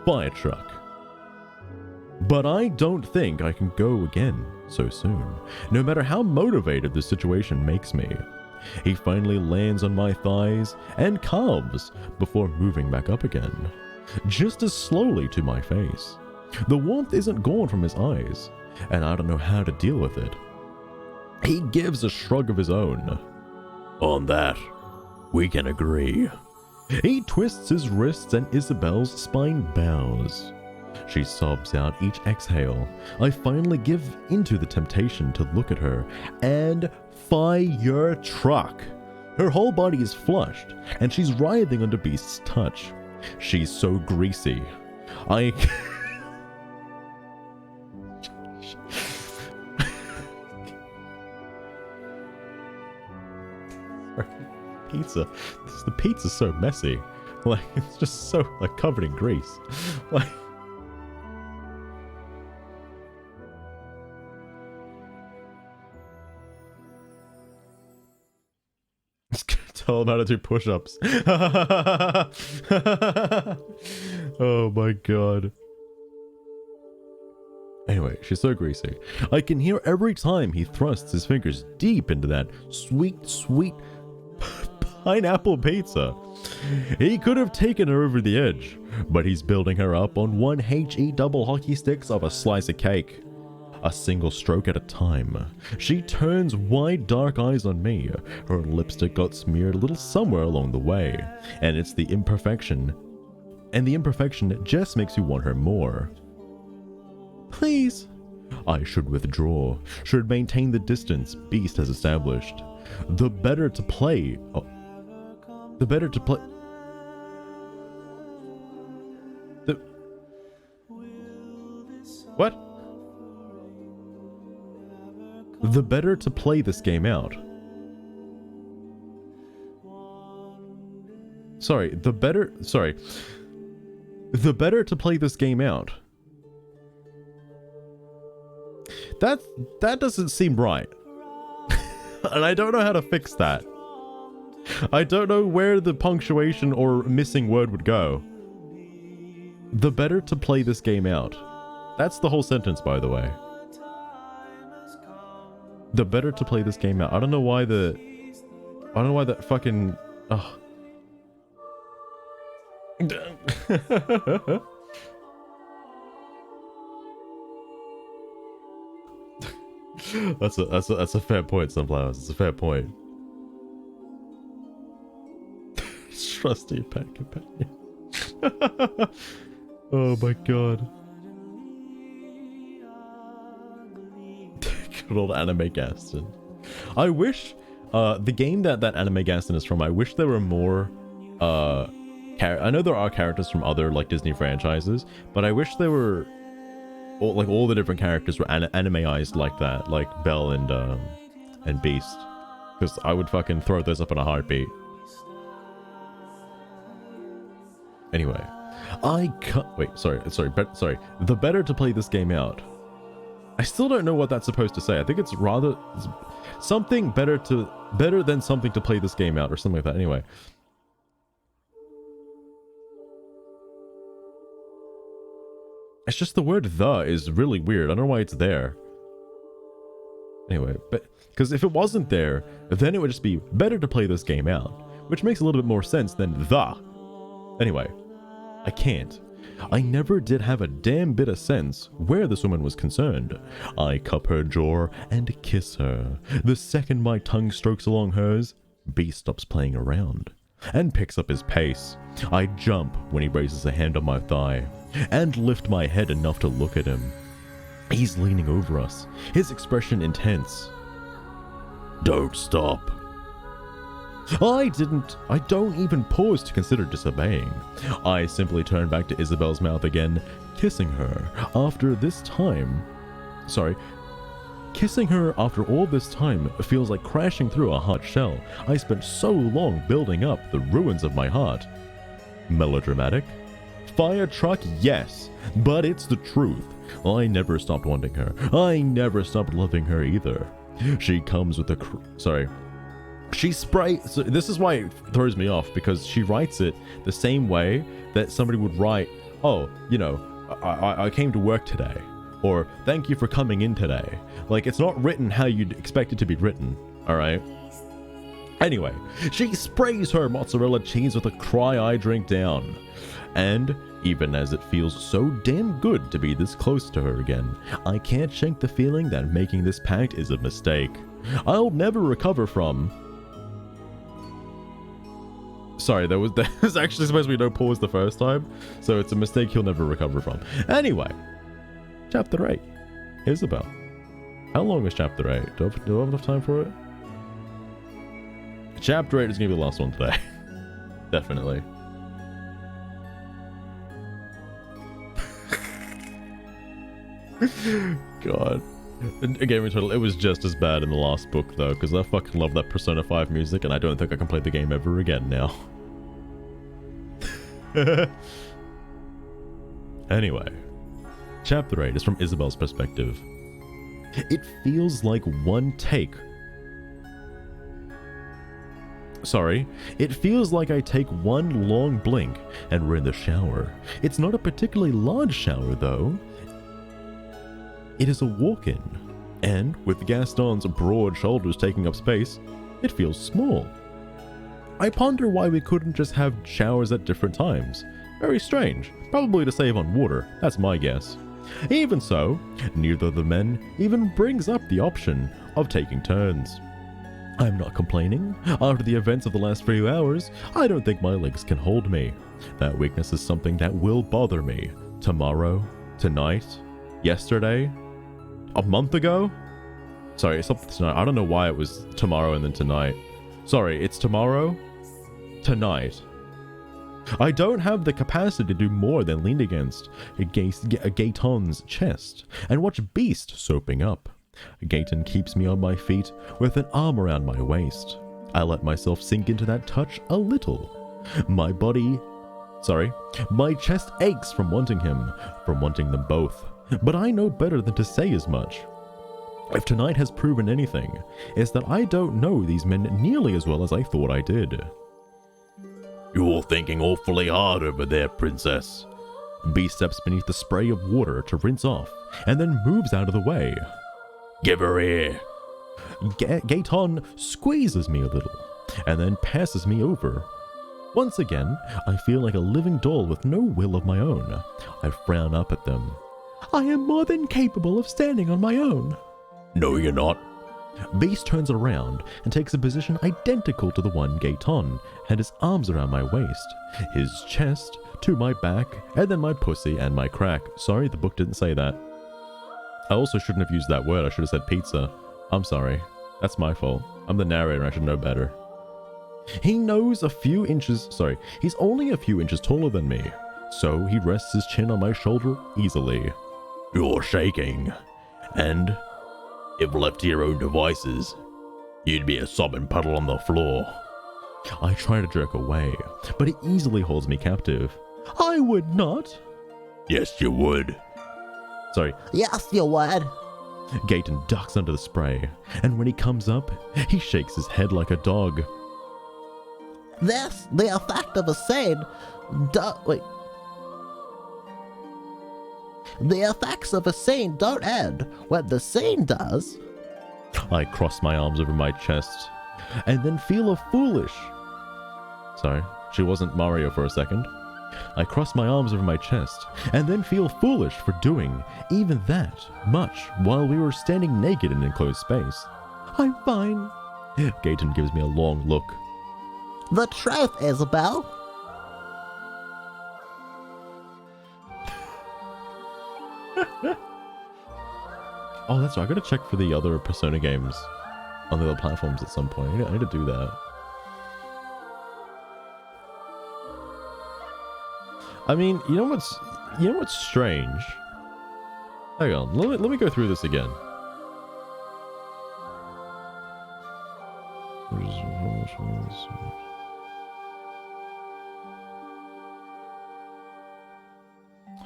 Fire truck. But I don't think I can go again so soon, no matter how motivated the situation makes me. He finally lands on my thighs and calves before moving back up again, just as slowly to my face. The warmth isn't gone from his eyes, and I don't know how to deal with it. He gives a shrug of his own. On that, we can agree. He twists his wrists and Isabell's spine bows. She sobs out each exhale. I finally give into the temptation to look at her and fire truck. Her whole body is flushed, and she's writhing under Beast's touch. She's so greasy. Pizza. The pizza's so messy. Like, it's just so, like, covered in grease. Like... Tell him how to do push-ups. Oh my god. Anyway, she's so greasy. I can hear every time he thrusts his fingers deep into that sweet, sweet pineapple pizza. He could have taken her over the edge, but he's building her up on one HE double hockey sticks of a slice of cake. A single stroke at a time. She turns wide dark eyes on me. Her lipstick got smeared a little somewhere along the way, and it's the imperfection. And the imperfection just makes you want her more. Please. I should withdraw, should maintain the distance Beast has established. The better to play... Oh, the better to play... What? The better to play this game out. Sorry. the better to play this game out. That doesn't seem right. And I don't know how to fix that. I don't know where the punctuation or missing word would go. The better to play this game out. That's the whole sentence, by the way. The better to play this game out. I don't know why that fucking... Ugh. That's a fair point, Sunflowers. It's a fair point. Trusty pet companion. Oh my god. Good old anime Gaston. I wish the game that anime Gaston is from, I wish there were more I know there are characters from other like Disney franchises, but I wish there were all the different characters were animeized like that, like Belle and Beast, because I would fucking throw those up in a heartbeat. Anyway, sorry. The better to play this game out. I still don't know what that's supposed to say. I think it's rather something better than something to play this game out, or something like that. Anyway. It's just the word "the" is really weird. I don't know why it's there. Anyway, but because if it wasn't there, then it would just be better to play this game out, which makes a little bit more sense than "the." Anyway, I can't. I never did have a damn bit of sense where this woman was concerned. I cup her jaw and kiss her. The second my tongue strokes along hers, Beast stops playing around and picks up his pace. I jump when he raises a hand on my thigh and lift my head enough to look at him. He's leaning over us, his expression intense. Don't stop. I don't even pause to consider disobeying. I simply turn back to Isabel's mouth again, kissing her after all this time feels like crashing through a hard shell I spent so long building up the ruins of my heart. Melodramatic? Fire truck, yes, but it's the truth. I never stopped wanting her. I never stopped loving her either. She comes with so this is why it throws me off, because she writes it the same way that somebody would write, oh, you know, I came to work today, or thank you for coming in today. Like, it's not written how you'd expect it to be written, alright? Anyway, she sprays her mozzarella cheese with a cry I drink down. And even as it feels so damn good to be this close to her again, I can't shake the feeling that making this pact is a mistake I'll never recover from. Sorry, there was actually supposed to be no pause the first time, so it's a mistake he'll never recover from. Anyway, Chapter 8. Isabell. How long is Chapter 8? Do I have enough time for it? Chapter 8 is going to be the last one today. Definitely. God. Again, it was just as bad in the last book, though, because I fucking love that Persona 5 music, and I don't think I can play the game ever again now. Anyway, Chapter 8 is from Isabell's perspective. It feels like one take. Sorry, it feels like I take one long blink and we're in the shower. It's not a particularly large shower, though. It is a walk-in, and with Gaston's broad shoulders taking up space, it feels small. I ponder why we couldn't just have showers at different times. Very strange, probably to save on water, that's my guess. Even so, neither of the men even brings up the option of taking turns. I'm not complaining. After the events of the last few hours, I don't think my legs can hold me. That weakness is something that will bother me. Tomorrow, tonight, yesterday, a month ago? Sorry, it's something tonight. I don't know why it was tomorrow and then tonight. Sorry, it's tomorrow, tonight. I don't have the capacity to do more than lean against a Gaeton's chest and watch Beast soaping up. Gaeton keeps me on my feet with an arm around my waist. I let myself sink into that touch a little. My body Sorry. My chest aches from wanting him, from wanting them both. But I know better than to say as much. If tonight has proven anything, it's that I don't know these men nearly as well as I thought I did. You're thinking awfully hard over there, princess. B steps beneath the spray of water to rinse off, and then moves out of the way. Give her here. Gaeton squeezes me a little, and then passes me over. Once again, I feel like a living doll with no will of my own. I frown up at them. I am more than capable of standing on my own. No, you're not. Beast turns around and takes a position identical to the one Gaeton had his arms around my waist, his chest to my back, and then my pussy and my crack. Sorry, the book didn't say that. I also shouldn't have used that word. I should have said pizza. I'm sorry. That's my fault. I'm the narrator. I should know better. He knows a few inches. Sorry, he's only a few inches taller than me, so he rests his chin on my shoulder easily. You're shaking. And if left to your own devices, you'd be a sobbing puddle on the floor. I try to jerk away, but he easily holds me captive. I would not. Yes, you would. Sorry. Yes, you would. Gaeton ducks under the spray, and when he comes up, he shakes his head like a dog. This, the effect of a scene, The effects of a scene don't end when the scene does. I cross my arms over my chest, and then feel a foolish... Sorry, she wasn't Mario for a second. I cross my arms over my chest, and then feel foolish for doing even that much while we were standing naked in an enclosed space. I'm fine. Gaeton gives me a long look. The truth, Isabell. Oh, that's right. I gotta check for the other Persona games on the other platforms at some point. I need to do that. I mean, you know what's strange? Hang on, let me go through this again.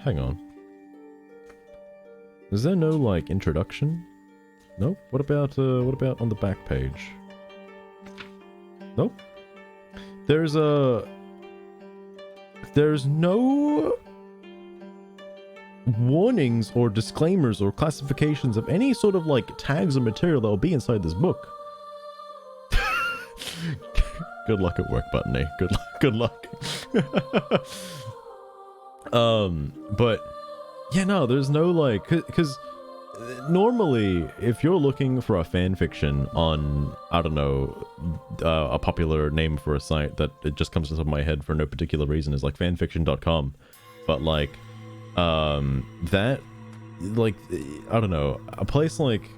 Hang on. Is there no, like, introduction? Nope. What about on the back page? Nope. There's no warnings or disclaimers or classifications of any sort of, like, tags or material that will be inside this book. Good luck at work, Buttony. Good luck. But yeah, no, there's no, like, because normally if you're looking for a fan fiction on, I don't know, a popular name for a site that it just comes to the top of my head for no particular reason is like fanfiction.com, but like that, like, I don't know, a place like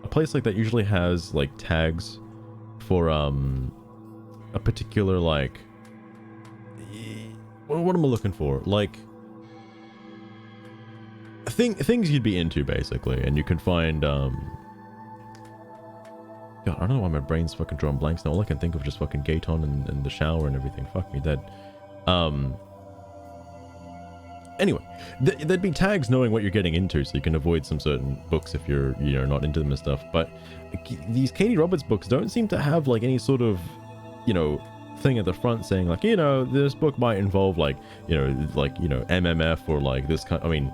that usually has like tags for a particular, like, what am I looking for, like things you'd be into, basically, and you can find God, I don't know why my brain's fucking drawing blanks now. All I can think of is just fucking Gaeton and the shower and everything. Fuck me dead. Anyway, there'd be tags knowing what you're getting into, so you can avoid some certain books if you're not into them and stuff. But these Katee Roberts books don't seem to have like any sort of, thing at the front saying like, this book might involve like, MMF or like this kind. I mean,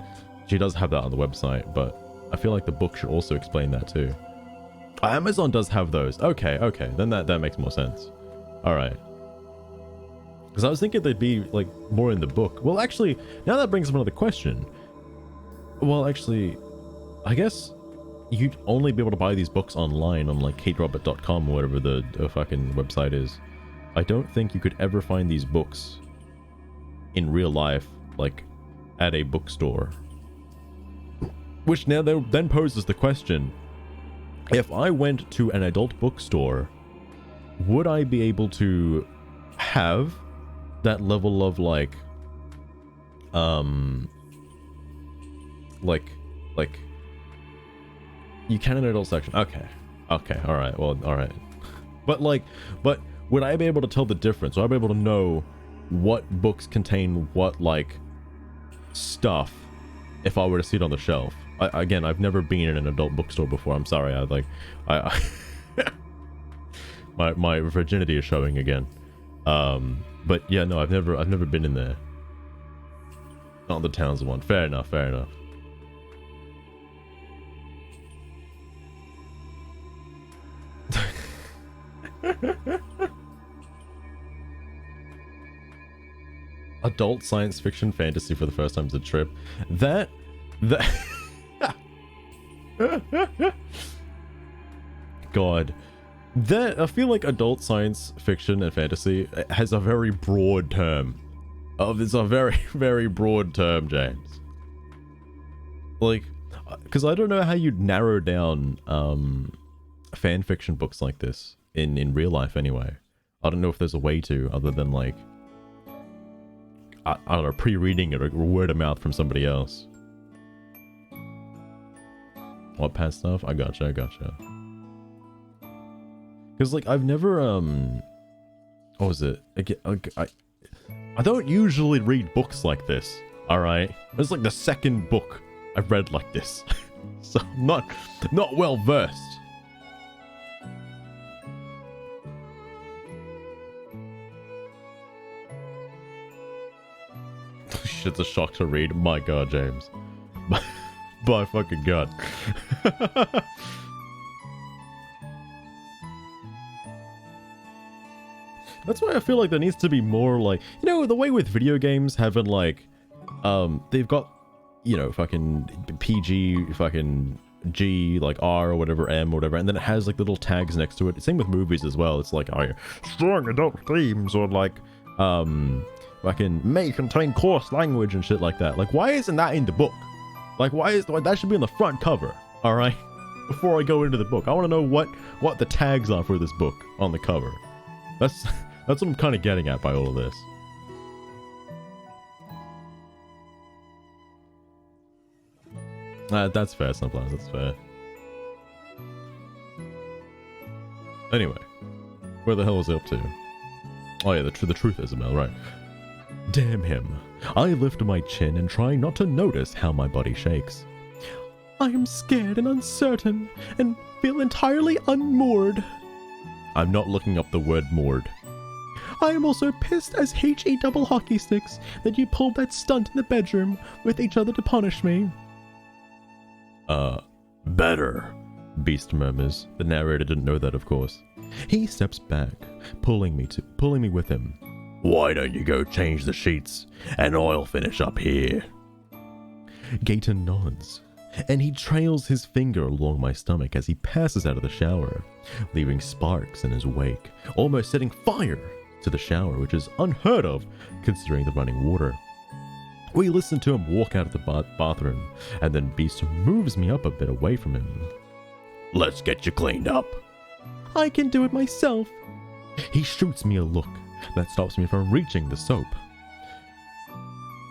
she does have that on the website, but I feel like the book should also explain that too. Amazon does have those. Okay, then that makes more sense. All right. Because I was thinking they'd be like more in the book. Well, actually, now that brings up another question. Well, actually, I guess you'd only be able to buy these books online on like katerobert.com or whatever the fucking website is. I don't think you could ever find these books in real life, like at a bookstore. Which now then poses the question, if I went to an adult bookstore, would I be able to have that level of like you can in an adult section? Okay, all right, well, all right. But would I be able to tell the difference? Would I be able to know what books contain what, like, stuff if I were to see it on the shelf. Again, I've never been in an adult bookstore before. I'm sorry. My virginity is showing again. But yeah, no, I've never been in there. Not the Towns one. Fair enough, fair enough. Adult science fiction fantasy for the first time is a trip. That God, that I feel like adult science fiction and fantasy has a very broad term. It's a very, very broad term, James. Like, because I don't know how you'd narrow down fan fiction books like this in real life anyway. I don't know if there's a way to, other than like, I don't know, pre-reading it or word of mouth from somebody else. What past stuff? I gotcha. Because like I've never what was it? I don't usually read books like this. All right, it's like the second book I've read like this, so I'm not well versed. Shit's a shock to read. My God, James. My fucking God. That's why I feel like there needs to be more, like, you know, the way with video games having like, they've got, you know, fucking PG, fucking G, like R or whatever, M or whatever, and then it has like little tags next to it. Same with movies as well. It's like, oh, strong adult themes, or like, fucking may contain coarse language and shit like that. Like, why isn't that in the book? Like, that should be on the front cover, all right? Before I go into the book, I want to know what the tags are for this book on the cover. That's what I'm kind of getting at by all of this. That's fair, Sunflowers, that's fair. Anyway, where the hell was I up to? Oh yeah, the truth, Isabel, right. Damn him. I lift my chin and try not to notice how my body shakes. I am scared and uncertain and feel entirely unmoored. I'm not looking up the word moored. I am also pissed as HE double hockey sticks that you pulled that stunt in the bedroom with each other to punish me. Better, Beast murmurs. The narrator didn't know that, of course. He steps back, pulling me with him. Why don't you go change the sheets and I'll finish up here? Gaeton nods, and he trails his finger along my stomach as he passes out of the shower, leaving sparks in his wake, almost setting fire to the shower, which is unheard of considering the running water. We listen to him walk out of the bathroom, and then Beast moves me up a bit away from him. Let's get you cleaned up. I can do it myself. He shoots me a look that stops me from reaching the soap.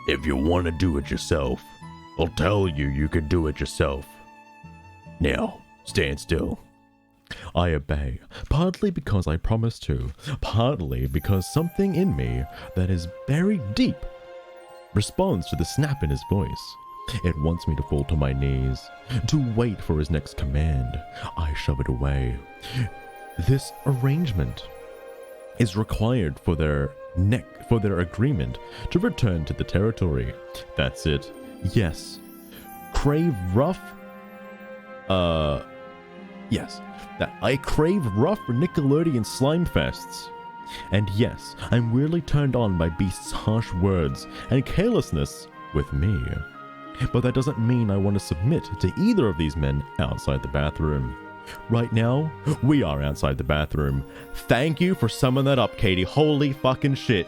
If you want to do it yourself, I'll tell you you can do it yourself. Now, stand still. I obey, partly because I promised to, partly because something in me that is buried deep responds to the snap in his voice. It wants me to fall to my knees, to wait for his next command. I shove it away. This arrangement is required for their agreement to return to the territory. That's it. Yes. Crave rough. Yes. That I crave rough Nickelodeon slime fests. And yes, I'm weirdly turned on by Beast's harsh words and carelessness with me. But that doesn't mean I want to submit to either of these men outside the bathroom. Right now, we are outside the bathroom. Thank you for summing that up, Katie. Holy fucking shit.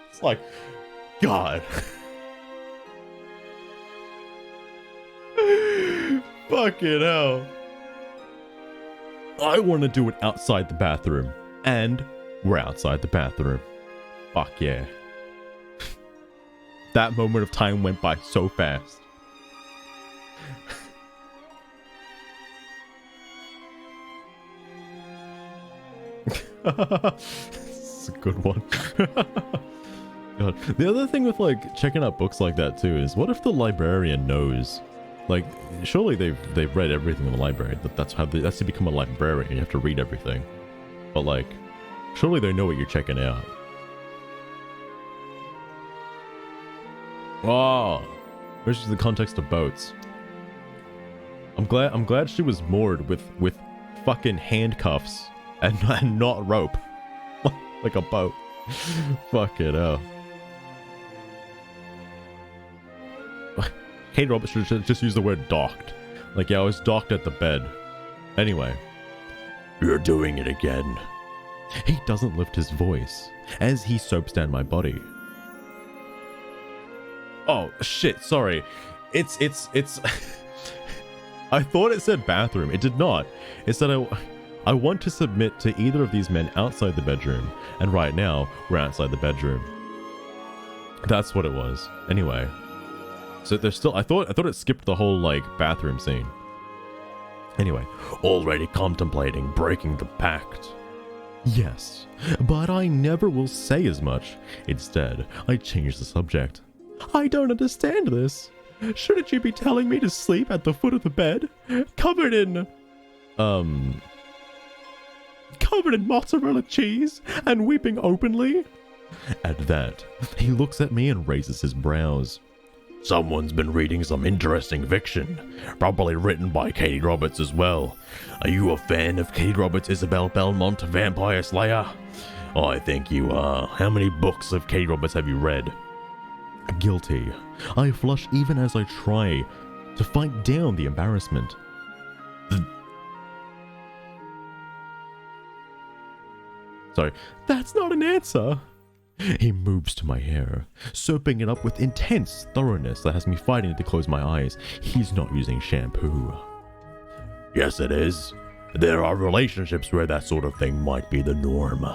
It's like, God. Fucking hell. I want to do it outside the bathroom. And we're outside the bathroom. Fuck yeah. That moment of time went by so fast. That's a good one. God. The other thing with like checking out books like that too is, what if the librarian knows? Like, surely they've read everything in the library. That's to become a librarian. You have to read everything. But like, surely they know what you're checking out. Oh, which is the context of boats. I'm glad she was moored with fucking handcuffs and not rope, like a boat. Fuck it up. Katee Robert should just use the word docked. Like, yeah, I was docked at the bed. Anyway. You're doing it again. He doesn't lift his voice as he soaps down my body. Oh, shit, sorry. It's... I thought it said bathroom. It did not. It said I want to submit to either of these men outside the bedroom. And right now, we're outside the bedroom. That's what it was. Anyway. So there's still... I thought it skipped the whole, like, bathroom scene. Anyway. Already contemplating breaking the pact. Yes, but I never will say as much. Instead, I change the subject. I don't understand this. Shouldn't you be telling me to sleep at the foot of the bed? Covered in mozzarella cheese and weeping openly? At that, he looks at me and raises his brows. Someone's been reading some interesting fiction, probably written by Katee Roberts as well. Are you a fan of Katee Roberts' Isabell Belmont, Vampire Slayer? Oh, I think you are. How many books of Katee Roberts have you read? Guilty. I flush even as I try to fight down the embarrassment. Sorry, that's not an answer. He moves to my hair, soaping it up with intense thoroughness that has me fighting to close my eyes. He's not using shampoo. Yes, it is. There are relationships where that sort of thing might be the norm,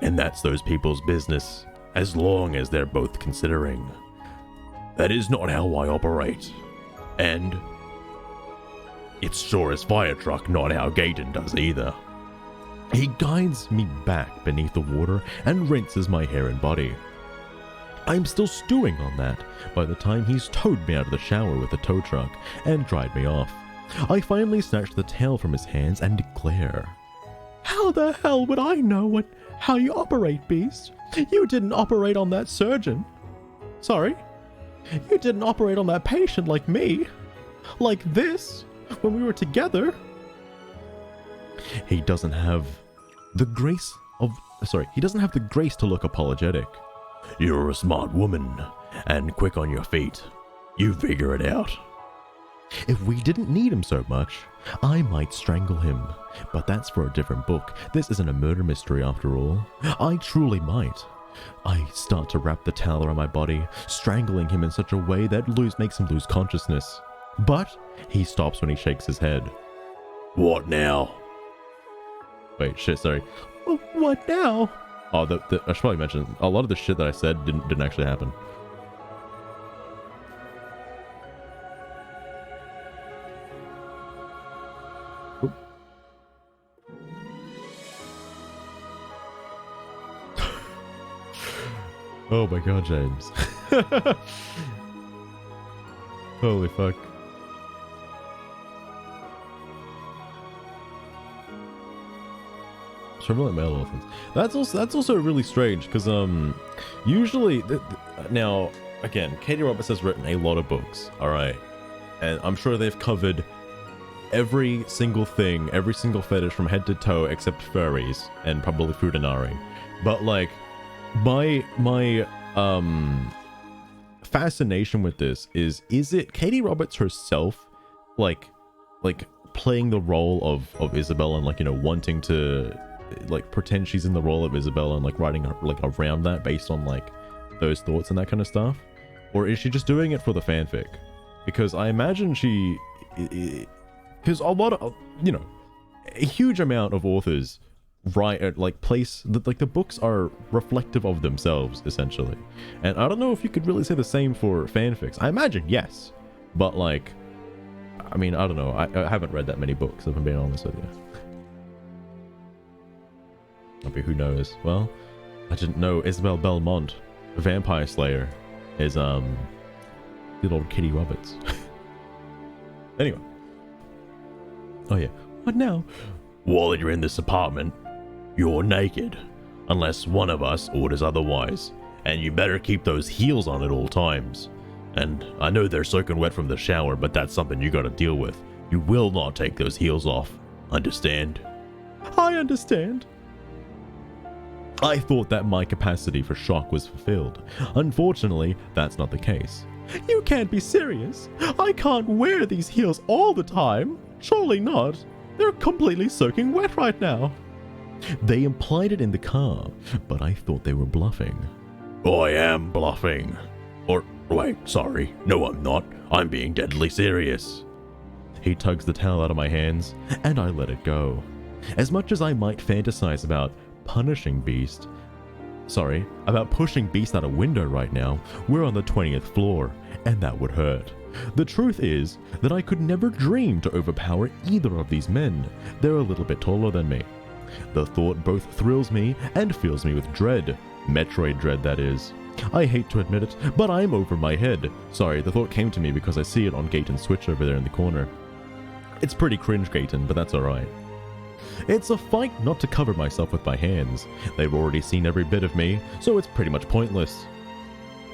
and that's those people's business, as long as they're both considering. That is not how I operate, and it's sure as fire truck not how Gaeton does either. He guides me back beneath the water and rinses my hair and body. I'm still stewing on that by the time he's towed me out of the shower with the tow truck and dried me off. I finally snatch the tail from his hands and declare, "How the hell would I know how you operate, Beast? You didn't operate on that surgeon. Sorry? You didn't operate on that patient like me. Like this, when we were together." He doesn't have the grace to look apologetic. You're a smart woman, and quick on your feet. You figure it out. If we didn't need him so much, I might strangle him. But that's for a different book. This isn't a murder mystery after all. I truly might. I start to wrap the towel around my body, strangling him in such a way that makes him lose consciousness. But he stops when he shakes his head. What now? Wait, shit, sorry. What now? Oh, I should probably mention, a lot of the shit that I said didn't actually happen. Oop. Oh my god, James. Holy fuck. Terminal male orphans. That's also really strange because usually now again, Katee Roberts has written a lot of books, all right, and I'm sure they've covered every single thing, every single fetish from head to toe except furries and probably Futanari. But like my fascination with this is it Katee Roberts herself like playing the role of Isabell and like, you know, wanting to like pretend she's in the role of Isabell and like writing like around that based on like those thoughts and that kind of stuff? Or is she just doing it for the fanfic? Because I imagine because a lot of, you know, a huge amount of authors write like place that like the books are reflective of themselves essentially, and I don't know if you could really say the same for fanfics. I imagine yes, but like, I mean, I don't know, I haven't read that many books if I'm being honest with you. Maybe who knows. Well, I didn't know Isabell Belmont, a vampire slayer, is good old Katee Roberts. Anyway. Oh yeah. What now? While you're in this apartment, you're naked, unless one of us orders otherwise, and you better keep those heels on at all times. And I know they're soaking wet from the shower, but that's something you gotta deal with. You will not take those heels off. Understand? I understand. I thought that my capacity for shock was fulfilled. Unfortunately, that's not the case. You can't be serious. I can't wear these heels all the time. Surely not. They're completely soaking wet right now. They implied it in the car, but I thought they were bluffing. I am bluffing. Or, wait, sorry. No, I'm not. I'm being deadly serious. He tugs the towel out of my hands, and I let it go. As much as I might fantasize about pushing Beast out a window right now, we're on the 20th floor, and that would hurt. The truth is that I could never dream to overpower either of these men. They're a little bit taller than me. The thought both thrills me and fills me with dread. Metroid dread, that is. I hate to admit it, but I'm over my head. Sorry, the thought came to me because I see it on Gaeton's Switch over there in the corner. It's pretty cringe, Gaeton, but that's alright. It's a fight not to cover myself with my hands. They've already seen every bit of me, so it's pretty much pointless.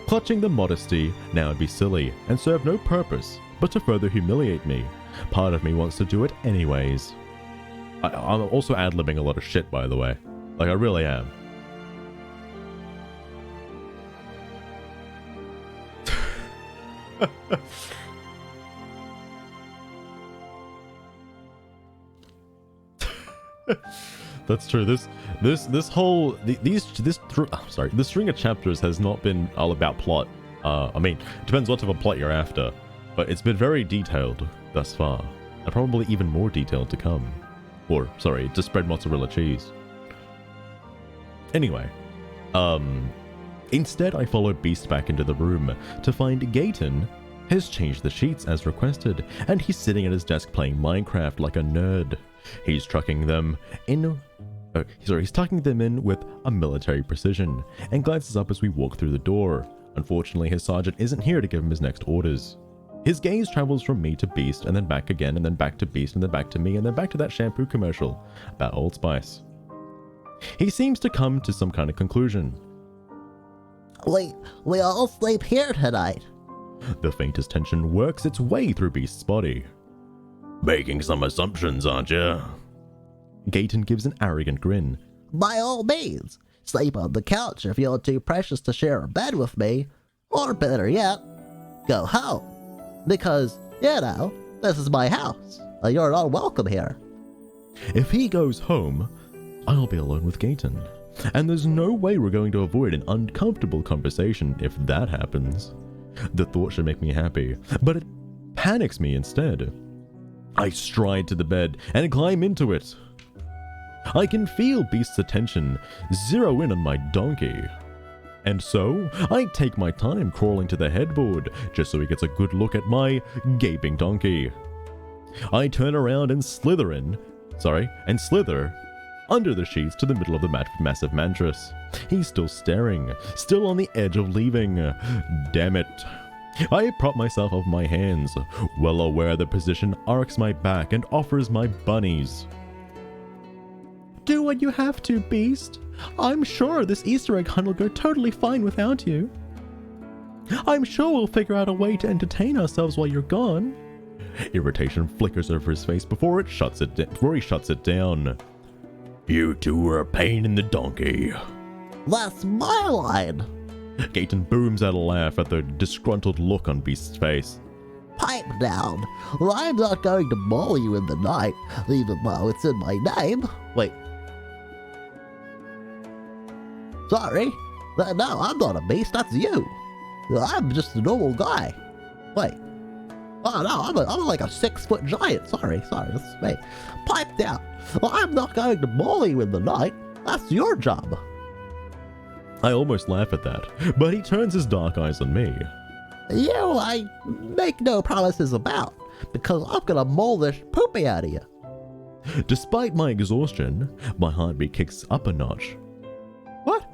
Clutching the modesty, now it'd be silly, and serve no purpose, but to further humiliate me. Part of me wants to do it anyways. I'm also ad-libbing a lot of shit, by the way. Like, I really am. That's true. This string of chapters has not been all about plot. I mean, it depends what type of plot you're after, but it's been very detailed thus far, and probably even more detailed to come. Or, sorry, to spread mozzarella cheese. Anyway, instead I follow Beast back into the room to find Gaeton has changed the sheets as requested, and he's sitting at his desk playing Minecraft like a nerd. He's tucking them in with a military precision, and glances up as we walk through the door. Unfortunately, his sergeant isn't here to give him his next orders. His gaze travels from me to Beast, and then back again, and then back to Beast, and then back to me, and then back to that shampoo commercial about Old Spice. He seems to come to some kind of conclusion. We all sleep here tonight. The faintest tension works its way through Beast's body. Making some assumptions, aren't you? Gaeton gives an arrogant grin. By all means, sleep on the couch if you're too precious to share a bed with me. Or better yet, go home. Because, you know, this is my house. You're not welcome here. If he goes home, I'll be alone with Gaeton. And there's no way we're going to avoid an uncomfortable conversation if that happens. The thought should make me happy, but it panics me instead. I stride to the bed and climb into it. I can feel Beast's attention zero in on my donkey. And so, I take my time crawling to the headboard, just so he gets a good look at my gaping donkey. I turn around and slither under the sheets to the middle of the massive mattress. He's still staring, still on the edge of leaving. Damn it. I prop myself off my hands, well aware the position arcs my back and offers my bunnies. Do what you have to, Beast. I'm sure this Easter egg hunt will go totally fine without you. I'm sure we'll figure out a way to entertain ourselves while you're gone. Irritation flickers over his face before he shuts it down. You two are a pain in the donkey. That's my line. Gaeton booms out a laugh at the disgruntled look on Beast's face. Pipe down. I'm not going to maul you in the night, even though it's in my name. Wait. Sorry. No, I'm not a beast, that's you. I'm just a normal guy. Wait. Oh no, I'm like a 6-foot giant. Sorry, that's me. Pipe down. I'm not going to maul you in the night. That's your job. I almost laugh at that, but he turns his dark eyes on me. You, I make no promises about, because I'm gonna maul this poopy out of you. Despite my exhaustion, my heartbeat kicks up a notch. What?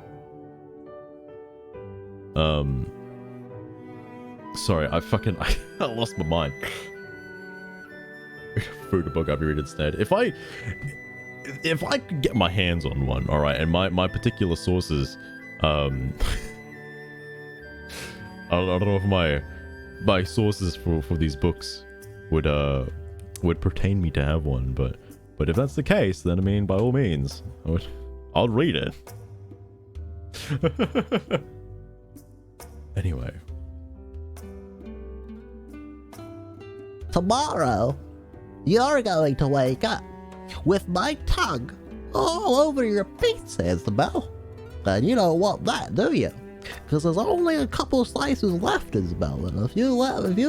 Sorry, I lost my mind. Food a book I'll be reading instead. If I could get my hands on one, all right, and my particular sources, I don't know if my sources for these books would pertain me to have one, but if that's the case, then I mean, by all means, I'll read it. Anyway. Tomorrow, you're going to wake up with my tongue all over your pizza, Isabell. And you don't want that, do you? Because there's only a couple slices left, Isabell, and if you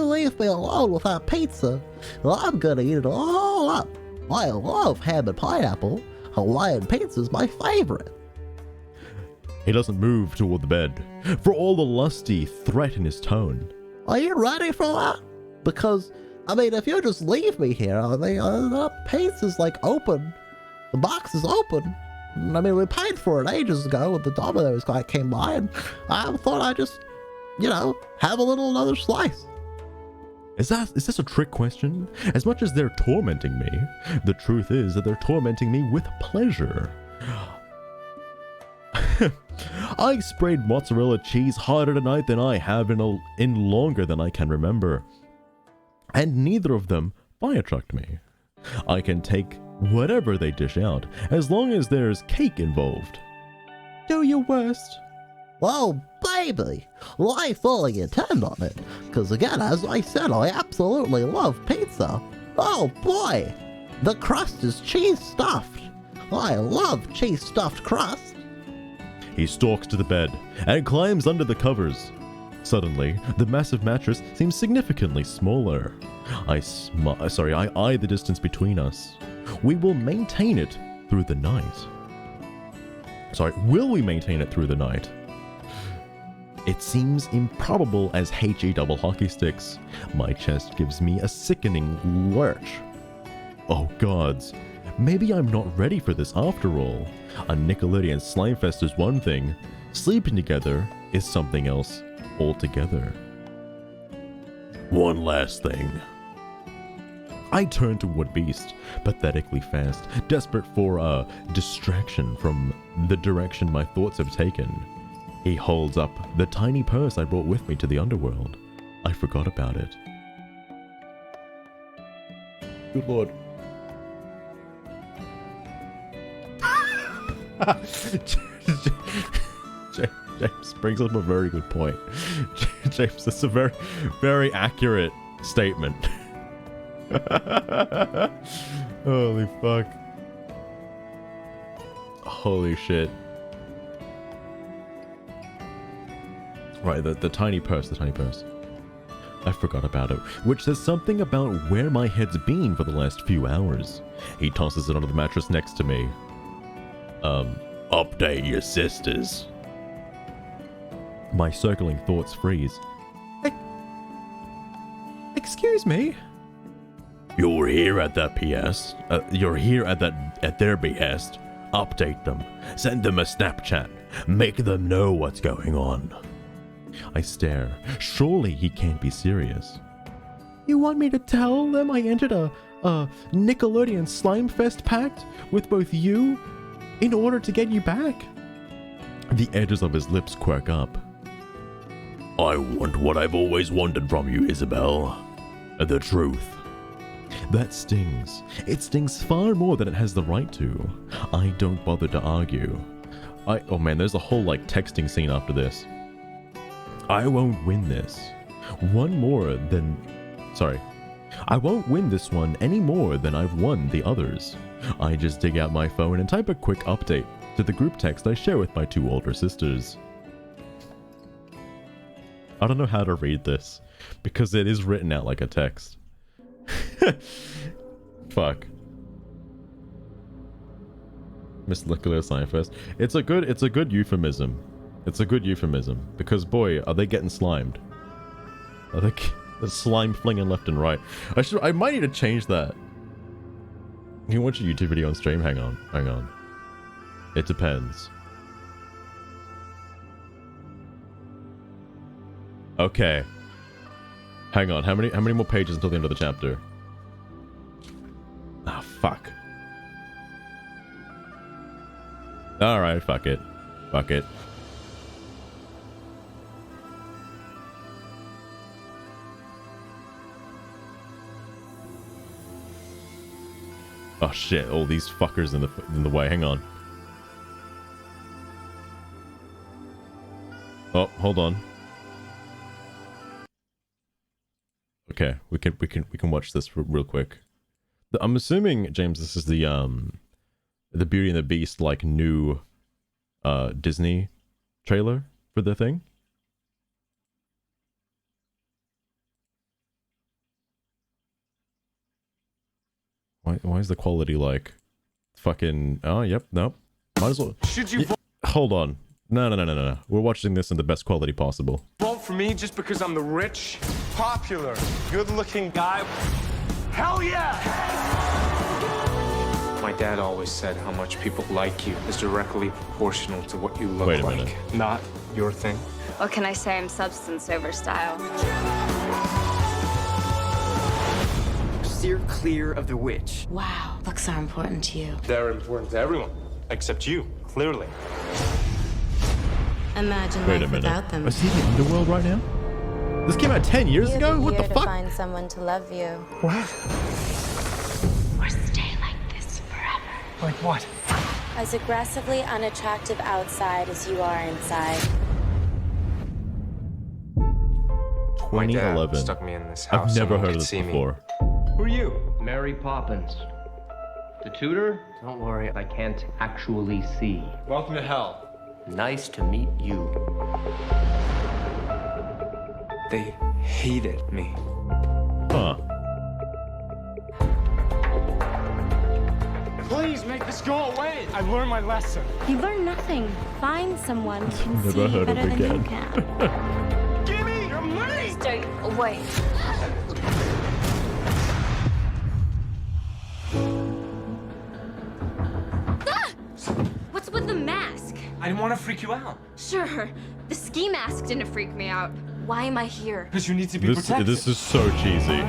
leave me alone with that pizza, well, I'm gonna eat it all up. I love ham and pineapple. Hawaiian pizza's my favorite. He doesn't move toward the bed, for all the lusty threat in his tone. Are you ready for that? Because, I mean, if you just leave me here, the pizza's like open. The box is open. I mean, we paid for it ages ago when the Domino's guy came by, and I thought I'd just, have another slice. Is this a trick question? As much as they're tormenting me, the truth is that they're tormenting me with pleasure. I sprayed mozzarella cheese harder tonight than I have in longer than I can remember. And neither of them fire-trucked me. I can take whatever they dish out, as long as there's cake involved. Do your worst. Well, baby, well, I fully intend on it, because again, as I said, I absolutely love pizza. Oh boy, the crust is cheese-stuffed. I love cheese-stuffed crust. He stalks to the bed and climbs under the covers. Suddenly, the massive mattress seems significantly smaller. I eye the distance between us. We will maintain it through the night. Will we maintain it through the night? It seems improbable as HE double hockey sticks. My chest gives me a sickening lurch. Oh gods, maybe I'm not ready for this after all. A Nickelodeon slime fest is one thing. Sleeping together is something else altogether. One last thing. I turn toward Beast, pathetically fast, desperate for a distraction from the direction my thoughts have taken. He holds up the tiny purse I brought with me to the underworld. I forgot about it. Good lord. James brings up a very good point. James, that's a very, very accurate statement. Holy fuck. Holy shit. Right, the tiny purse, I forgot about it, which says something about where my head's been for the last few hours. He tosses it onto the mattress next to me. Update your sisters. My circling thoughts freeze. Excuse me? You're here at their behest. At their behest. Update them. Send them a Snapchat. Make them know what's going on. I stare. Surely he can't be serious. You want me to tell them I entered a Nickelodeon Slime Fest pact with both you in order to get you back? The edges of his lips quirk up. I want what I've always wanted from you, Isabell. The truth. That stings. It stings far more than it has the right to. I don't bother to argue. Oh man, there's a whole texting scene after this. I won't win this. I won't win this one any more than I've won the others. I just dig out my phone and type a quick update to the group text I share with my two older sisters. I don't know how to read this, because it is written out like a text. Fuck. Miss Nickelodeon Slime Fest. It's a good euphemism. It's a good euphemism, because boy, are they getting slimed. Are they slime flinging left and right. I might need to change that. You can watch a YouTube video on stream? Hang on. It depends. Okay. Hang on. How many more pages until the end of the chapter? Ah, fuck. Alright, fuck it. Fuck it. Oh shit, all these fuckers in the way. Hang on. Oh, hold on. Okay, we can watch this real quick. I'm assuming, James, this is the Beauty and the Beast like new Disney trailer for the thing. Why is the quality like fucking... Oh, yep, nope. Might as well... Should you Hold on. No. We're watching this in the best quality possible. vote for me just because I'm the rich, popular, good-looking guy? Hell yeah! My dad always said how much people like you is directly proportional to what you look Wait a like. minute. Not your thing. What can I say? I'm substance over style. Steer clear of the witch. Wow, looks are important to you. They're important to everyone, except you, clearly. Imagine Wait a life minute. without them. Is he in the underworld right now? This came out 10 years ago? What the to fuck? find someone to love you. What? Or stay like this forever. Like what? As aggressively unattractive outside as you are inside. My dad 2011. stuck me in this house. I've never so no one heard of could this see me. before. Who are you? Mary Poppins. The tutor? Don't worry, I can't actually see. Welcome to hell. Nice to meet you. They hated me. Huh. Please make this go away. I learned my lesson. You learn nothing. Find someone who can Never see heard of better than you again. can. Give me your money! Stay away. What's with the mask? I didn't want to freak you out. Sure, the ski mask didn't freak me out. Why am I here? Because you need to be This protected. this is so cheesy.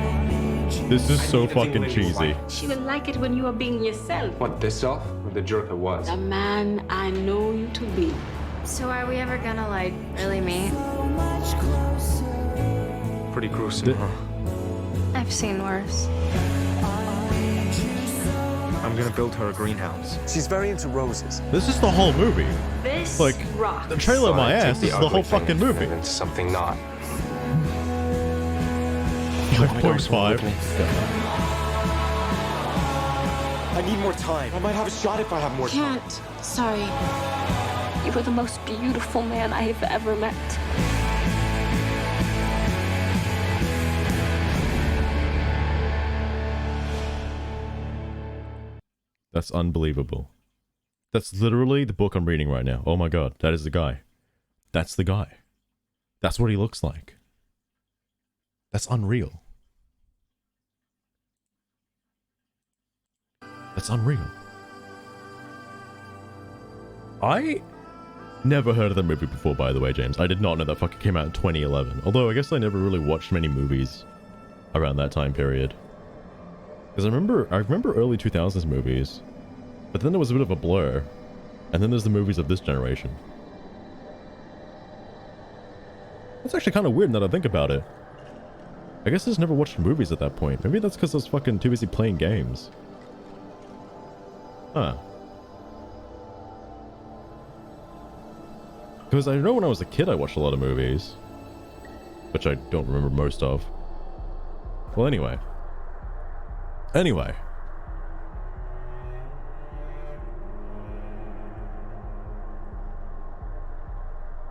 This is so need a thing fucking lady cheesy. like. She will like it when you are being yourself. What, this self? Or the jerk I was? The man I know you to be. So are we ever gonna, like, really meet? Pretty gruesome, huh? I've seen worse. I'm gonna build her a greenhouse. She's very into roses. This is the whole movie. This Like, rocks. the trailer of my So I take ass. This is the ugly whole thing fucking and movie. turn it into something not. 5.5. I need more time. I might have a shot if I have more time. Can't. Sorry. You were the most beautiful man I have ever met. That's unbelievable. That's literally the book I'm reading right now. Oh my god, that is the guy. That's the guy. That's what he looks like. That's unreal. That's unreal. I never heard of the movie before, by the way, James. I did not know that fucking came out in 2011. Although I guess I never really watched many movies around that time period. Because I remember early 2000s movies, but then there was a bit of a blur, and then there's the movies of this generation. That's actually kind of weird now that I think about it. I guess I just never watched movies at that point. Maybe that's because I was fucking too busy playing games. Huh. Because I know when I was a kid I watched a lot of movies, which I don't remember most of. Well, anyway.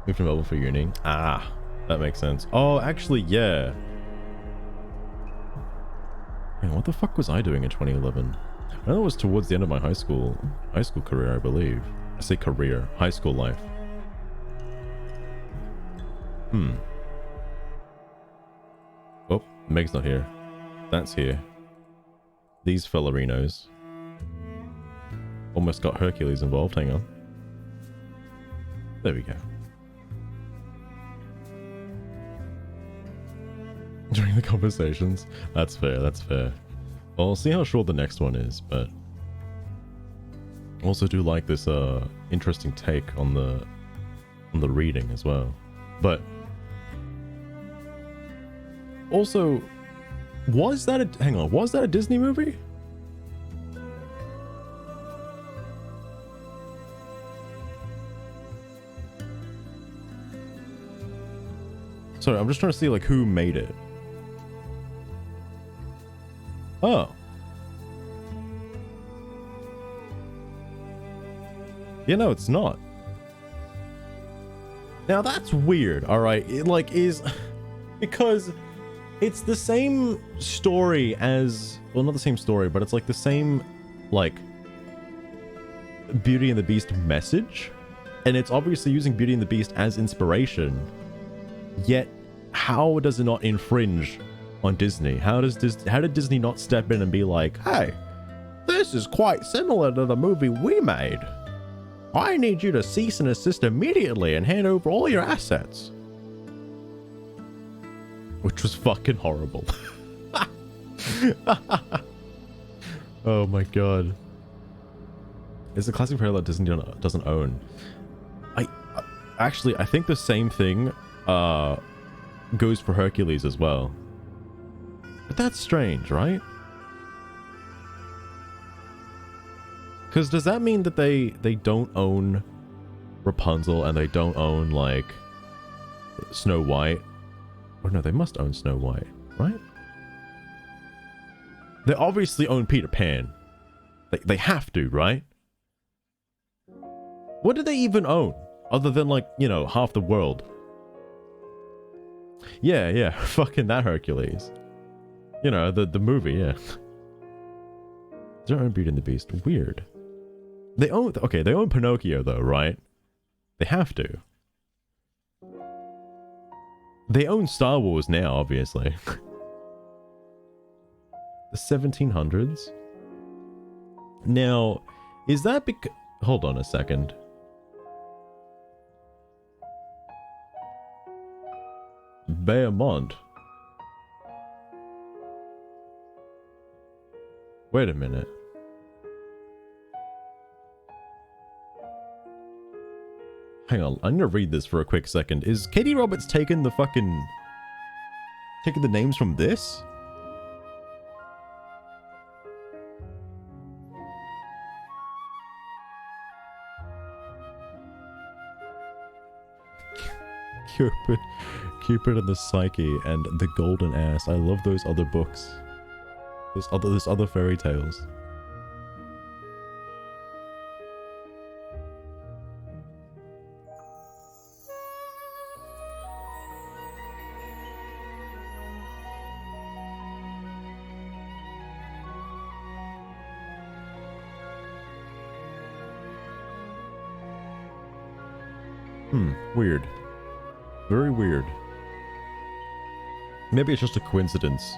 Moved to Melbourne for uni. Ah, that makes sense. Oh, actually, yeah. Man, what the fuck was I doing in 2011? I know it was towards the end of my high school career, I believe. I say career, high school life. Oh, Meg's not here. That's here. These fellerinos. Almost got Hercules involved, hang on. There we go. during the conversations. That's fair, that's fair. Well, I'll see how short the next one is, but also do like this interesting take on the reading as well. But also, was that a Disney movie? Sorry, I'm just trying to see like who made it. Oh. Yeah, no, it's not. Now that's weird, alright? It like is because it's the same story as, well, not the same story, but it's like the same like Beauty and the Beast message, and it's obviously using Beauty and the Beast as inspiration. Yet, how does it not infringe on Disney? How did Disney not step in and be like, hey, this is quite similar to the movie we made. I need you to cease and desist immediately and hand over all your assets. Which was fucking horrible. Oh my god. It's a classic parallel that Disney doesn't own. Actually, I think the same thing goes for Hercules as well. But that's strange, right? Because does that mean that they don't own Rapunzel and they don't own, like, Snow White? Or no, they must own Snow White, right? They obviously own Peter Pan. They have to, right? What do they even own? Other than, like, you know, half the world. Yeah, fucking that Hercules. You know, the movie, yeah. They don't own Beauty and the Beast. Weird. They own, okay, they own Pinocchio though, right? They have to. They own Star Wars now, obviously. The 1700s? Now, is that because... Hold on a second. Belmont. Wait a minute. Hang on, I'm gonna read this for a quick second. Is Katee Roberts taking the names from this? Cupid and the Psyche and the Golden Ass. I love those other books. Those other fairy tales. Weird. Very weird. Maybe it's just a coincidence.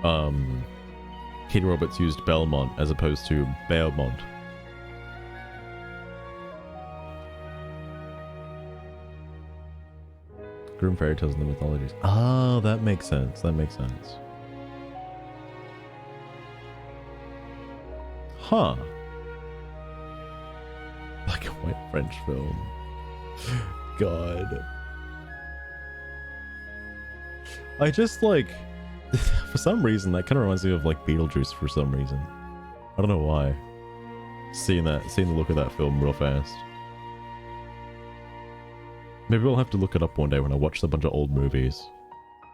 Katee Roberts used Belmont as opposed to Belmont. Grimm fairy tales and the mythologies. Oh, that makes sense. That makes sense. Huh. Black and white French film. God. I just like... For some reason, that kind of reminds me of like Beetlejuice for some reason. I don't know why. Seeing the look of that film real fast. Maybe we'll have to look it up one day when I watch a bunch of old movies.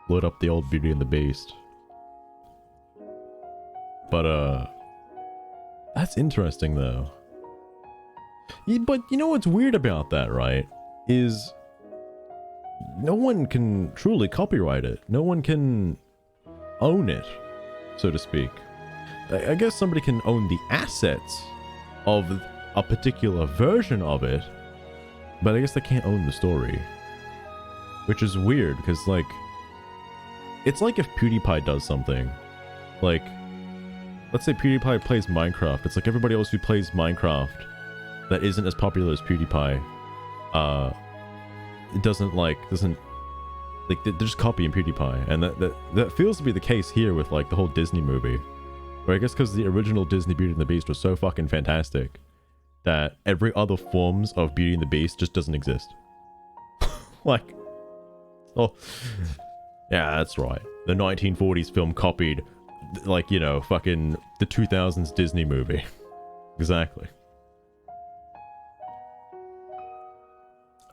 Load up the old Beauty and the Beast. But that's interesting though. Yeah, but you know what's weird about that, right? Is no one can truly copyright it. No one can own it, so to speak. I guess somebody can own the assets of a particular version of it, but I guess they can't own the story. Which is weird, because, like, it's like if PewDiePie does something. Like, let's say PewDiePie plays Minecraft. It's like everybody else who plays Minecraft that isn't as popular as PewDiePie, doesn't Like, they're just copying PewDiePie, and that feels to be the case here with, like, the whole Disney movie. Where I guess because the original Disney Beauty and the Beast was so fucking fantastic that every other forms of Beauty and the Beast just doesn't exist. Like, oh, yeah, that's right. The 1940s film copied, like, you know, fucking the 2000s Disney movie. Exactly.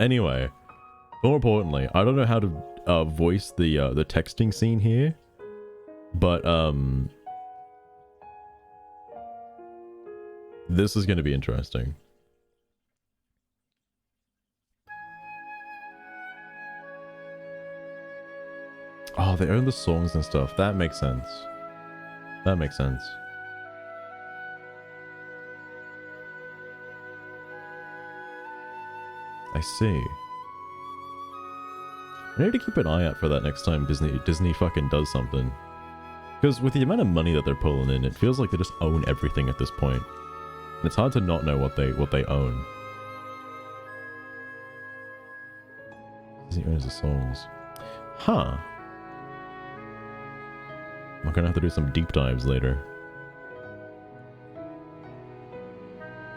Anyway, more importantly, I don't know how to voice the texting scene here, but this is going to be interesting. Oh, they own the songs and stuff. That makes sense. That makes sense. I see. I need to keep an eye out for that next time Disney fucking does something. Because with the amount of money that they're pulling in, it feels like they just own everything at this point. And it's hard to not know what they own. Disney owns the songs. Huh. I'm gonna have to do some deep dives later.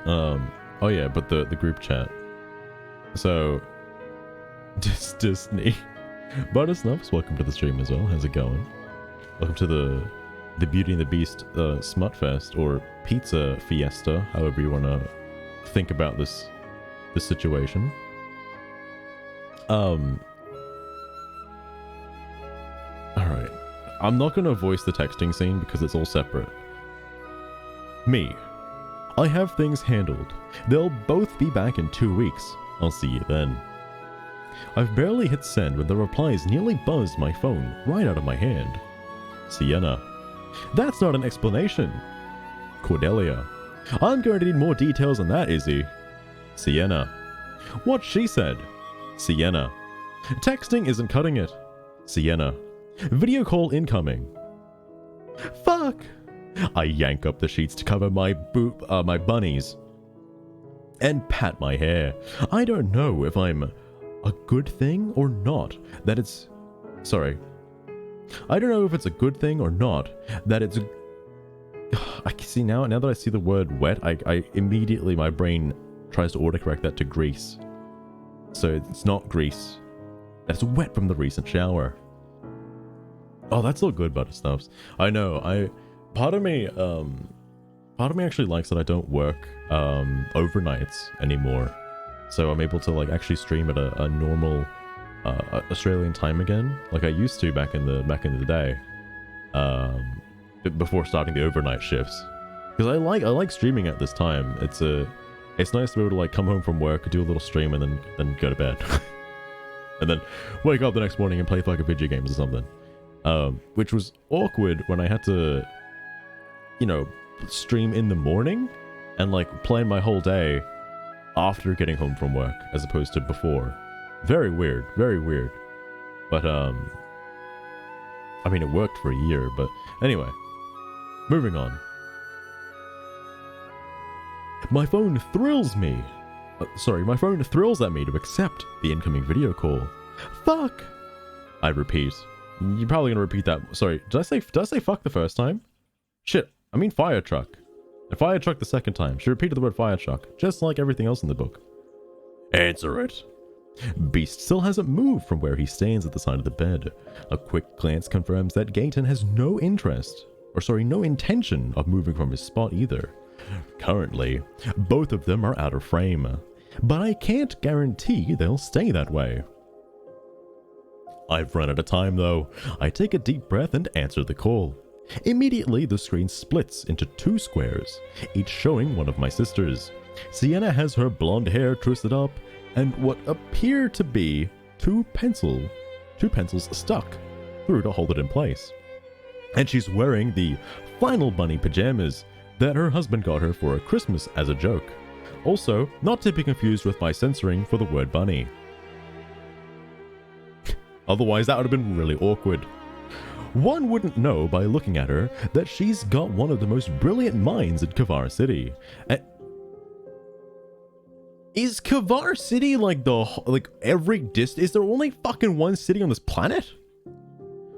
Oh yeah, but the group chat. So, Disney. Buttersnuffs, welcome to the stream as well. How's it going? Welcome to the Beauty and the Beast Smutfest, or Pizza Fiesta, however you want to think about this situation. Alright. I'm not going to voice the texting scene because it's all separate. Me. I have things handled. They'll both be back in 2 weeks. I'll see you then. I've barely hit send when the replies nearly buzzed my phone right out of my hand. Sienna. That's not an explanation. Cordelia. I'm going to need more details on that, Izzy. Sienna. What she said. Sienna. Texting isn't cutting it. Sienna. Video call incoming. Fuck. I yank up the sheets to cover my bunnies and pat my hair. I don't know if I'm a good thing or not that it's... Sorry. I don't know if it's a good thing or not that it's... I see now that I see the word wet, I immediately, my brain tries to autocorrect that to grease. So it's not grease. It's wet from the recent shower. Oh, that's all good, Buttersnuffs. I know, part of me actually likes that I don't work overnights anymore, so I'm able to like actually stream at a normal Australian time again, like I used to back in the day, before starting the overnight shifts. Because I like streaming at this time. It's nice to be able to like come home from work, do a little stream, and then go to bed, and then wake up the next morning and play fucking video games or something. Which was awkward when I had to, you know, stream in the morning and like plan my whole day after getting home from work as opposed to before. Very weird, very weird. But I mean, it worked for a year. But anyway, moving on. My phone thrills me. My phone thrills at me to accept the incoming video call. Fuck. I repeat. You're probably gonna repeat that. Sorry, did I say fuck the first time? Shit, I mean fire truck. And fire truck the second time. She repeated the word fire truck, just like everything else in the book. Answer it. Beast still hasn't moved from where he stands at the side of the bed. A quick glance confirms that Gaeton has no intention of moving from his spot either. Currently, both of them are out of frame, but I can't guarantee they'll stay that way. I've run out of time though. I take a deep breath and answer the call. Immediately, the screen splits into 2 squares, each showing one of my sisters. Sienna has her blonde hair twisted up, and what appear to be two pencils stuck through to hold it in place. And she's wearing the final bunny pajamas that her husband got her for a Christmas as a joke. Also, not to be confused with my censoring for the word bunny. Otherwise, that would have been really awkward. One wouldn't know by looking at her that she's got one of the most brilliant minds in Kavar City. Is Kavar City like every is there only fucking one city on this planet?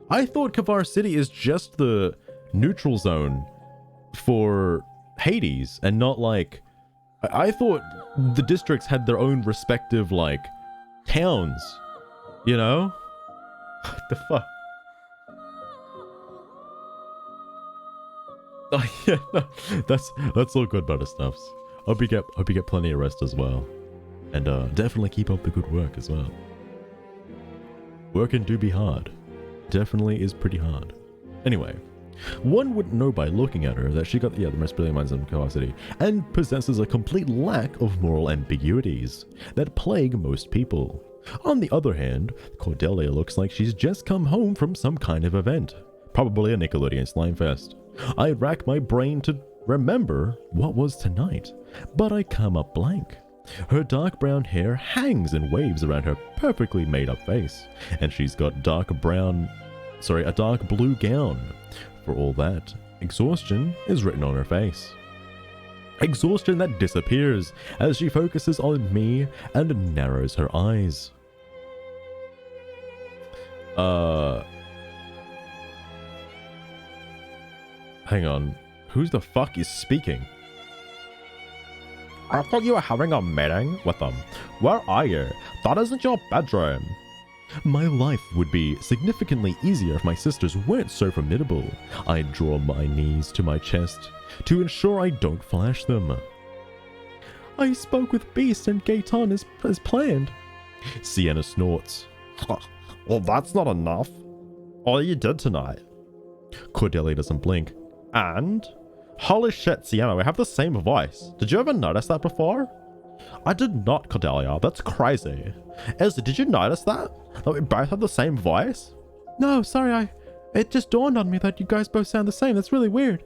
I thought Kavar City is just the neutral zone for Hades and not like, I thought the districts had their own respective like towns, you know? What the fuck? Oh yeah, no, that's all good, Butterstuffs. Hope you get plenty of rest as well, and definitely keep up the good work as well. Working do be hard, definitely is pretty hard. Anyway, one wouldn't know by looking at her that she got the most brilliant minds in Kavar City and possesses a complete lack of moral ambiguities that plague most people. On the other hand, Cordelia looks like she's just come home from some kind of event, probably a Nickelodeon slime fest. I rack my brain to remember what was tonight, but I come up blank. Her dark brown hair hangs in waves around her perfectly made up face, and she's got a dark blue gown. For all that, exhaustion is written on her face. Exhaustion that disappears as she focuses on me and narrows her eyes. Hang on. Who the fuck is speaking? I thought you were having a meeting with them. Where are you? That isn't your bedroom. My life would be significantly easier if my sisters weren't so formidable. I draw my knees to my chest to ensure I don't flash them. I spoke with Beast and Gaeton as planned. Sienna snorts. Well, that's not enough. All you did tonight. Cordelia doesn't blink. And? Holy shit, Sienna, we have the same voice. Did you ever notice that before? I did not, Cordelia. That's crazy. Izzy, did you notice that? That we both have the same voice? No, sorry, it just dawned on me that you guys both sound the same. That's really weird.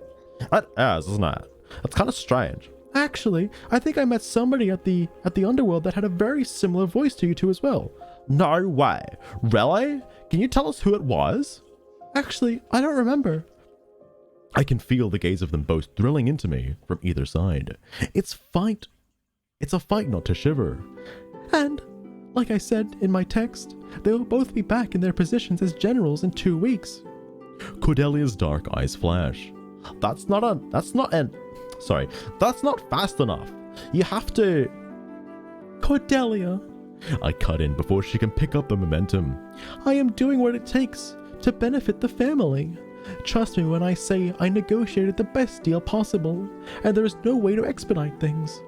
It is, isn't it? It's kind of strange. Actually, I think I met somebody at the underworld that had a very similar voice to you two as well. No way. Really? Can you tell us who it was? Actually, I don't remember. I can feel the gaze of them both drilling into me from either side. It's a fight not to shiver. And, like I said in my text, they will both be back in their positions as generals in 2 weeks. Cordelia's dark eyes flash. That's not fast enough. You have to... Cordelia. I cut in before she can pick up the momentum. I am doing what it takes to benefit the family. Trust me when I say I negotiated the best deal possible, and there is no way to expedite things.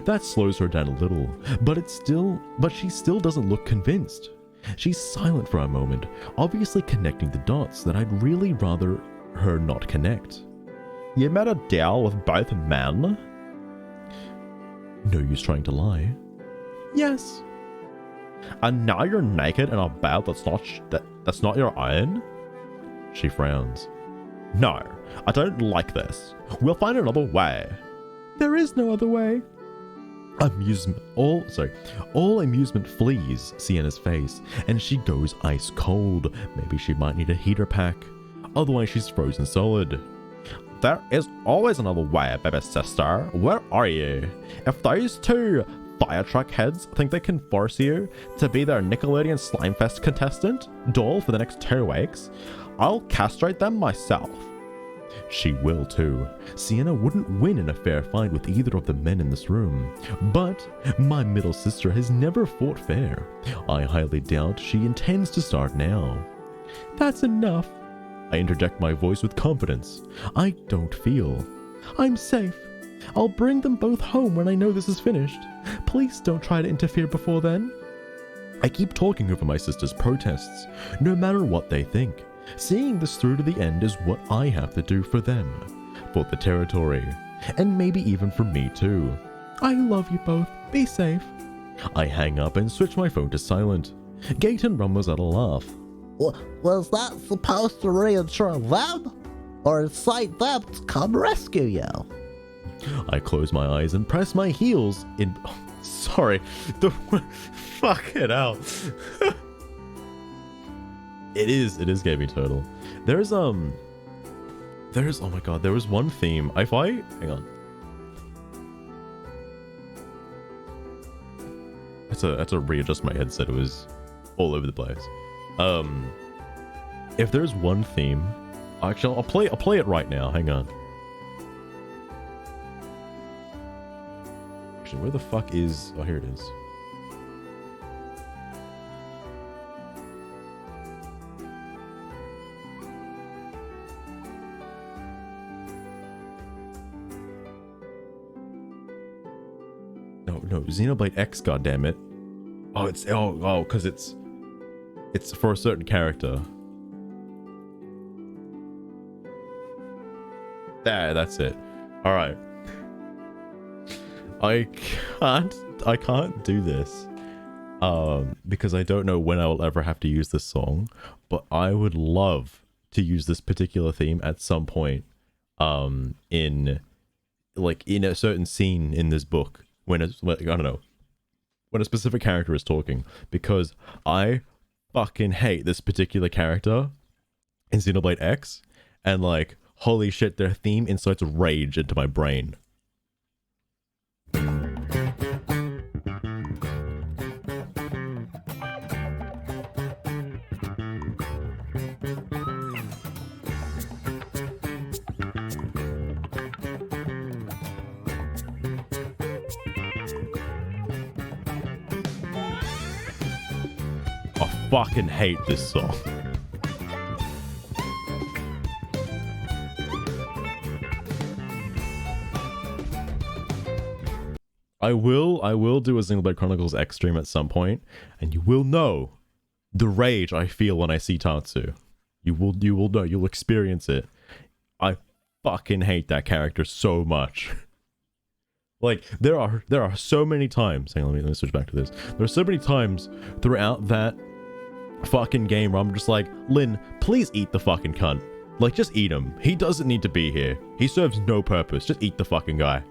That slows her down a little, but she still doesn't look convinced. She's silent for a moment, obviously connecting the dots that I'd really rather her not connect. You made a deal with both men? No use trying to lie. Yes. And now you're naked in a bed that's not your own? She frowns. No, I don't like this. We'll find another way. There is no other way. All amusement flees Sienna's face, and she goes ice cold. Maybe she might need a heater pack. Otherwise, she's frozen solid. There is always another way, baby sister. Where are you? If those two fire truck heads think they can force you to be their Nickelodeon Slimefest contestant doll for the next 2 weeks, I'll castrate them myself. She will too. Sienna wouldn't win in a fair fight with either of the men in this room. But my middle sister has never fought fair. I highly doubt she intends to start now. That's enough. I interject my voice with confidence. I don't feel. I'm safe. I'll bring them both home when I know this is finished. Please don't try to interfere before then. I keep talking over my sister's protests, no matter what they think. Seeing this through to the end is what I have to do for them, for the territory, and maybe even for me too. I love you both. Be safe. I hang up and switch my phone to silent. Gaeton rumbles out a laugh. Was that supposed to reassure them? Or incite them to come rescue you? I close my eyes and press my heels in... Sorry. Fuck it out. It is Gaming Turtle. There's oh my god, there was one theme. Hang on. had to readjust my headset. It was all over the place. If there's one theme, actually, I'll play it right now. Hang on. Actually, where the fuck is? Oh, here it is. No, Xenoblade X, goddammit. Oh, it's because it's for a certain character. That's it. All right. I can't do this because I don't know when I will ever have to use this song, but I would love to use this particular theme at some point in a certain scene in this book when it's, I don't know, when a specific character is talking, because I fucking hate this particular character in Xenoblade X, and like, holy shit, their theme incites rage into my brain. I fucking hate this song. I will do a Xenoblade Chronicles X stream at some point, and you will know the rage I feel when I see Tatsu. You will know, you'll experience it. I fucking hate that character so much. Like, there are so many times, hang on, let me switch back to this. There are so many times throughout that fucking game where I'm just like, Lynn, please eat the fucking cunt. Like, just eat him. He doesn't need to be here. He serves no purpose. Just eat the fucking guy.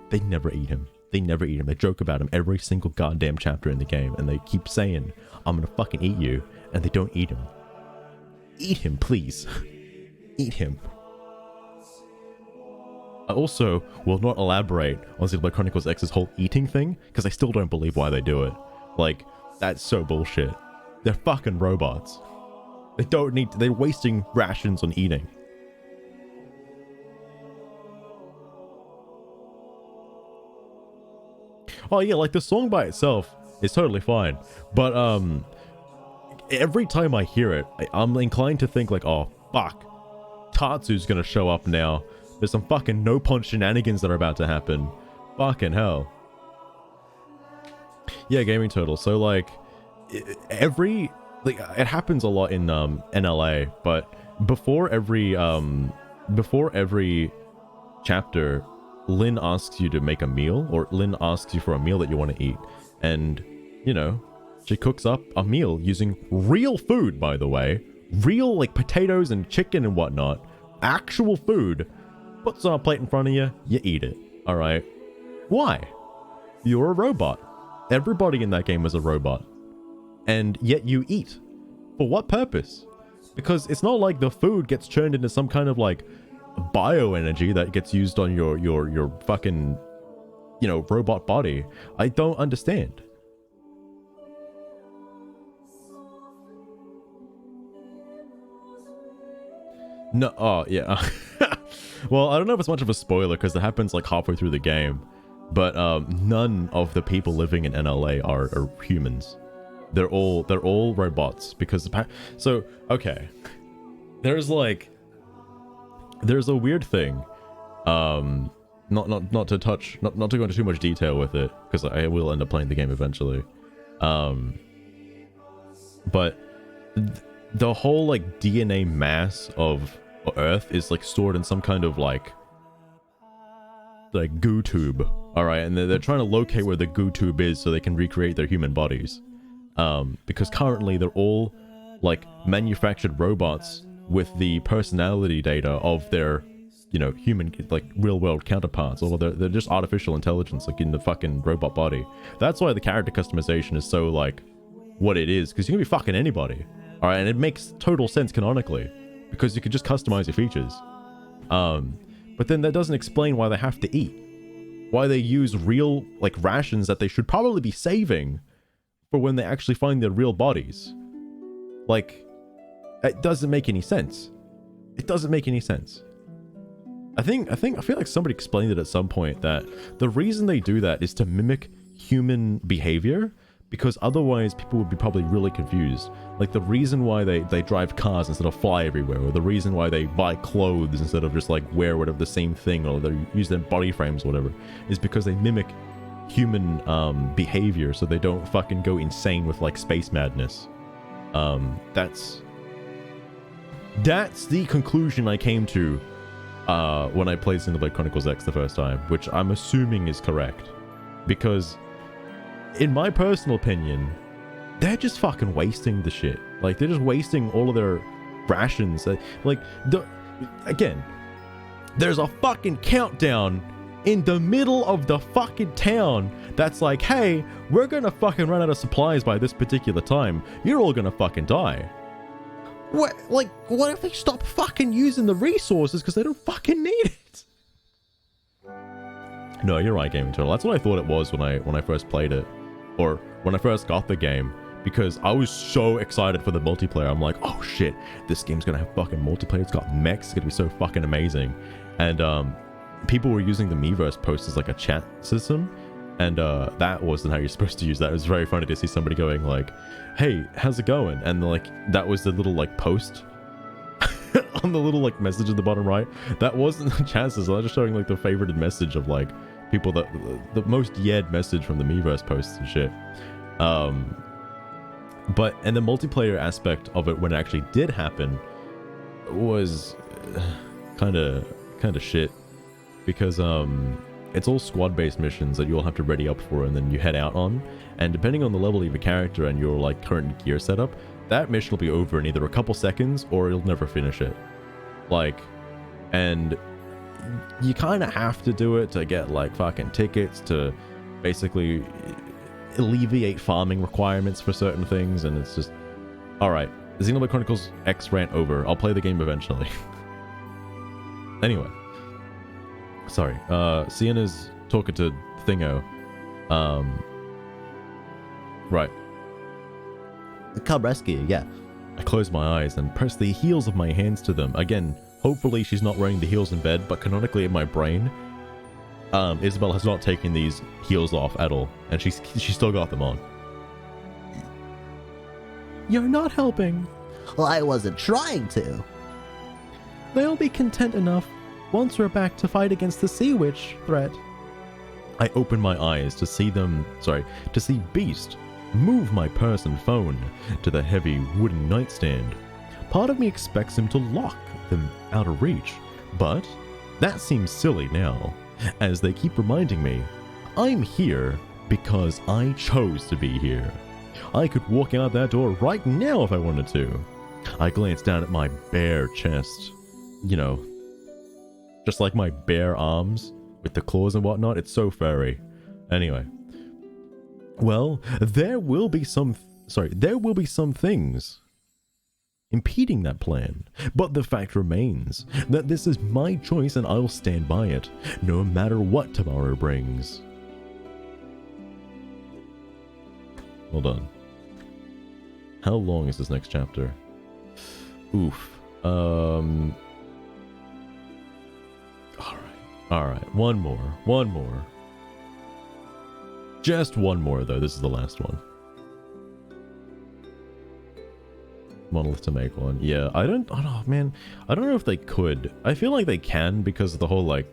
They never eat him. They never eat him. They joke about him every single goddamn chapter in the game, and they keep saying, I'm gonna fucking eat you, and they don't eat him. Eat him, please. Eat him. I also will not elaborate on Xenoblade Chronicles X's whole eating thing, because I still don't believe why they do it. Like, that's so bullshit. They're fucking robots. They don't need to, they're wasting rations on eating. Oh yeah, like the song by itself is totally fine, but every time I hear it, I'm inclined to think like, oh fuck, Tatsu's gonna show up now. There's some fucking no-punch shenanigans that are about to happen. Fucking hell. Yeah, Gaming Turtle. So like, it happens a lot in NLA, but before every chapter, Lynn asks you to make a meal, or Lynn asks you for a meal that you want to eat, and you know, she cooks up a meal using real food, by the way, real like potatoes and chicken and whatnot, actual food, puts on a plate in front of you, you eat it. All right, why? You're a robot. Everybody in that game was a robot, and yet you eat. For what purpose? Because it's not like the food gets turned into some kind of like bioenergy that gets used on your fucking, you know, robot body. I don't understand. No, oh yeah. Well, I don't know if it's much of a spoiler because it happens like halfway through the game, but none of the people living in NLA are humans. They're all robots because so okay. There's a weird thing, not to go into too much detail with it because I will end up playing the game eventually, but the whole like DNA mass of Earth is like stored in some kind of like goo tube. All right, and they're trying to locate where the goo tube is so they can recreate their human bodies, because currently they're all like manufactured robots with the personality data of their, you know, human, like real world counterparts, or they're just artificial intelligence like in the fucking robot body. That's why the character customization is so like what it is, because you can be fucking anybody. All right, and it makes total sense canonically because you could just customize your features. But then that doesn't explain why they have to eat. why they use real, like, rations that they should probably be saving for when they actually find their real bodies. Like, it doesn't make any sense. It doesn't make any sense. I feel like somebody explained it at some point that the reason they do that is to mimic human behavior, because otherwise people would be probably really confused. Like, the reason why they drive cars instead of fly everywhere, or the reason why they buy clothes instead of just like wear whatever the same thing, or they use their body frames or whatever, is because they mimic human behavior, so they don't fucking go insane with like space madness. That's the conclusion I came to when I played Xenoblade Chronicles X the first time, which I'm assuming is correct, because in my personal opinion, they're just fucking wasting the shit. Like, they're just wasting all of their rations. Like, again, there's a fucking countdown in the middle of the fucking town that's like, hey, we're gonna fucking run out of supplies by this particular time. You're all gonna fucking die. What if they stop fucking using the resources because they don't fucking need it? No, you're right, Gaming Turtle. That's what I thought it was when I first played it. Or when I first got the game, because I was so excited for the multiplayer. I'm like, oh shit, this game's gonna have fucking multiplayer. It's got mechs. It's gonna be so fucking amazing. And people were using the Miiverse post as like a chat system, and that wasn't how you're supposed to use that. It was very funny to see somebody going like, hey, how's it going? And like, that was the little like post on the little like message at the bottom right. That wasn't the chat system. I was just showing like the favorited message of like people that the most yed message from the Miiverse posts and shit. But and the multiplayer aspect of it when it actually did happen was kind of shit, because it's all squad-based missions that you'll have to ready up for and then you head out on, and depending on the level of your character and your like current gear setup, that mission will be over in either a couple seconds or you'll never finish it. Like, and you kind of have to do it to get like fucking tickets to basically alleviate farming requirements for certain things, and it's just, alright, Xenoblade Chronicles X rant over. I'll play the game eventually. Anyway, sorry, Sienna's talking to Thingo. Right. Come rescue you, yeah. I close my eyes and press the heels of my hands to them. Again, hopefully she's not wearing the heels in bed, but canonically in my brain, Isabell has not taken these heels off at all, and she's still got them on. You're not helping. Well, I wasn't trying to. They'll be content enough once we're back to fight against the Sea Witch threat. I open my eyes to see Beast move my purse and phone to the heavy wooden nightstand. Part of me expects him to lock them out of reach, but that seems silly now, as they keep reminding me, I'm here because I chose to be here. I could walk out that door right now if I wanted to. I glance down at my bare chest. You know, just like my bare arms with the claws and whatnot. It's so furry. Anyway. Well, there will be some things impeding that plan, but the fact remains that this is my choice and I'll stand by it, no matter what tomorrow brings. Hold on. How long is this next chapter? Oof. Alright, one more. Just one more, though. This is the last one. Monolith to make one. Yeah, I don't know, man. I don't know if they could. I feel like they can because of the whole, like,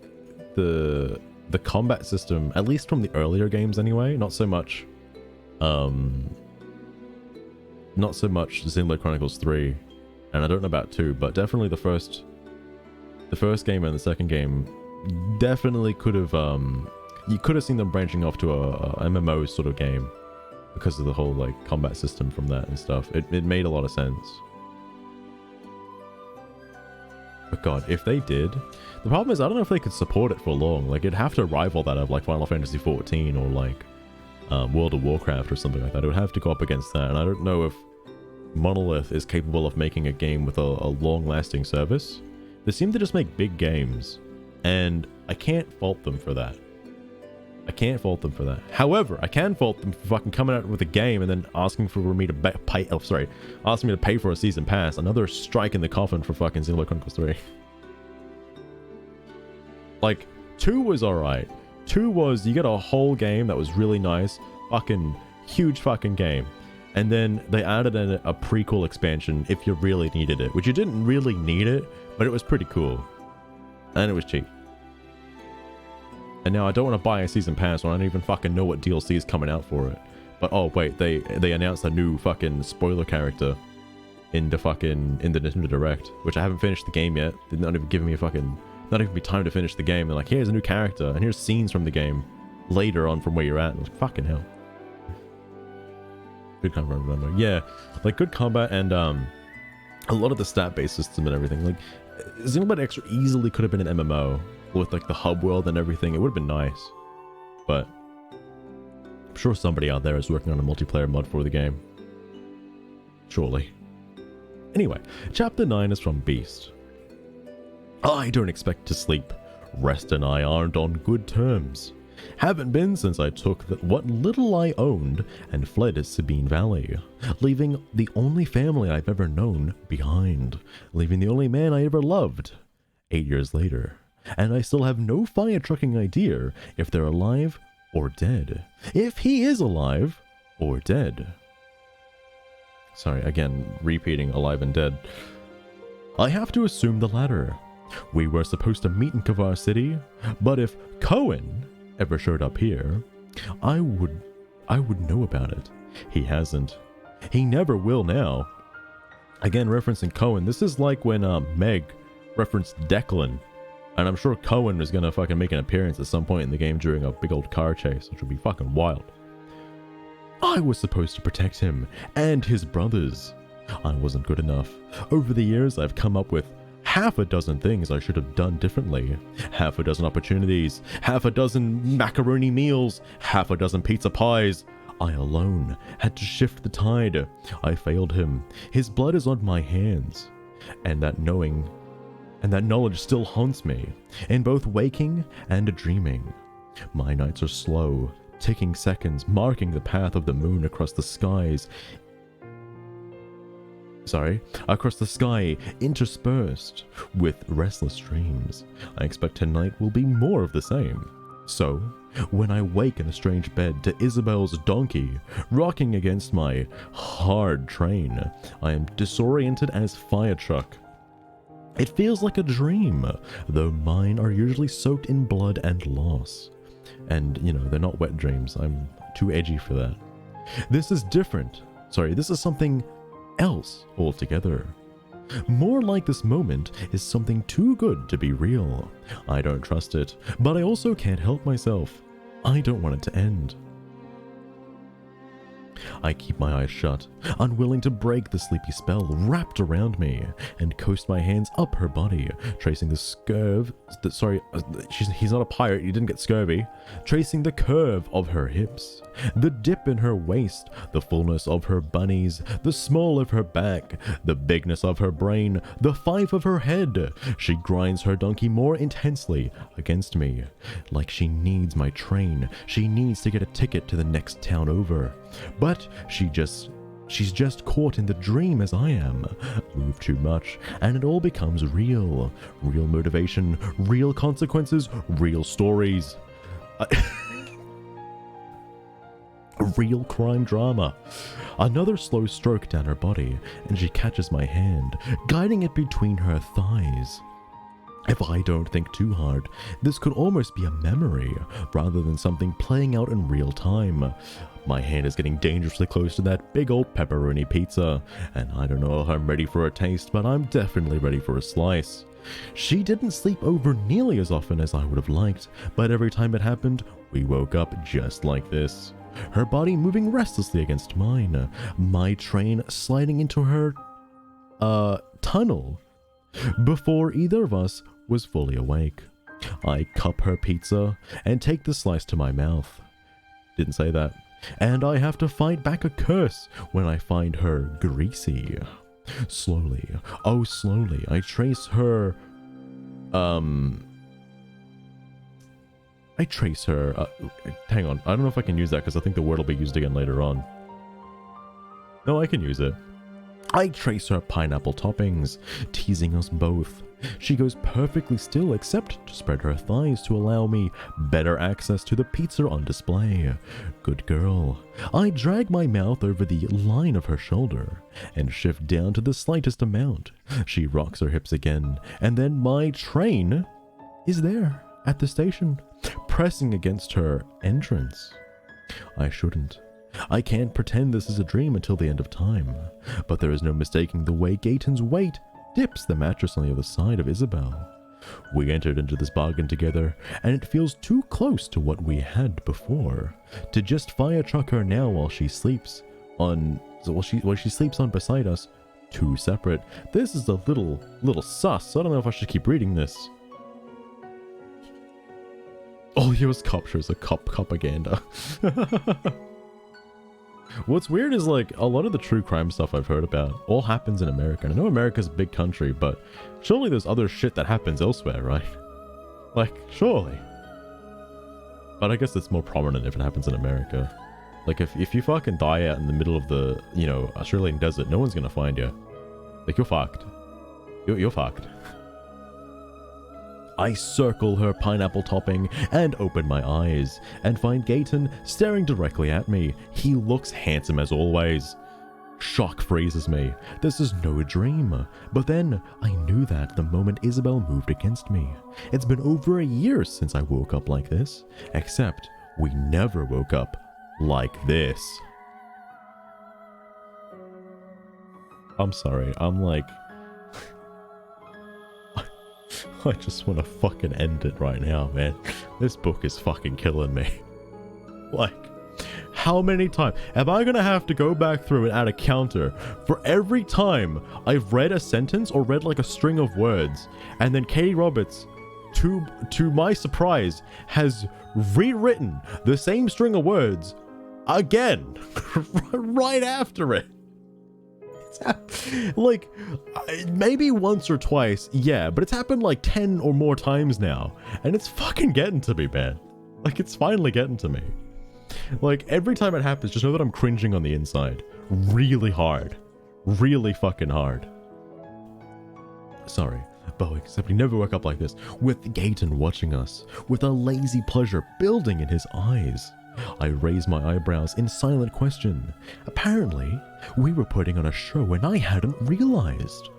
the combat system, at least from the earlier games anyway. Not so much Xenoblade Chronicles 3, and I don't know about 2, but definitely the first game and the second game definitely could have, you could have seen them branching off to a MMO sort of game because of the whole like combat system from that and stuff. It made a lot of sense. But god, if they did, the problem is I don't know if they could support it for long. Like, it'd have to rival that of like Final Fantasy XIV or like World of Warcraft or something like that. It would have to go up against that, and I don't know if Monolith is capable of making a game with a long-lasting service. They seem to just make big games, and I can't fault them for that. I can't fault them for that. However, I can fault them for fucking coming out with a game and then asking for me to pay. Oh, sorry, asking me to pay for a season pass. Another strike in the coffin for fucking Xenoblade Chronicles 3. Like, 2 was alright. 2 was, you get a whole game that was really nice, fucking huge fucking game, and then they added a prequel expansion if you really needed it, which you didn't really need it, but it was pretty cool, and it was cheap. And now I don't want to buy a season pass when I don't even fucking know what DLC is coming out for it. But oh wait, they announced a new fucking spoiler character in the Nintendo Direct, which I haven't finished the game yet. They're not even giving me not even time to finish the game. They're like, here's a new character and here's scenes from the game later on from where you're at. And I was like, fucking hell. Good combat, remember? Yeah, like good combat and a lot of the stat-based system and everything. Like Xenoblade X easily could have been an MMO with like the hub world and everything. It would have been nice, but I'm sure somebody out there is working on a multiplayer mod for the game. Surely. Anyway, chapter 9 is from Beast. I don't expect to sleep. Rest and I aren't on good terms. Haven't been since I took what little I owned and fled Sabine Valley, leaving the only family I've ever known behind, leaving the only man I ever loved. 8 years later, and I still have no fire trucking idea if they're alive or dead. If he is alive or dead. Sorry, again, repeating alive and dead. I have to assume the latter. We were supposed to meet in Kavar City, but if Cohen ever showed up here, I would know about it. He hasn't. He never will now. Again, referencing Cohen, this is like when Meg referenced Declan, and I'm sure Cohen is gonna fucking make an appearance at some point in the game during a big old car chase, which would be fucking wild. I was supposed to protect him and his brothers. I wasn't good enough. Over the years, I've come up with half a dozen things I should have done differently. Half a dozen opportunities, half a dozen macaroni meals, half a dozen pizza pies. I alone had to shift the tide. I failed him. His blood is on my hands. And that knowledge still haunts me, in both waking and dreaming. My nights are slow, ticking seconds, marking the path of the moon across the skies. Across the sky, interspersed with restless dreams. I expect tonight will be more of the same. So, when I wake in a strange bed to Isabell's donkey rocking against my hard train, I am disoriented as fire truck. It feels like a dream, though mine are usually soaked in blood and loss. And, you know, they're not wet dreams. I'm too edgy for that. This is different. This is something else altogether. More like this moment is something too good to be real. I don't trust it, but I also can't help myself. I don't want it to end. I keep my eyes shut, unwilling to break the sleepy spell wrapped around me, and coast my hands up her body, tracing the he's not a pirate, he didn't get scurvy. Tracing the curve of her hips, the dip in her waist, the fullness of her bunnies, the small of her back, the bigness of her brain, the five of her head. She grinds her donkey more intensely against me, like she needs my train. She needs to get a ticket to the next town over. But she's just caught in the dream as I am. Move too much, and it all becomes real. Real motivation, real consequences, real stories. Real crime drama. Another slow stroke down her body, and she catches my hand, guiding it between her thighs. If I don't think too hard, this could almost be a memory, rather than something playing out in real time. My hand is getting dangerously close to that big old pepperoni pizza, and I don't know if I'm ready for a taste, but I'm definitely ready for a slice. She didn't sleep over nearly as often as I would have liked, but every time it happened, we woke up just like this. Her body moving restlessly against mine, my train sliding into her, tunnel, before either of us was fully awake. I cup her pizza and take the slice to my mouth. Didn't say that. And I have to fight back a curse when I find her greasy. Slowly, oh slowly, I trace her, I trace her. Hang on. I don't know if I can use that because I think the word will be used again later on. No, I can use it. I trace her pineapple toppings, teasing us both. She goes perfectly still except to spread her thighs to allow me better access to the pizza on display. Good girl. I drag my mouth over the line of her shoulder and shift down to the slightest amount. She rocks her hips again, and then my train is there at the station, pressing against her entrance. I shouldn't. I can't pretend this is a dream until the end of time, but there is no mistaking the way Gaeton's weight dips the mattress on the other side of Isabell. We entered into this bargain together, and it feels too close to what we had before to just fire truck her now while she sleeps on while she sleeps on beside us, two separate. This is a little sus. So I don't know if I should keep reading this. All U.S. captures a propaganda. What's weird is like a lot of the true crime stuff I've heard about all happens in America. And I know America's a big country, but surely there's other shit that happens elsewhere, right? Like, surely. But I guess it's more prominent if it happens in America. Like if you fucking die out in the middle of the, you know, Australian desert, no one's gonna find you. Like, you're fucked. You're fucked. I circle her pineapple topping and open my eyes and find Gaeton staring directly at me. He looks handsome as always. Shock freezes me. This is no dream. But then I knew that the moment Isabell moved against me. It's been over a year since I woke up like this, except we never woke up like this. I'm sorry. I'm like... I just want to fucking end it right now, man. This book is fucking killing me. Like, how many times am I gonna have to go back through and add a counter for every time I've read a sentence or read like a string of words, and then Katee Roberts, to my surprise, has rewritten the same string of words again right after it? Like, maybe once or twice, yeah, but it's happened like 10 or more times now, and it's fucking getting to me, man. Like, it's finally getting to me. Like, every time it happens, just know that I'm cringing on the inside. Really hard. Really fucking hard. Sorry, but except we never woke up like this, with Gaeton watching us, with a lazy pleasure building in his eyes. I raise my eyebrows in silent question. Apparently, we were putting on a show and I hadn't realized.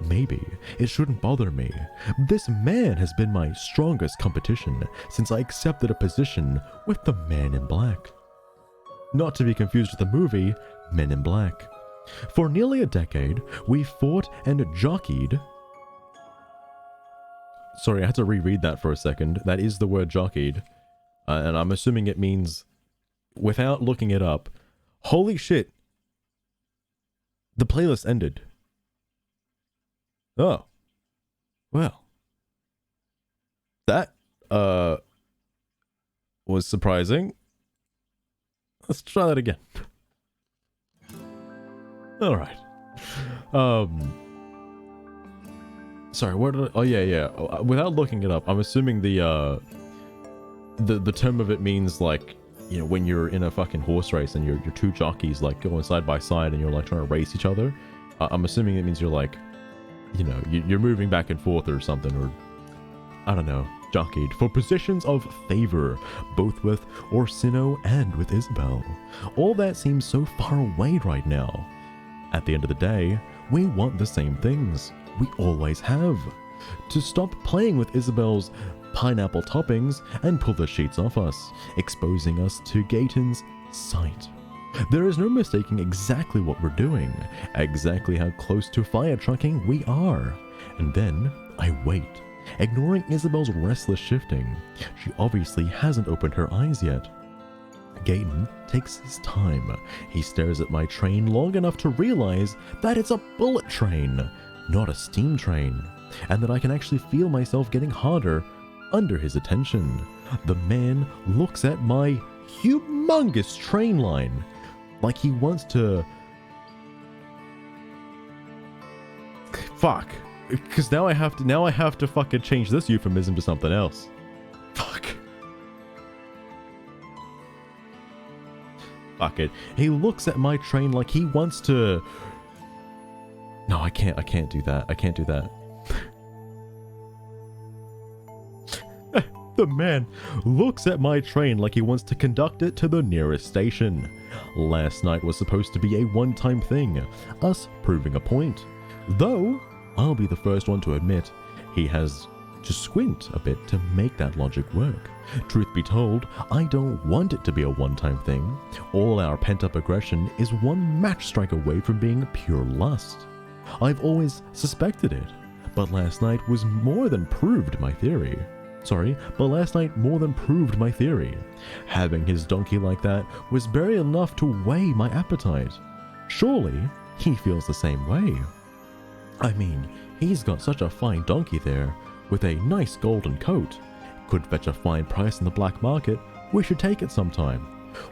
Maybe it shouldn't bother me. This man has been my strongest competition since I accepted a position with the Man in Black. Not to be confused with the movie Men in Black. For nearly a decade, we fought and jockeyed. Sorry, I had to reread that for a second. That is the word jockeyed. And I'm assuming it means, without looking it up, holy shit, the playlist ended. Oh. Well. That, was surprising. Let's try that again. Alright. Sorry, where did I, oh yeah. Without looking it up, I'm assuming the term of it means like, you know, when you're in a fucking horse race and your two jockeys like going side by side and you're like trying to race each other. I'm assuming it means you're like, you know, you're moving back and forth or something, or I don't know, jockeyed for positions of favor, both with Orsino and with Isabell. All that seems so far away right now. At the end of the day, we want the same things. We always have. To stop playing with Isabell's pineapple toppings and pull the sheets off us, exposing us to Gaeton's sight. There is no mistaking exactly what we're doing, exactly how close to fire trucking we are. And then I wait, ignoring Isabell's restless shifting. She obviously hasn't opened her eyes yet. Gaeton takes his time. He stares at my train long enough to realize that it's a bullet train, not a steam train, and that I can actually feel myself getting harder under his attention. The man looks at my humongous train line like he wants to... Fuck. Because now I have to fucking change this euphemism to something else. Fuck. fuck it. He looks at my train like he wants to... No, I can't do that. I can't do that. The man looks at my train like he wants to conduct it to the nearest station. Last night was supposed to be a one-time thing, us proving a point. Though, I'll be the first one to admit, he has to squint a bit to make that logic work. Truth be told, I don't want it to be a one-time thing. All our pent-up aggression is one match strike away from being pure lust. I've always suspected it, but last night more than proved my theory. Having his donkey like that was barely enough to weigh my appetite. Surely, he feels the same way. I mean, he's got such a fine donkey there, with a nice golden coat. Could fetch a fine price in the black market. We should take it sometime.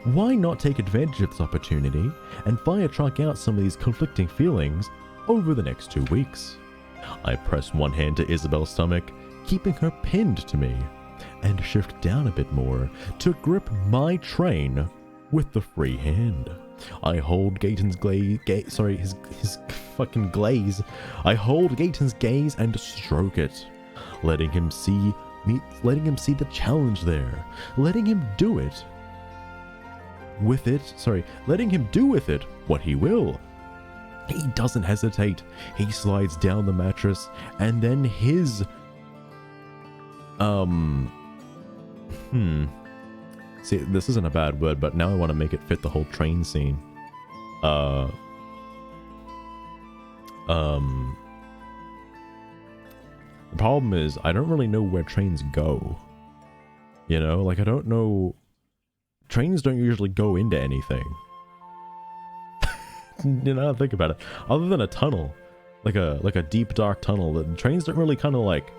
Why not take advantage of this opportunity and fire truck out some of these conflicting feelings over the next 2 weeks? I press one hand to Isabell's stomach, keeping her pinned to me, and shift down a bit more to grip my train with the free hand. I hold Gaeton's his fucking glaze. I hold Gaeton's gaze and stroke it, letting him see the challenge there, letting him do with it what he will. He doesn't hesitate. He slides down the mattress, and then his see, this isn't a bad word, but now I want to make it fit the whole train scene. The problem is I don't really know where trains go. You know, like I don't know. Trains don't usually go into anything. You know, think about it. Other than a tunnel, like a deep dark tunnel, the trains don't really kind of like.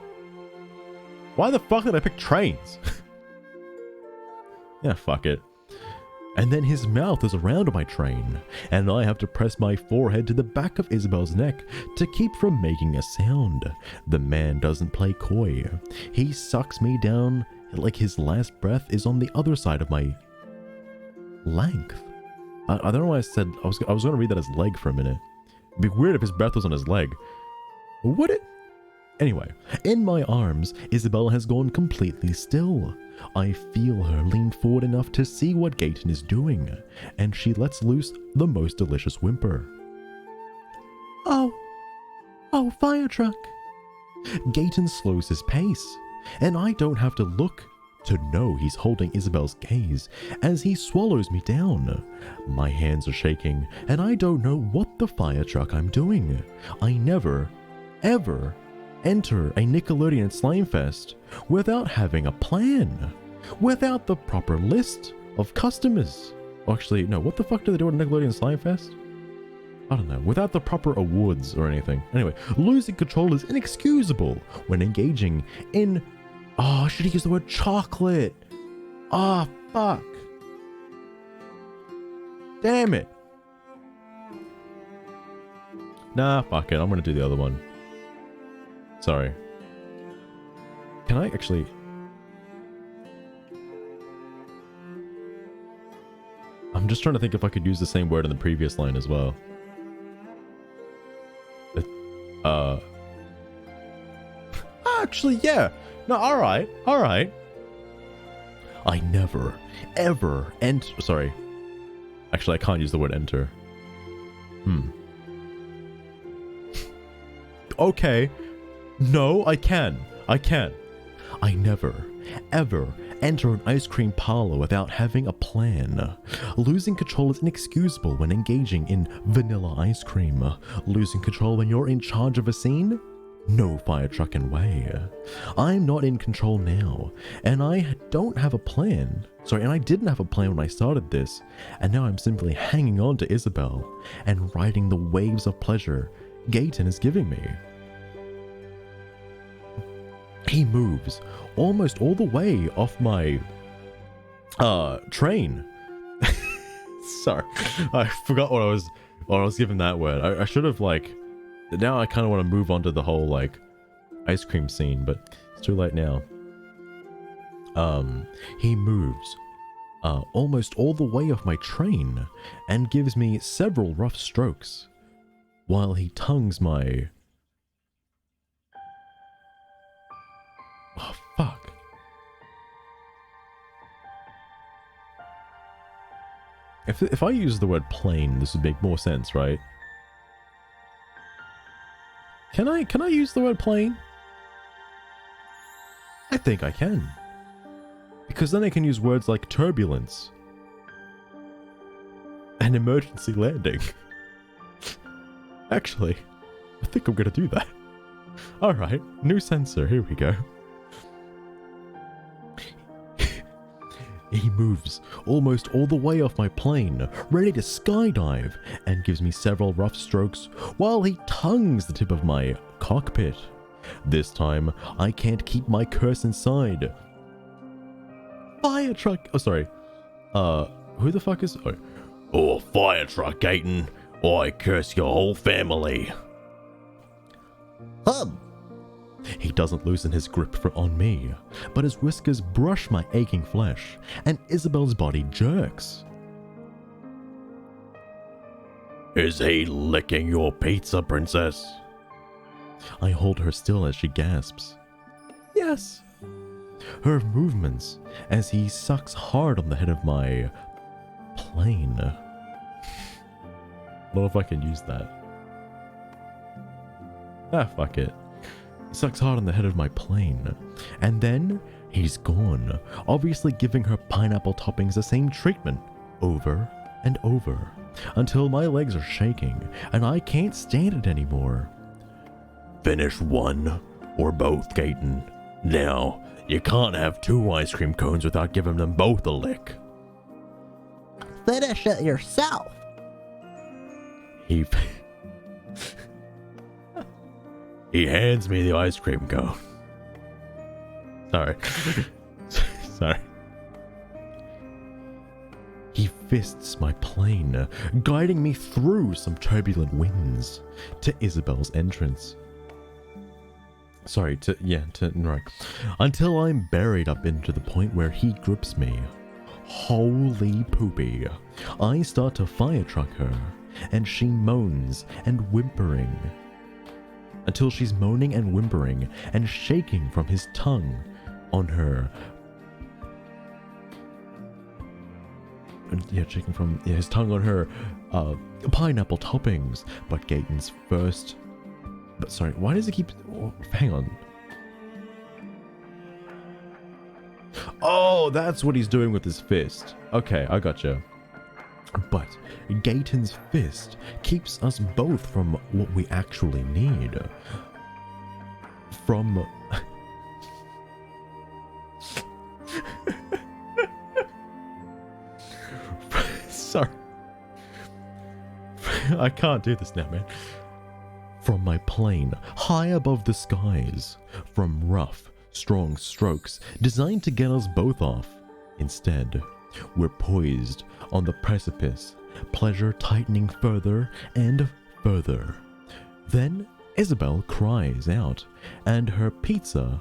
Why the fuck did I pick trains? Yeah, fuck it. And then his mouth is around my train, and I have to press my forehead to the back of Isabell's neck to keep from making a sound. The man doesn't play coy. He sucks me down like his last breath is on the other side of my length. I don't know why I said I was going to read that as leg for a minute. It'd be weird if his breath was on his leg. Would it? Anyway, in my arms, Isabell has gone completely still. I feel her lean forward enough to see what Gaeton is doing, and she lets loose the most delicious whimper. Oh, fire truck. Gaeton slows his pace, and I don't have to look to know he's holding Isabell's gaze as he swallows me down. My hands are shaking, and I don't know what the fire truck I'm doing. I never, ever enter a Nickelodeon Slime Fest without having a plan, without the proper list of customers. Actually, no, what the fuck do they do at Nickelodeon Slime Fest? I don't know, without the proper awards or anything. Anyway, losing control is inexcusable when engaging in... Oh, I should have used the word chocolate. Ah, fuck. Damn it. Nah, fuck it. I'm gonna do the other one. Sorry. Can I actually... I'm just trying to think if I could use the same word in the previous line as well. Actually, yeah. No, alright. I never, ever enter... Sorry. Actually, I can't use the word enter. Okay. No, I can. I never, ever enter an ice cream parlor without having a plan. Losing control is inexcusable when engaging in vanilla ice cream. Losing control when you're in charge of a scene? No fire trucking way. I'm not in control now, and I don't have a plan. And I didn't have a plan when I started this, and now I'm simply hanging on to Isabell and riding the waves of pleasure Gaeton is giving me. He moves almost all the way off my train. Sorry, I forgot what I was giving that word. I should have now I kind of want to move on to the whole ice cream scene, but it's too late now. He moves almost all the way off my train and gives me several rough strokes while he tongues my... Oh, fuck. If I use the word plane, this would make more sense, right? Can I use the word plane? I think I can. Because then I can use words like turbulence and emergency landing. Actually, I think I'm gonna do that. Alright, new sensor, here we go. He moves almost all the way off my plane, ready to skydive, and gives me several rough strokes while he tongues the tip of my cockpit. This time, I can't keep my curse inside. Fire truck! Oh, sorry. Who the fuck is... Oh, fire truck, Gaeton. I curse your whole family. He doesn't loosen his grip on me, but his whiskers brush my aching flesh, and Isabell's body jerks. Is he licking your pizza, princess? I hold her still as she gasps. Yes. Her movements as he sucks hard on the head of my plane. I don't know if I can use that. Ah, fuck it. He sucks hard on the head of my plane. And then he's gone, obviously giving her pineapple toppings the same treatment over and over until my legs are shaking and I can't stand it anymore. Finish one or both, Gaeton. Now, you can't have 2 ice cream cones without giving them both a lick. Finish it yourself. He hands me the ice cream cone. Sorry. Sorry. He fists my plane, guiding me through some turbulent winds to Isabell's entrance. Sorry, right. Until I'm buried up into the point where he grips me. Holy poopy. I start to fire truck her, and she moans and whimpering. Until she's moaning and whimpering and shaking from his tongue on her. Yeah, shaking from his tongue on her pineapple toppings. But Gaeton's first... But sorry, why does it keep... Oh, hang on. Oh, that's what he's doing with his fist. Okay, I gotcha. But Gaeton's fist keeps us both from what we actually need. From... Sorry. I can't do this now, man. From my plane, high above the skies. From rough, strong strokes designed to get us both off. Instead, we're poised on the precipice, pleasure tightening further and further. Then Isabell cries out, and her pizza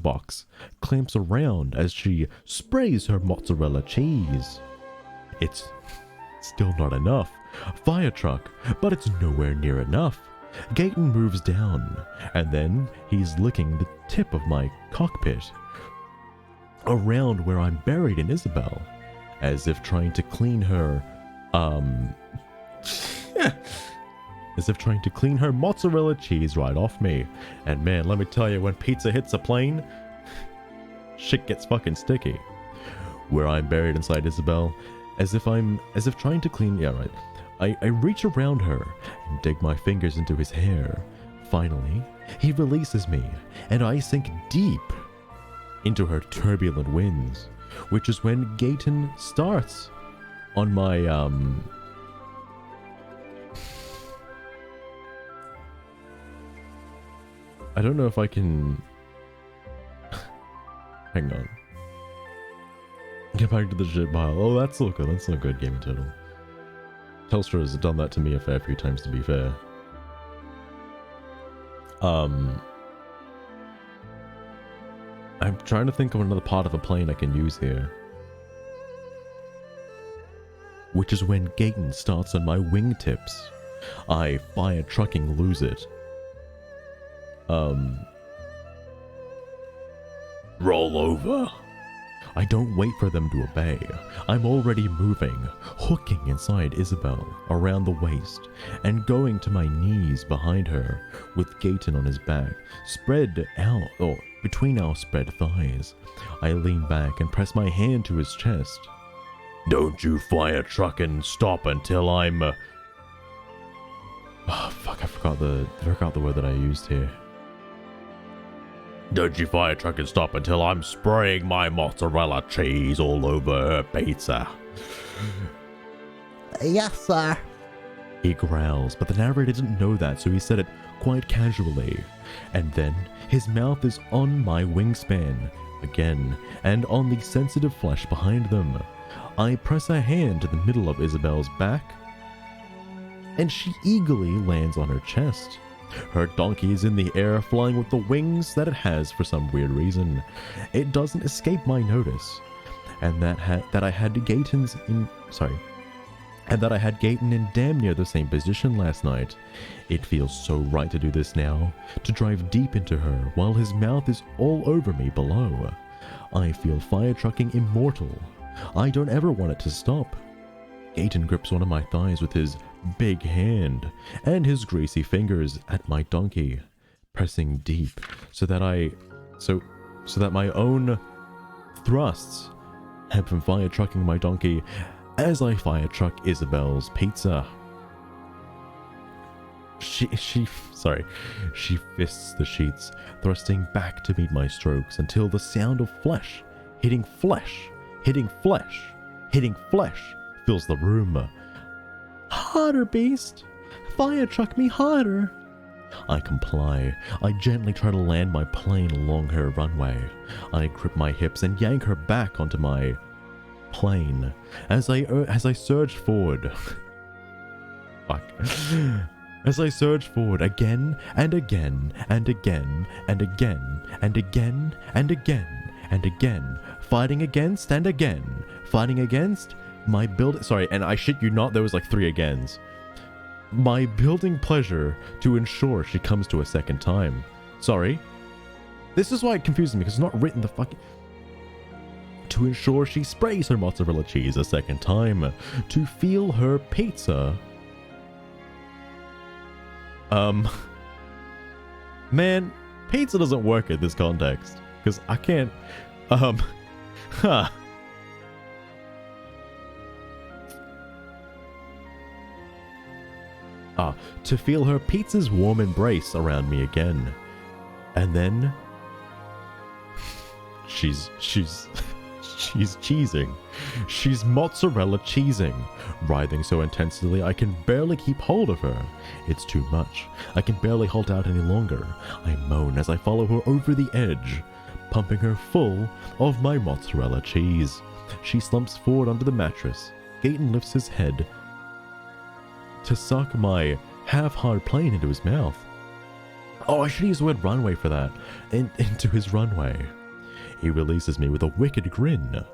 box clamps around as she sprays her mozzarella cheese. It's still not enough. Fire truck, but it's nowhere near enough. Gaeton moves down, and then he's licking the tip of my cockpit around where I'm buried in Isabell, as if trying to clean her, as if trying to clean her mozzarella cheese right off me. And man, let me tell you, when pizza hits a plane, shit gets fucking sticky. Where I'm buried inside Isabell, as if trying to clean, yeah, right. I reach around her and dig my fingers into his hair. Finally, he releases me, and I sink deep into her turbulent winds, which is when Gaeton starts on my, I don't know if I can... Hang on. Get back to the shit pile. Oh, that's not good. That's not good, Gaming Turtle. Telstra has done that to me a fair few times, to be fair. I'm trying to think of another part of a plane I can use here. Which is when Gaeton starts on my wingtips. I fire trucking lose it. Roll over. I don't wait for them to obey. I'm already moving, hooking inside Isabell around the waist, and going to my knees behind her, with Gaeton on his back, spread out, or between our spread thighs. I lean back and press my hand to his chest. Don't you fire truck and stop until I'm... Oh, fuck, I forgot the word that I used here. Don't you fire truck and stop until I'm spraying my mozzarella cheese all over her pizza. Yes, sir. He growls, but the narrator didn't know that, so he said it quite casually. And then his mouth is on my wingspan again, and on the sensitive flesh behind them. I press a hand to the middle of Isabell's back, and she eagerly lands on her chest. Her donkey is in the air, flying with the wings that it has for some weird reason. It doesn't escape my notice, and that I had Gaeton in damn near the same position last night. It feels so right to do this now, to drive deep into her while his mouth is all over me below. I feel fire trucking immortal. I don't ever want it to stop. Gaeton grips one of my thighs with his big hand and his greasy fingers at my donkey, pressing deep so that my own thrusts have been fire trucking my donkey as I fire truck Isabell's pizza. She fists the sheets, thrusting back to meet my strokes until the sound of flesh hitting flesh fills the room. Harder, beast! Fire truck me harder! I comply. I gently try to land my plane along her runway. I grip my hips and yank her back onto my plane as I surge forward. Fuck. As I surge forward again and again and again and again and again and again and again, fighting against my build. Sorry, and I shit you not, there was like 3 agains. My building pleasure to ensure she comes to a second time. Sorry. This is why it confuses me, because it's not written the fucking... To ensure she sprays her mozzarella cheese a second time. To feel her pizza. Man, pizza doesn't work in this context. Because I can't... To feel her pizza's warm embrace around me again. And then... She's cheesing. She's mozzarella cheesing. Writhing so intensely I can barely keep hold of her. It's too much. I can barely hold out any longer. I moan as I follow her over the edge, pumping her full of my mozzarella cheese. She slumps forward onto the mattress. Gaeton lifts his head to suck my half-hard plane into his mouth. Oh, I should use the word runway for that. Into his runway. He releases me with a wicked grin.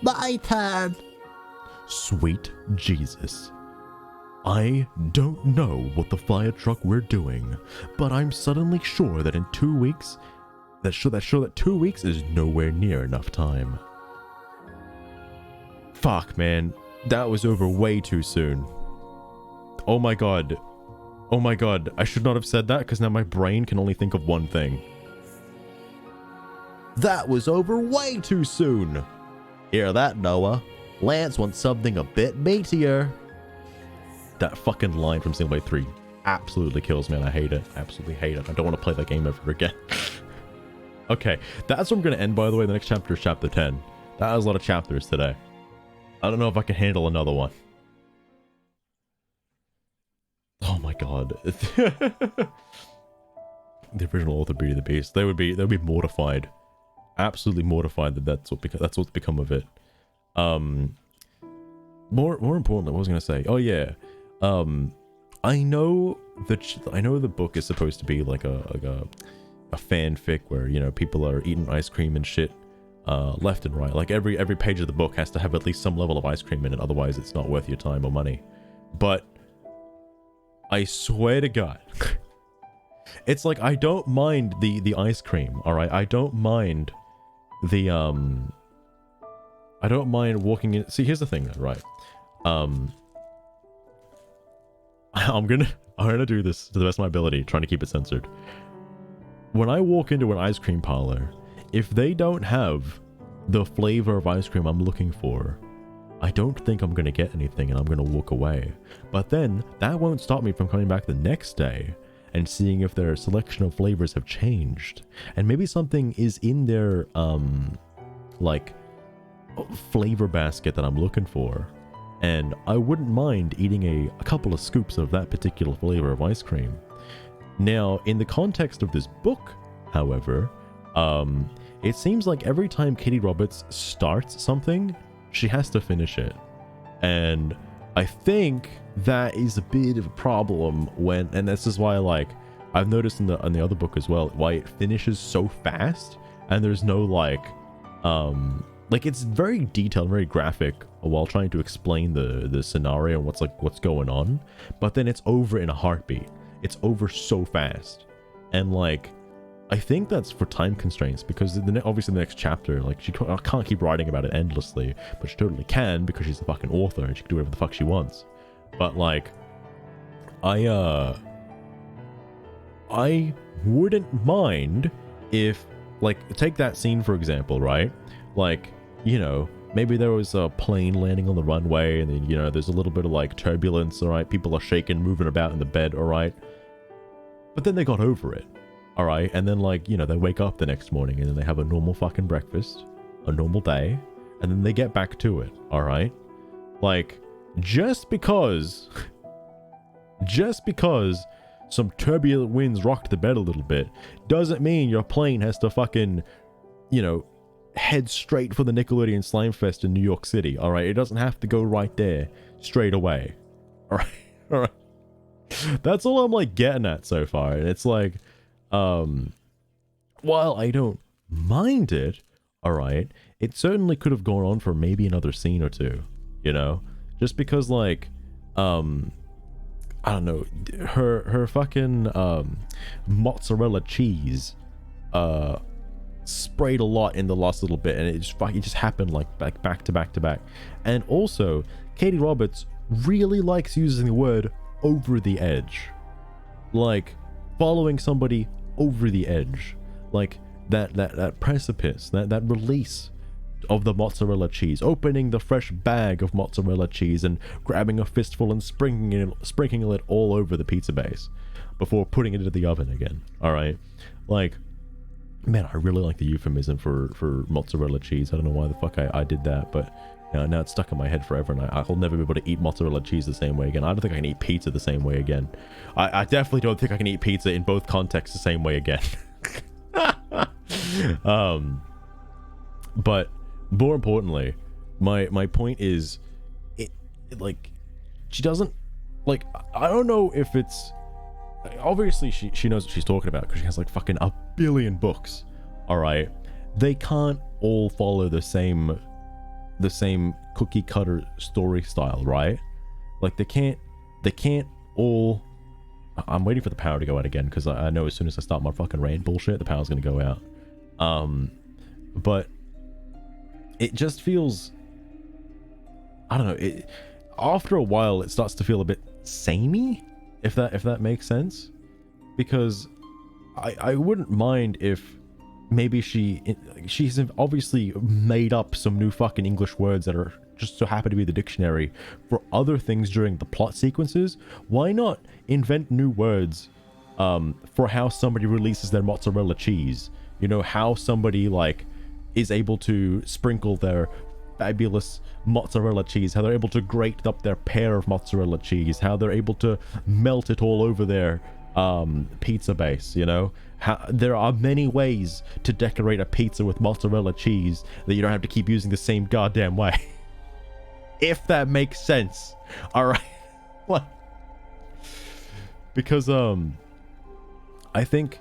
My turn. Sweet Jesus. I don't know what the fire truck we're doing, but I'm suddenly sure that in 2 weeks, that 2 weeks is nowhere near enough time. Fuck, man. That was over way too soon. Oh my god. Oh my god. I should not have said that, because now my brain can only think of one thing. That was over way too soon. Hear that, Noah? Lance wants something a bit meatier. That fucking line from Xenoblade 3 absolutely kills me, and I hate it. Absolutely hate it. I don't want to play that game ever again. Okay, that's where I'm going to end, by the way. The next chapter is chapter 10. That was a lot of chapters today. I don't know if I can handle another one. Oh my god. The original author Beauty and the Beast. They would be mortified. Absolutely mortified that that's what's become of it. More importantly, what was I gonna say? Oh yeah. I know the book is supposed to be like a fanfic where, you know, people are eating ice cream and shit left and right. Like every page of the book has to have at least some level of ice cream in it, otherwise it's not worth your time or money. But I swear to God, it's like I don't mind the ice cream, all right? I don't mind the I don't mind walking in. See, here's the thing, right? I'm gonna do this to the best of my ability, trying to keep it censored. When I walk into an ice cream parlor, if they don't have the flavor of ice cream I'm looking for, I don't think I'm gonna get anything and I'm gonna walk away. But then that won't stop me from coming back the next day and seeing if their selection of flavors have changed, and maybe something is in their like flavor basket that I'm looking for, and I wouldn't mind eating a couple of scoops of that particular flavor of ice cream. Now, in the context of this book, however, it seems like every time Katee Roberts starts something, she has to finish it. And I think that is a bit of a problem when, and this is why, like, I've noticed in the other book as well, why it finishes so fast, and there's no like it's very detailed, very graphic while trying to explain the scenario and what's going on, but then it's over in a heartbeat. It's over so fast. And like, I think that's for time constraints, because obviously the next chapter, like, she can't keep writing about it endlessly, but she totally can because she's the fucking author and she can do whatever the fuck she wants. But like, I wouldn't mind if, like, take that scene for example, right? Like, you know, maybe there was a plane landing on the runway and then, you know, there's a little bit of like turbulence, all right? People are shaking, moving about in the bed, all right? But then they got over it, all right? And then, like, you know, they wake up the next morning and then they have a normal fucking breakfast, a normal day, and then they get back to it, all right? Like, just because some turbulent winds rocked the bed a little bit doesn't mean your plane has to fucking, you know, head straight for the Nickelodeon Slime Fest in New York City, all right? It doesn't have to go right there straight away, all right? All right. That's all I'm like getting at so far. And it's like, while I don't mind it, all right, it certainly could have gone on for maybe another scene or two, you know, just because, like, I don't know, her fucking mozzarella cheese sprayed a lot in the last little bit, and it just happened like back to back to back. And also, Katee Roberts really likes using the word over the edge, like following somebody over the edge, like that precipice, that release of the mozzarella cheese, opening the fresh bag of mozzarella cheese and grabbing a fistful and sprinkling it all over the pizza base before putting it into the oven again, all right? Like, man, I really like the euphemism for mozzarella cheese. I don't know why the fuck I did that, but you know, now it's stuck in my head forever, and I'll never be able to eat mozzarella cheese the same way again. I don't think I can eat pizza the same way again. I definitely don't think I can eat pizza in both contexts the same way again. But more importantly, my point is, it like, she doesn't, like, I don't know if it's, obviously she knows what she's talking about because she has like fucking a billion books, all right? They can't all follow the same cookie cutter story style, right? Like, they can't all. I'm waiting for the power to go out again because I know as soon as I start my fucking rain bullshit, the power's gonna go out. But it just feels, I don't know, it, after a while it starts to feel a bit samey, if that makes sense, because I wouldn't mind if maybe she's obviously made up some new fucking English words that are just so happen to be the dictionary for other things during the plot sequences. Why not invent new words for how somebody releases their mozzarella cheese? You know, how somebody like is able to sprinkle their fabulous mozzarella cheese, how they're able to grate up their pear of mozzarella cheese, how they're able to melt it all over their pizza base, you know? How there are many ways to decorate a pizza with mozzarella cheese that you don't have to keep using the same goddamn way. If that makes sense. All right. What? Because I think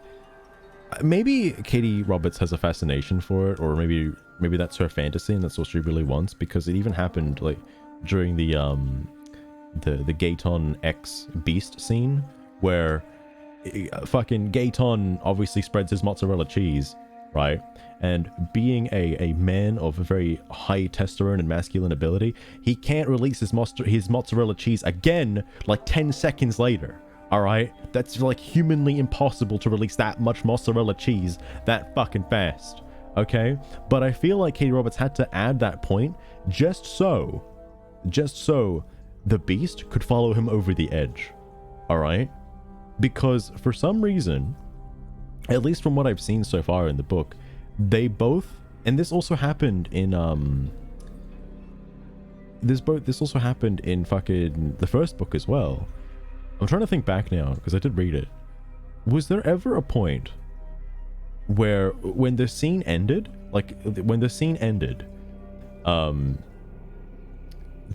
maybe Katee Roberts has a fascination for it, or maybe that's her fantasy and that's what she really wants, because it even happened like during the Gaeton X Beast scene where fucking Gaeton obviously spreads his mozzarella cheese, right? And being a man of a very high testosterone and masculine ability, he can't release his mozzarella cheese again like 10 seconds later. All right, that's like humanly impossible to release that much mozzarella cheese that fucking fast. Okay, but I feel like Katee Roberts had to add that point just so the Beast could follow him over the edge. All right, because for some reason, at least from what I've seen so far in the book, they both, and this also happened in this also happened in fucking the first book as well. I'm trying to think back now because I did read it. Was there ever a point where when the scene ended,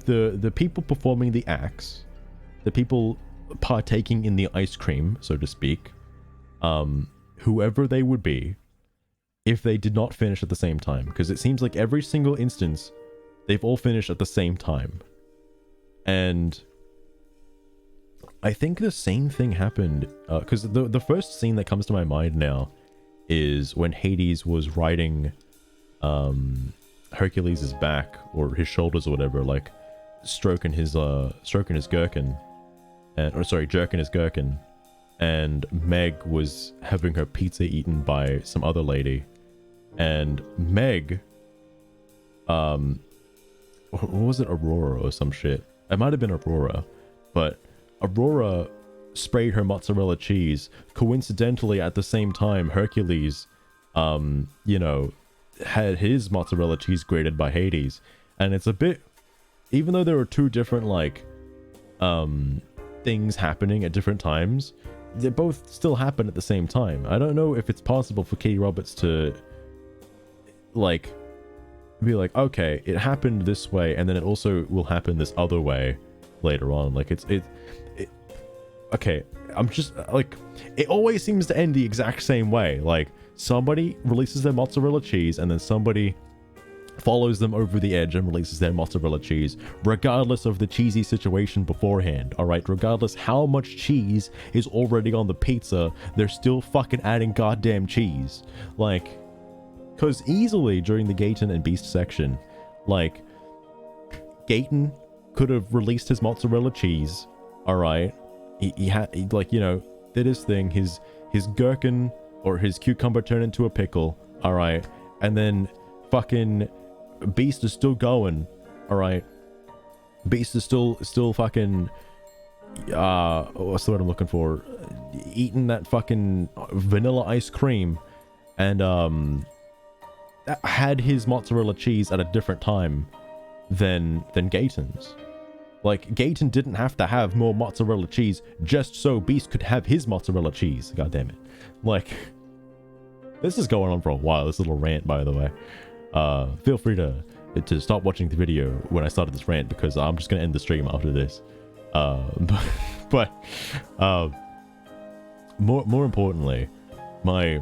the people performing the acts, the people partaking in the ice cream, so to speak, whoever they would be, if they did not finish at the same time, because it seems like every single instance they've all finished at the same time. And I think the same thing happened, because the first scene that comes to my mind now is when Hades was riding Hercules' back or his shoulders or whatever, like stroking his gherkin, jerking his gherkin, and Meg was having her pizza eaten by some other lady, and Meg, what was it, Aurora or some shit? It might have been Aurora, but Aurora sprayed her mozzarella cheese. Coincidentally, at the same time, Hercules, you know, had his mozzarella cheese grated by Hades. And it's a bit, even though there were two different, like, things happening at different times, they both still happen at the same time. I don't know if it's possible for Katee Roberts to, like, be like, okay, it happened this way, and then it also will happen this other way later on. Like, okay, I'm just, like, it always seems to end the exact same way. Like, somebody releases their mozzarella cheese, and then somebody follows them over the edge and releases their mozzarella cheese, regardless of the cheesy situation beforehand. All right, regardless how much cheese is already on the pizza, they're still fucking adding goddamn cheese. Like, because easily during the Gaeton and Beast section, like, Gaeton could have released his mozzarella cheese. All right, he had, like, you know, did his thing, his gherkin or his cucumber turned into a pickle. All right, and then fucking Beast is still going. All right, Beast is still fucking what's the word I'm looking for, eating that fucking vanilla ice cream, and had his mozzarella cheese at a different time than Gaeton's. Like, Gaeton didn't have to have more mozzarella cheese just so Beast could have his mozzarella cheese. God damn it. Like, this is going on for a while, this little rant, by the way. Feel free to stop watching the video when I started this rant, because I'm just gonna end the stream after this. But more importantly, my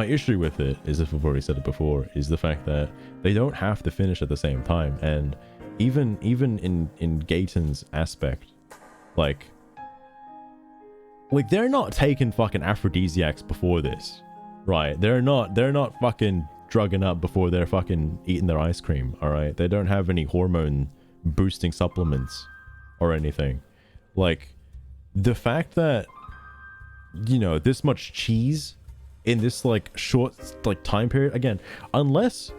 issue with it is, if I've already said it before, is the fact that they don't have to finish at the same time. And even in Gaeton's aspect, like they're not taking fucking aphrodisiacs before this, right? They're not fucking drugging up before they're fucking eating their ice cream. All right, they don't have any hormone boosting supplements or anything. Like, the fact that, you know, this much cheese in this, like, short, like, time period, again, unless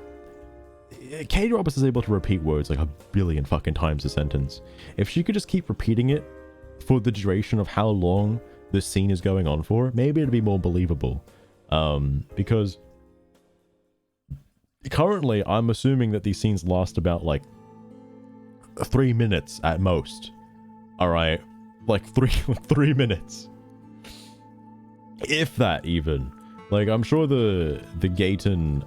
Katee Roberts is able to repeat words like a billion fucking times a sentence, if she could just keep repeating it for the duration of how long this scene is going on for, maybe it'd be more believable. Because currently I'm assuming that these scenes last about, like, 3 minutes at most. All right, like three minutes, if that even. Like, I'm sure the Gaeton,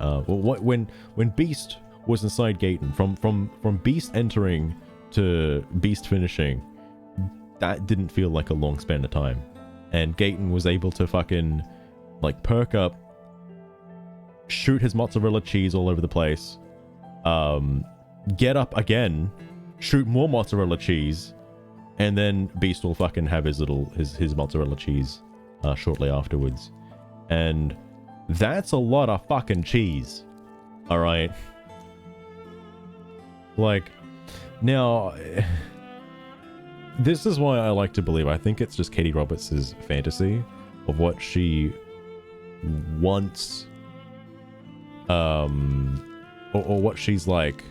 when Beast was inside Gaeton, from Beast entering to Beast finishing, that didn't feel like a long span of time. And Gaeton was able to fucking like perk up, shoot his mozzarella cheese all over the place, get up again, shoot more mozzarella cheese, and then Beast will fucking have his mozzarella cheese shortly afterwards. And that's a lot of fucking cheese. Alright. Like, now, this is why I like to believe, I think it's just Katee Roberts' fantasy of what she wants, or what she's like.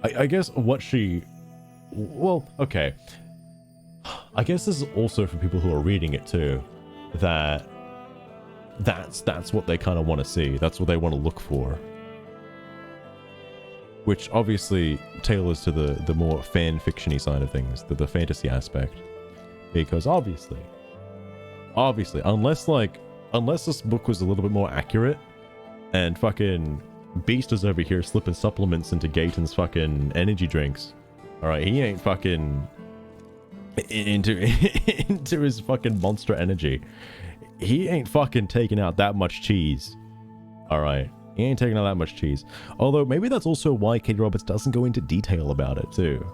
I guess what she, well, okay. I guess this is also for people who are reading it too, that's what they kind of want to see. That's what they want to look for. Which obviously tailors to the more fan fiction-y side of things, the fantasy aspect. Because obviously, unless this book was a little bit more accurate, and fucking Beast is over here slipping supplements into Gaeton's fucking energy drinks. Alright, he ain't fucking into his fucking monster energy. He ain't fucking taking out that much cheese. Alright. He ain't taking out that much cheese. Although, maybe that's also why Katee Roberts doesn't go into detail about it, too.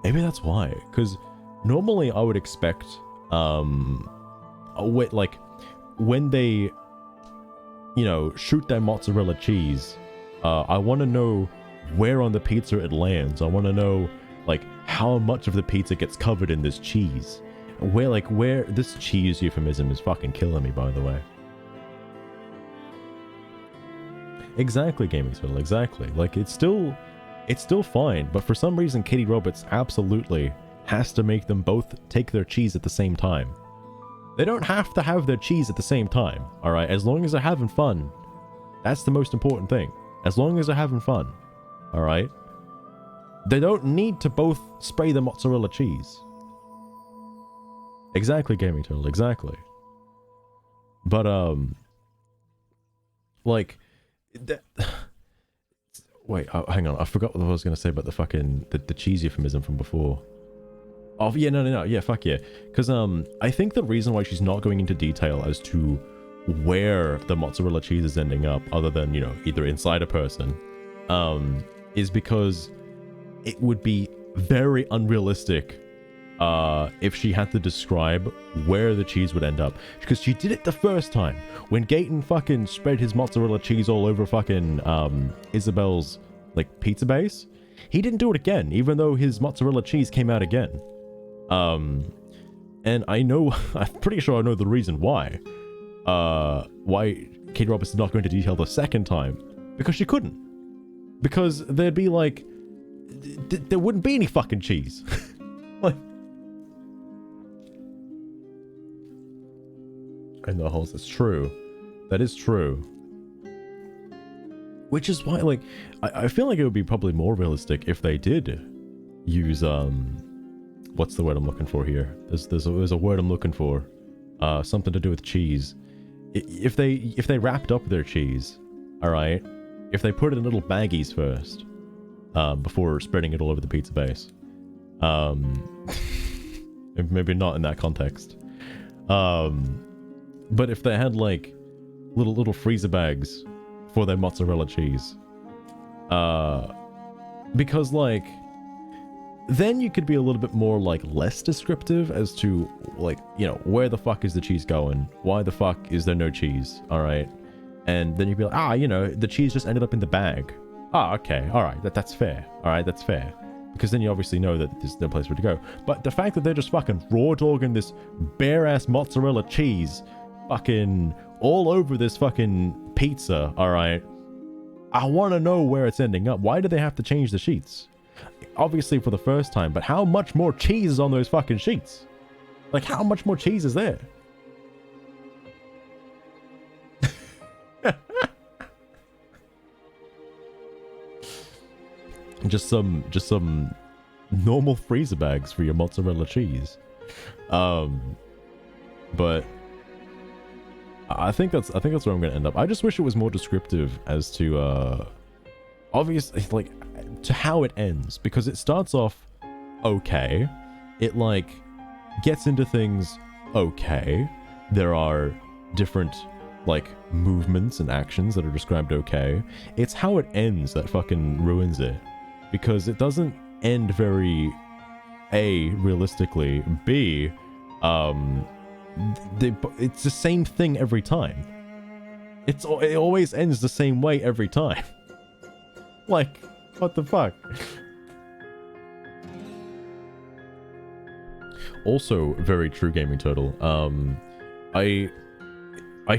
Maybe that's why. Because normally I would expect, like, when they, you know, shoot their mozzarella cheese, I want to know where on the pizza it lands. I want to know, like, how much of the pizza gets covered in this cheese. Where this cheese euphemism is fucking killing me, by the way. Exactly, Gaming Turtle, exactly. Like, it's still fine, but for some reason Katee Roberts absolutely has to make them both take their cheese at the same time. They don't have to have their cheese at the same time, alright? As long as they're having fun. That's the most important thing. As long as they're having fun, alright? They don't need to both spray the mozzarella cheese. Exactly, Gaming Turtle, exactly. But, like... Wait, hang on. I forgot what I was going to say about the fucking... The cheese euphemism from before. Oh, yeah, no. Yeah, fuck yeah. Because, I think the reason why she's not going into detail as to where the mozzarella cheese is ending up, other than, you know, either inside a person, is because it would be very unrealistic if she had to describe where the cheese would end up. Because she did it the first time. When Gaeton fucking spread his mozzarella cheese all over fucking Isabell's, like, pizza base, he didn't do it again, even though his mozzarella cheese came out again. And I know, I'm pretty sure I know the reason why. Why Katee Roberts did not go into detail the second time. Because she couldn't. Because there'd be, like, there wouldn't be any fucking cheese. Like... in the holes. It's true. That is true. Which is why, like, I feel like it would be probably more realistic if they did use, what's the word I'm looking for here? There's a word I'm looking for. Something to do with cheese. If they wrapped up their cheese, alright? If they put it in little baggies first, before spreading it all over the pizza base. Maybe not in that context. But if they had, like, little freezer bags for their mozzarella cheese. Because, like, then you could be a little bit more, like, less descriptive as to, like, you know, where the fuck is the cheese going? Why the fuck is there no cheese? Alright? And then you'd be like, you know, the cheese just ended up in the bag. Okay, alright, that's fair. Alright, that's fair. Because then you obviously know that there's no place for it to go. But the fact that they're just fucking raw dogging this bare-ass mozzarella cheese fucking all over this fucking pizza, alright? I want to know where it's ending up. Why do they have to change the sheets? Obviously for the first time, but how much more cheese is on those fucking sheets? Like, how much more cheese is there? just some normal freezer bags for your mozzarella cheese. But I think that's where I'm gonna end up. I just wish it was more descriptive as to obviously, like, to how it ends, because it starts off okay. It, like, gets into things okay. There are different, like, movements and actions that are described okay. It's how it ends that fucking ruins it. Because it doesn't end very, A, realistically, B, it's the same thing every time. It always ends the same way every time. Like, what the fuck? Also, very true, Gaming Turtle. I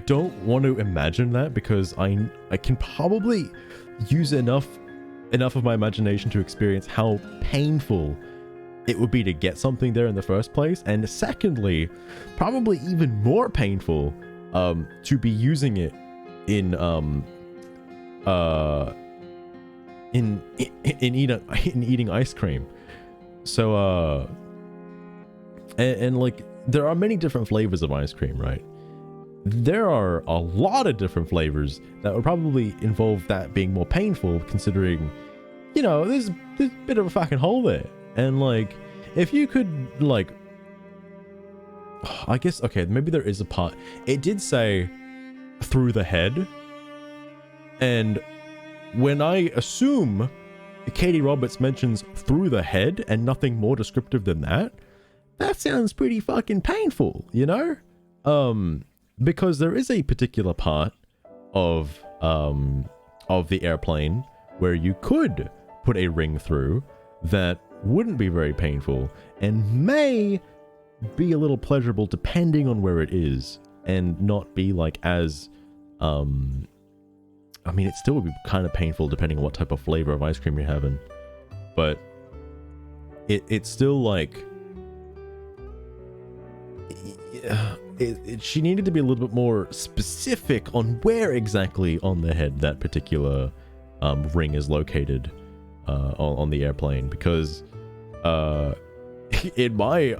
don't want to imagine that because I can probably use enough of my imagination to experience how painful it would be to get something there in the first place, and secondly, probably even more painful to be using it in eating ice cream. So and like there are many different flavors of ice cream, right? There are a lot of different flavors that would probably involve that being more painful, considering, you know, there's a bit of a fucking hole there. And like, if you could, like, I guess, okay, maybe there is a part. It did say through the head. And when I assume Katee Roberts mentions through the head and nothing more descriptive than that, that sounds pretty fucking painful, you know? Because there is a particular part of the airplane where you could put a ring through that wouldn't be very painful and may be a little pleasurable depending on where it is, and not be like as I mean, it still would be kind of painful depending on what type of flavor of ice cream you're having, but it's still like she needed to be a little bit more specific on where exactly on the head that particular ring is located on the airplane, because in my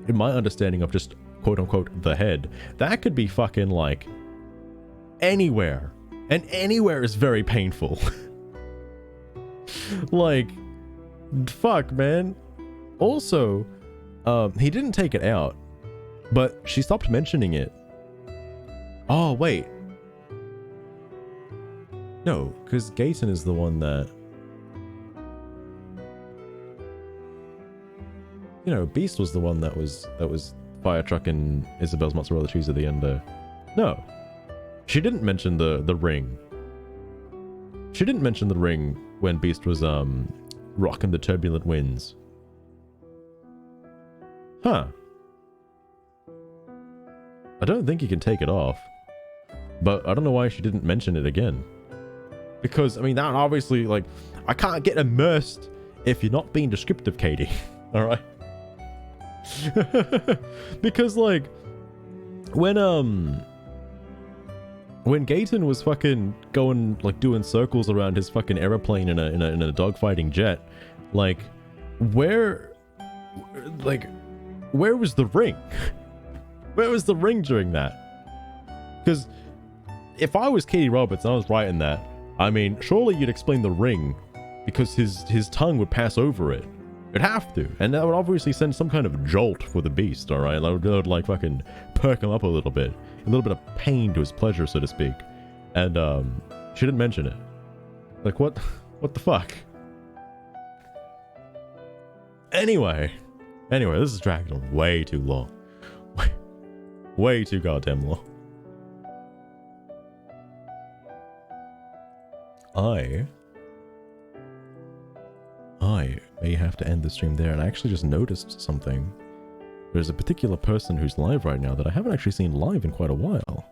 understanding of just quote unquote the head, that could be fucking like anywhere, and anywhere is very painful. Like, fuck, man. Also, he didn't take it out, but she stopped mentioning it. Oh, wait. No, because Gaeton is the one that... You know, Beast was the one that was fire trucking Isabell's mozzarella cheese at the end there. No. She didn't mention the ring. She didn't mention the ring when Beast was rocking the turbulent winds. Huh. I don't think you can take it off. But I don't know why she didn't mention it again. Because, I mean, that obviously, like, I can't get immersed if you're not being descriptive, Katee. Alright? Because, like, when Gaeton was fucking going, like, doing circles around his fucking aeroplane in a dogfighting jet, like, where was the ring? Where was the ring during that? Because if I was Katee Roberts and I was writing that, I mean, surely you'd explain the ring, because his tongue would pass over it. It'd have to, and that would obviously send some kind of jolt for the Beast, alright? That would like fucking perk him up a little bit of pain to his pleasure, so to speak. And she didn't mention it. Like, what the fuck? Anyway, this is dragging on way too long. Way too goddamn long. I may have to end the stream there, and I actually just noticed something. There's a particular person who's live right now that I haven't actually seen live in quite a while.